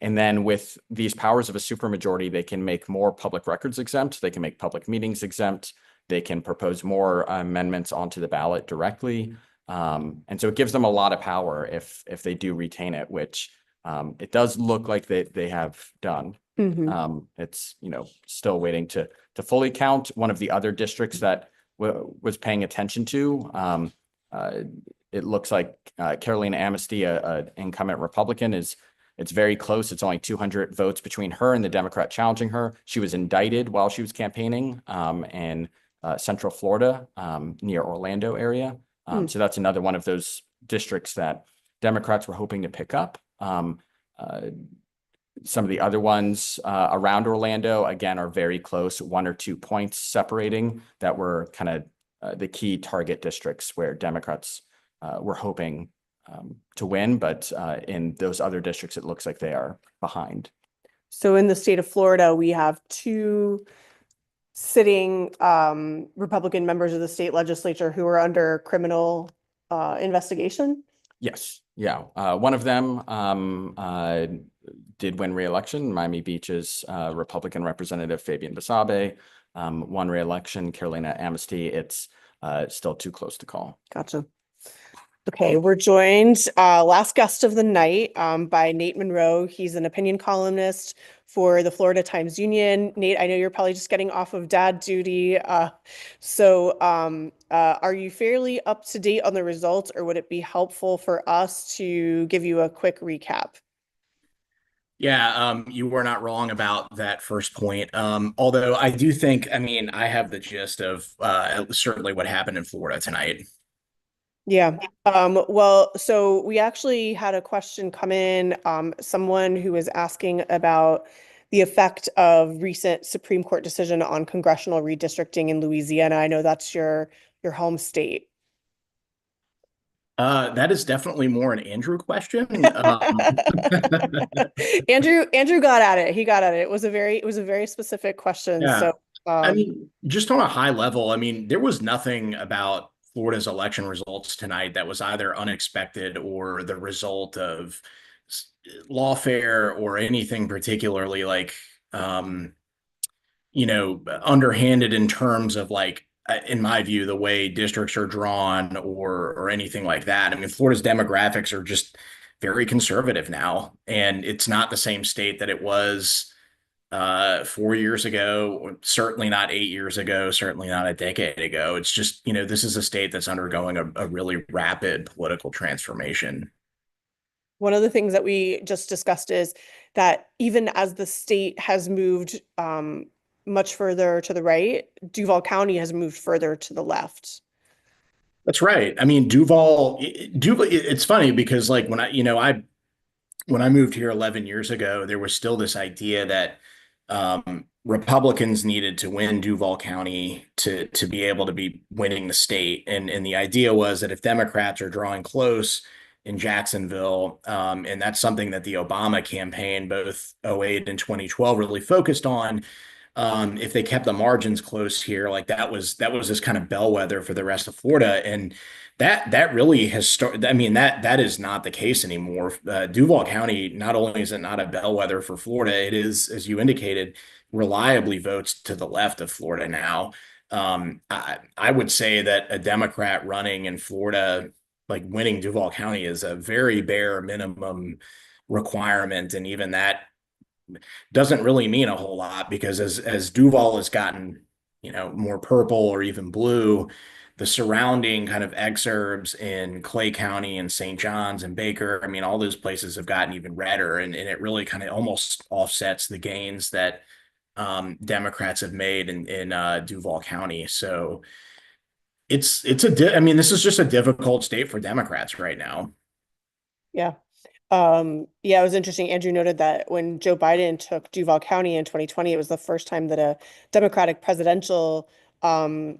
And then with these powers of a supermajority, they can make more public records exempt. They can make public meetings exempt. They can propose more amendments onto the ballot directly. And so it gives them a lot of power if they do retain it, which it does look like they have done. It's still waiting to fully count. One of the other districts that was paying attention to, it looks like Carolina Amnesty, an incumbent Republican, it's very close. It's only 200 votes between her and the Democrat challenging her. She was indicted while she was campaigning in Central Florida, near Orlando area. So that's another one of those districts that Democrats were hoping to pick up. Some of the other ones around Orlando, again, are very close, 1 or 2 points separating, that were kind of the key target districts where Democrats were hoping to win. But in those other districts, it looks like they are behind. So in the state of Florida, we have 2 sitting Republican members of the state legislature who are under criminal investigation. Yes. Yeah. One of them did win re-election. Miami Beach's Republican Representative Fabian Basabe won re-election. Carolina Amnesty. It's still too close to call. Gotcha. Okay, we're joined, last guest of the night, by Nate Monroe. He's an opinion columnist for the Florida Times-Union. Nate, I know you're probably just getting off of dad duty. So are you fairly up to date on the results, or would it be helpful for us to give you a quick recap? Yeah, you were not wrong about that first point. Although I do think, I mean, I have the gist of certainly what happened in Florida tonight. Yeah. Well, so we actually had a question come in, someone who was asking about the effect of recent Supreme Court decision on congressional redistricting in Louisiana. I know that's your home state. That is definitely more an Andrew question. Andrew got at it. He got at it. It was a very specific question. Yeah. So I mean, just on a high level, I mean, there was nothing about Florida's election results tonight that was either unexpected or the result of lawfare or anything particularly like, underhanded in terms of like, in my view, the way districts are drawn or anything like that. I mean, Florida's demographics are just very conservative now, and it's not the same state that it was 4 years ago, certainly not 8 years ago, certainly not a decade ago. It's just, this is a state that's undergoing a really rapid political transformation. one of the things that we just discussed is that even as the state has moved much further to the right, Duval County has moved further to the left. That's right. I mean, Duval, it's funny because like when I moved here 11 years ago, there was still this idea that Republicans needed to win Duval County to be able to be winning the state. And the idea was that if Democrats are drawing close in Jacksonville, and that's something that the Obama campaign, both 2008 and 2012, really focused on. If they kept the margins close here, like that was this kind of bellwether for the rest of Florida. And that really has started. I mean, that is not the case anymore. Duval County, not only is it not a bellwether for Florida, it is, as you indicated, reliably votes to the left of Florida now. I would say that a Democrat running in Florida, like winning Duval County, is a very bare minimum requirement. And even that doesn't really mean a whole lot, because as Duval has gotten, more purple or even blue, the surrounding kind of exurbs in Clay County and St. John's and Baker, I mean, all those places have gotten even redder, and it really kind of almost offsets the gains that Democrats have made in Duval County. So I mean, this is just a difficult state for Democrats right now. Yeah. Yeah, it was interesting. Andrew noted that when Joe Biden took Duval County in 2020, it was the first time that a Democratic presidential winner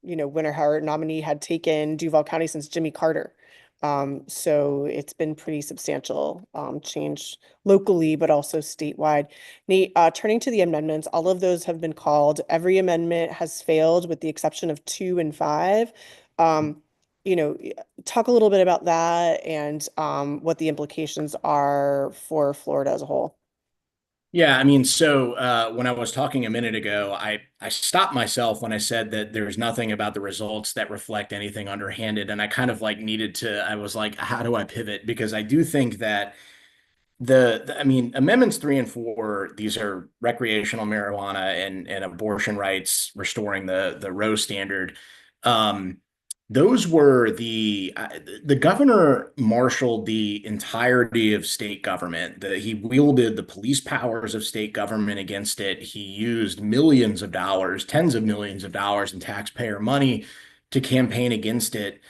or nominee had taken Duval County since Jimmy Carter. So it's been pretty substantial change locally, but also statewide. Nate, turning to the amendments, all of those have been called. Every amendment has failed with the exception of 2 and 5. Talk a little bit about that and what the implications are for Florida as a whole. Yeah, I mean, so when I was talking a minute ago, I stopped myself when I said that there's nothing about the results that reflect anything underhanded. And I kind of like I was like, how do I pivot? Because I do think that I mean, amendments 3 and 4, these are recreational marijuana and abortion rights, restoring the Roe standard. Those were the governor marshaled the entirety of state government. He wielded the police powers of state government against it. He used millions of dollars, tens of millions of dollars in taxpayer money to campaign against it.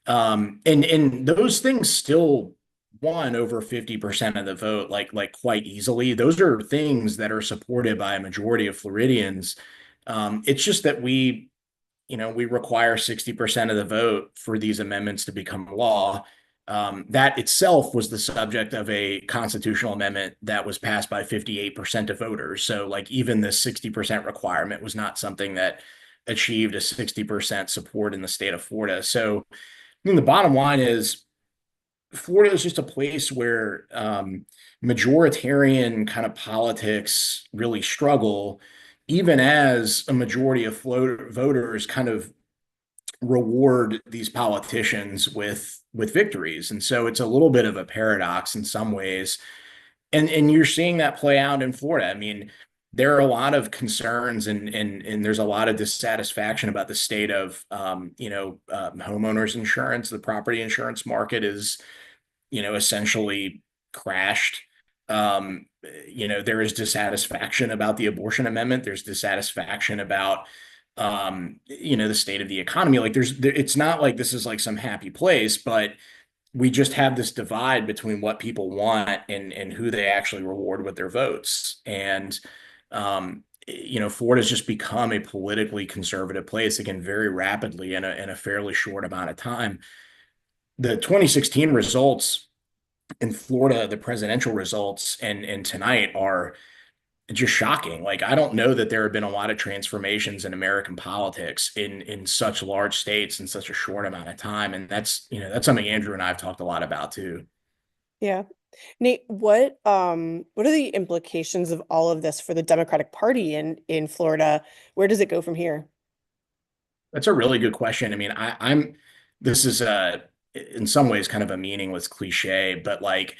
And those things still won over 50% of the vote, like quite easily. Those are things that are supported by a majority of Floridians. It's just that we require 60% of the vote for these amendments to become law. That itself was the subject of a constitutional amendment that was passed by 58% of voters. So like even the 60% requirement was not something that achieved a 60% support in the state of Florida. So I mean, the bottom line is Florida is just a place where majoritarian kind of politics really struggle, even as a majority of voters kind of reward these politicians with victories. And so it's a little bit of a paradox in some ways. And you're seeing that play out in Florida. I mean, there are a lot of concerns and there's a lot of dissatisfaction about the state of homeowners insurance. The property insurance market is essentially crashed. There is dissatisfaction about the abortion amendment. There's dissatisfaction about the state of the economy. Like it's not like this is like some happy place, but we just have this divide between what people want and who they actually reward with their votes. And Florida's just become a politically conservative place again very rapidly in a fairly short amount of time. The 2016 results in Florida, the presidential results and tonight are just shocking. Like, I don't know that there have been a lot of transformations in American politics in such large states in such a short amount of time. And that's something Andrew and I have talked a lot about too. Yeah. Nate, what are the implications of all of this for the Democratic Party in Florida? Where does it go from here? That's a really good question. I mean, this is in some ways kind of a meaningless cliche, but like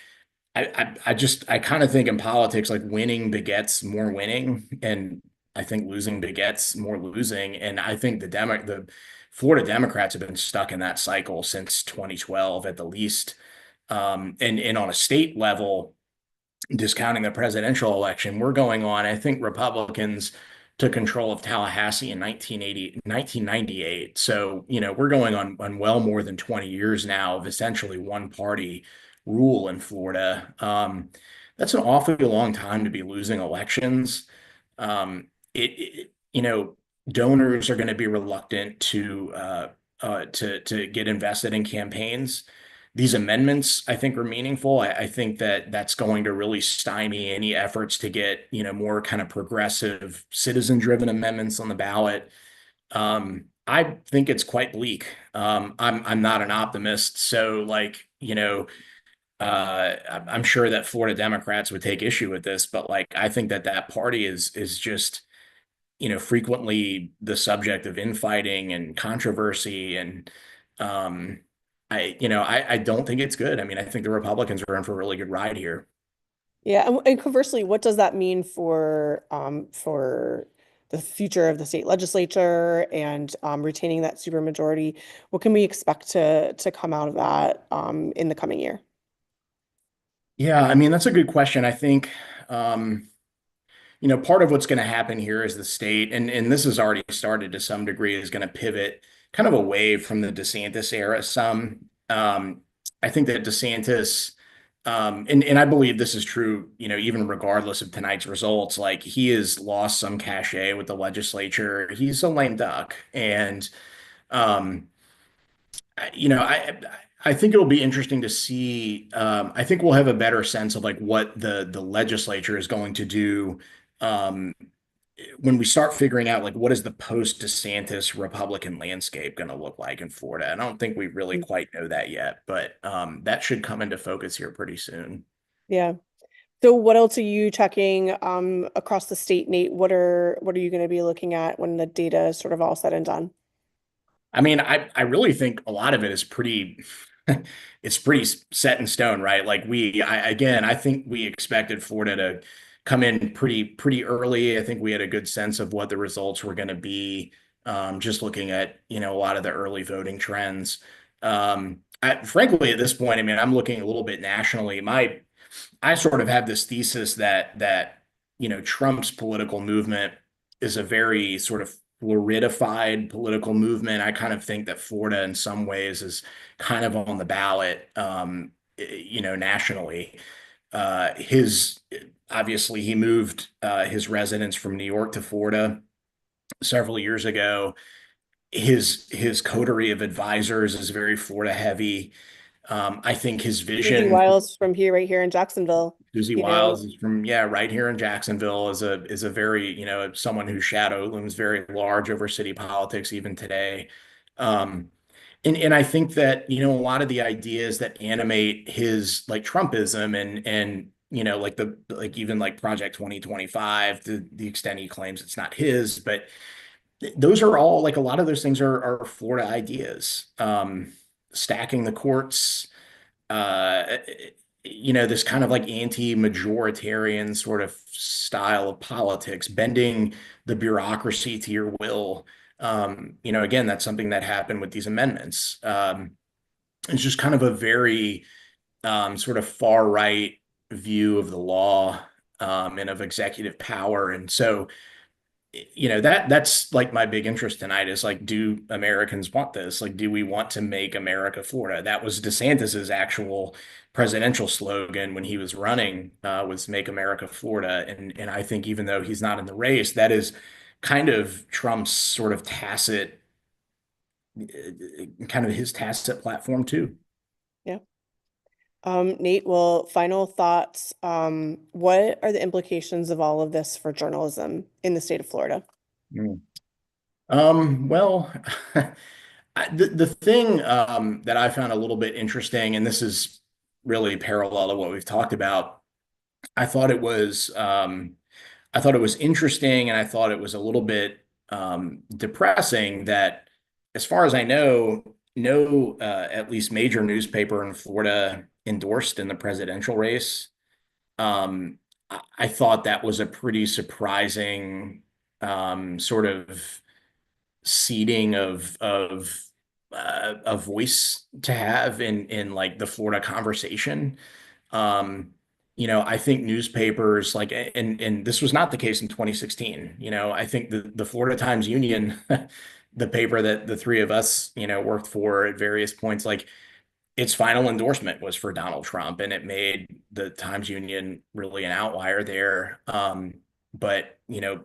I kind of think in politics, like winning begets more winning, and I think losing begets more losing. And I think the Florida Democrats have been stuck in that cycle since 2012 at the least. And on a state level, discounting the presidential election, we're going on. I think Republicans took control of Tallahassee in 1998. So, we're going on well more than 20 years now of essentially one party rule in Florida. That's an awfully long time to be losing elections. Donors are going to be reluctant to get invested in campaigns. These amendments, I think, are meaningful. I think that that's going to really stymie any efforts to get, more kind of progressive citizen-driven amendments on the ballot. I think it's quite bleak. I'm not an optimist, so I'm sure that Florida Democrats would take issue with this, but I think that party is just frequently the subject of infighting and controversy, and I don't think it's good. I mean, I think the Republicans are in for a really good ride here. Yeah, and conversely, what does that mean for the future of the state legislature and retaining that supermajority? What can we expect to come out of that in the coming year? Yeah, I mean, that's a good question. I think part of what's going to happen here is the state, and this has already started to some degree, is going to pivot kind of away from the DeSantis era some. I think that DeSantis, and I believe this is true, even regardless of tonight's results, like he has lost some cachet with the legislature. He's a lame duck. And, I think it'll be interesting to see. I think we'll have a better sense of what the legislature is going to do um, when we start figuring out what is the post DeSantis Republican landscape going to look like in Florida. I don't think we really quite know that yet, but that should come into focus here pretty soon. Yeah. So what else are you checking across the state, Nate? What are you going to be looking at when the data is sort of all said and done? I mean, I really think a lot of it is it's pretty set in stone, right? I think we expected Florida to come in pretty early. I think we had a good sense of what the results were going to be, just looking at, a lot of the early voting trends. Frankly, at this point, I mean, I'm looking a little bit nationally. I sort of have this thesis that Trump's political movement is a very sort of Floridified political movement. I kind of think that Florida in some ways is kind of on the ballot nationally. Obviously he moved his residence from New York to Florida several years ago. His coterie of advisors is very Florida heavy. I think his Susie vision. Wiles from here, right here in Jacksonville. Susie Wiles is from, right here in Jacksonville, is a very, someone whose shadow looms very large over city politics even today. And I think that, a lot of the ideas that animate his like Trumpism and even like Project 2025, to the extent he claims it's not his, but those are all, like, a lot of those things are Florida ideas. Stacking the courts, this kind of like anti-majoritarian sort of style of politics, bending the bureaucracy to your will. Again, that's something that happened with these amendments. It's just kind of a very sort of far right view of the law and of executive power. And so, that's like my big interest tonight is like, do Americans want this? Like, do we want to make America Florida? That was DeSantis's actual presidential slogan when he was running, was "Make America Florida." And I think even though he's not in the race, that is kind of Trump's sort of tacit, kind of his tacit platform too. Yeah. Nate, well, final thoughts. What are the implications of all of this for journalism in the state of Florida? Well, the thing that I found a little bit interesting, and this is really parallel to what we've talked about, I thought it was interesting, and I thought it was a little bit depressing that, as far as I know, no at least major newspaper in Florida endorsed in the presidential race. I thought that was a pretty surprising sort of seeding of a voice to have in like the Florida conversation. I think newspapers like, and this was not the case in 2016. I think the Florida Times Union, the paper that the three of us, worked for at various points, like, its final endorsement was for Donald Trump, and it made the Times Union really an outlier there. But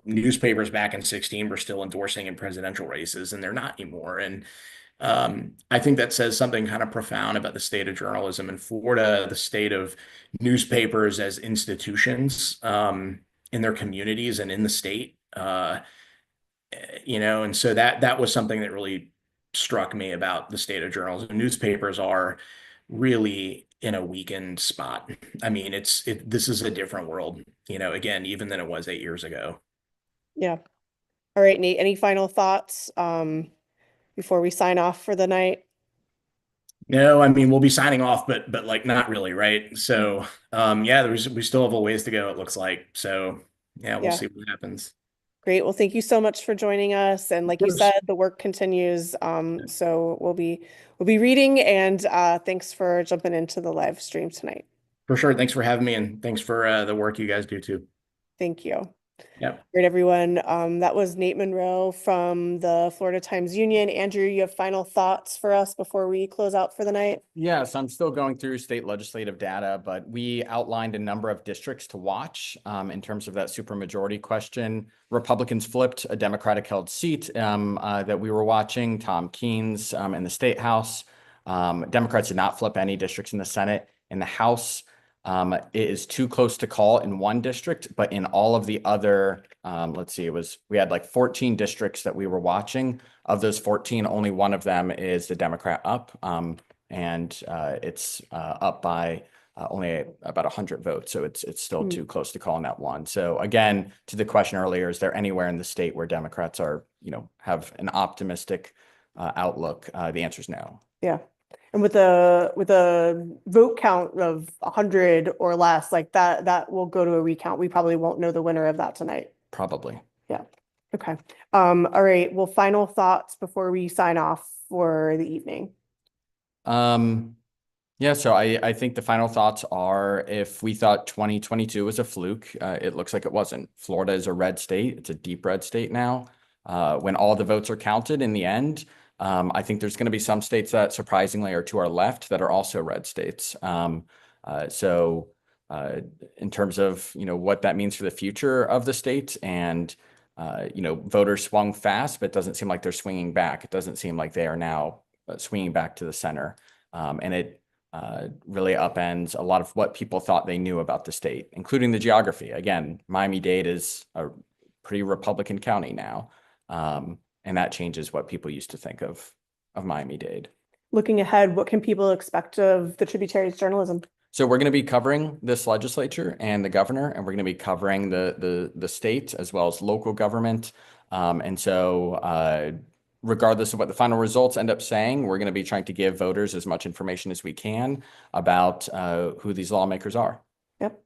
newspapers back in 2016 were still endorsing in presidential races, and they're not anymore. And I think that says something kind of profound about the state of journalism in Florida, the state of newspapers as institutions in their communities and in the state. And so that was something that really struck me about the state of journalism. Newspapers are really in a weakened spot. I mean, this is a different world, again, even than it was 8 years ago. Yeah. All right, Nate, any final thoughts before we sign off for the night? No, I mean, we'll be signing off, but like not really, right? So we still have a ways to go, it looks like. So we'll see what happens. Great. Well, thank you so much for joining us. And like you said, the work continues. So we'll be reading, and thanks for jumping into the live stream tonight. For sure. Thanks for having me, and thanks for the work you guys do too. Thank you. Yeah. All right, everyone. That was Nate Monroe from the Florida Times Union. Andrew, you have final thoughts for us before we close out for the night? Yes, I'm still going through state legislative data, but we outlined a number of districts to watch in terms of that supermajority question. Republicans flipped a Democratic held seat that we were watching, Tom Keene's in the State House. Democrats did not flip any districts in the Senate. In the House, it is too close to call in one district, but in all of the other, we had like 14 districts that we were watching. Of those 14, only one of them is the Democrat up, and it's up by only about 100 votes. So it's still too close to call in that one. So again, to the question earlier, is there anywhere in the state where Democrats are, have an optimistic outlook? The answer is no. Yeah. And with a vote count of 100 or less, like that will go to a recount. We probably won't know the winner of that tonight. Probably. Yeah. Okay. All right. Well, final thoughts before we sign off for the evening. Yeah, so I think the final thoughts are, if we thought 2022 was a fluke, it looks like it wasn't. Florida is a red state. It's a deep red state now. When all the votes are counted in the end, I think there's going to be some states that surprisingly are to our left that are also red states. So in terms of, what that means for the future of the state and, voters swung fast, but it doesn't seem like they're swinging back. It doesn't seem like they are now swinging back to the center. And it really upends a lot of what people thought they knew about the state, including the geography. Again, Miami-Dade is a pretty Republican county now. And that changes what people used to think of Miami-Dade. Looking ahead, what can people expect of the Tributary's journalism? So we're going to be covering this legislature and the governor, and we're going to be covering the state as well as local government. And so regardless of what the final results end up saying, we're going to be trying to give voters as much information as we can about who these lawmakers are. Yep.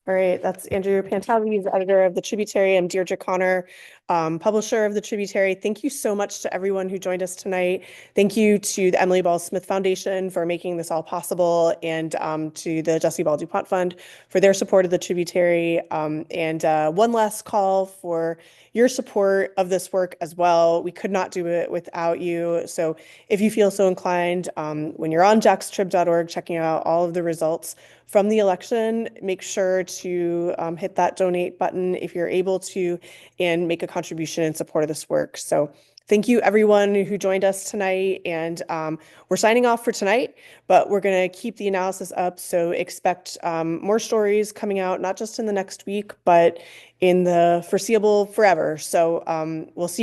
All right, that's Andrew Pantalis, editor of the Tributary. I'm Deirdre Connor, publisher of the Tributary. Thank you so much to everyone who joined us tonight. Thank you to the Emily Ball Smith Foundation for making this all possible, and to the Jesse Ball DuPont Fund for their support of the Tributary. And one last call for your support of this work as well. We could not do it without you. So if you feel so inclined, when you're on jaxtrib.org, checking out all of the results from the election, make sure to hit that donate button if you're able to, and make a contribution in support of this work. So thank you everyone who joined us tonight, and we're signing off for tonight, but we're going to keep the analysis up. So expect more stories coming out, not just in the next week, but in the foreseeable forever. So we'll see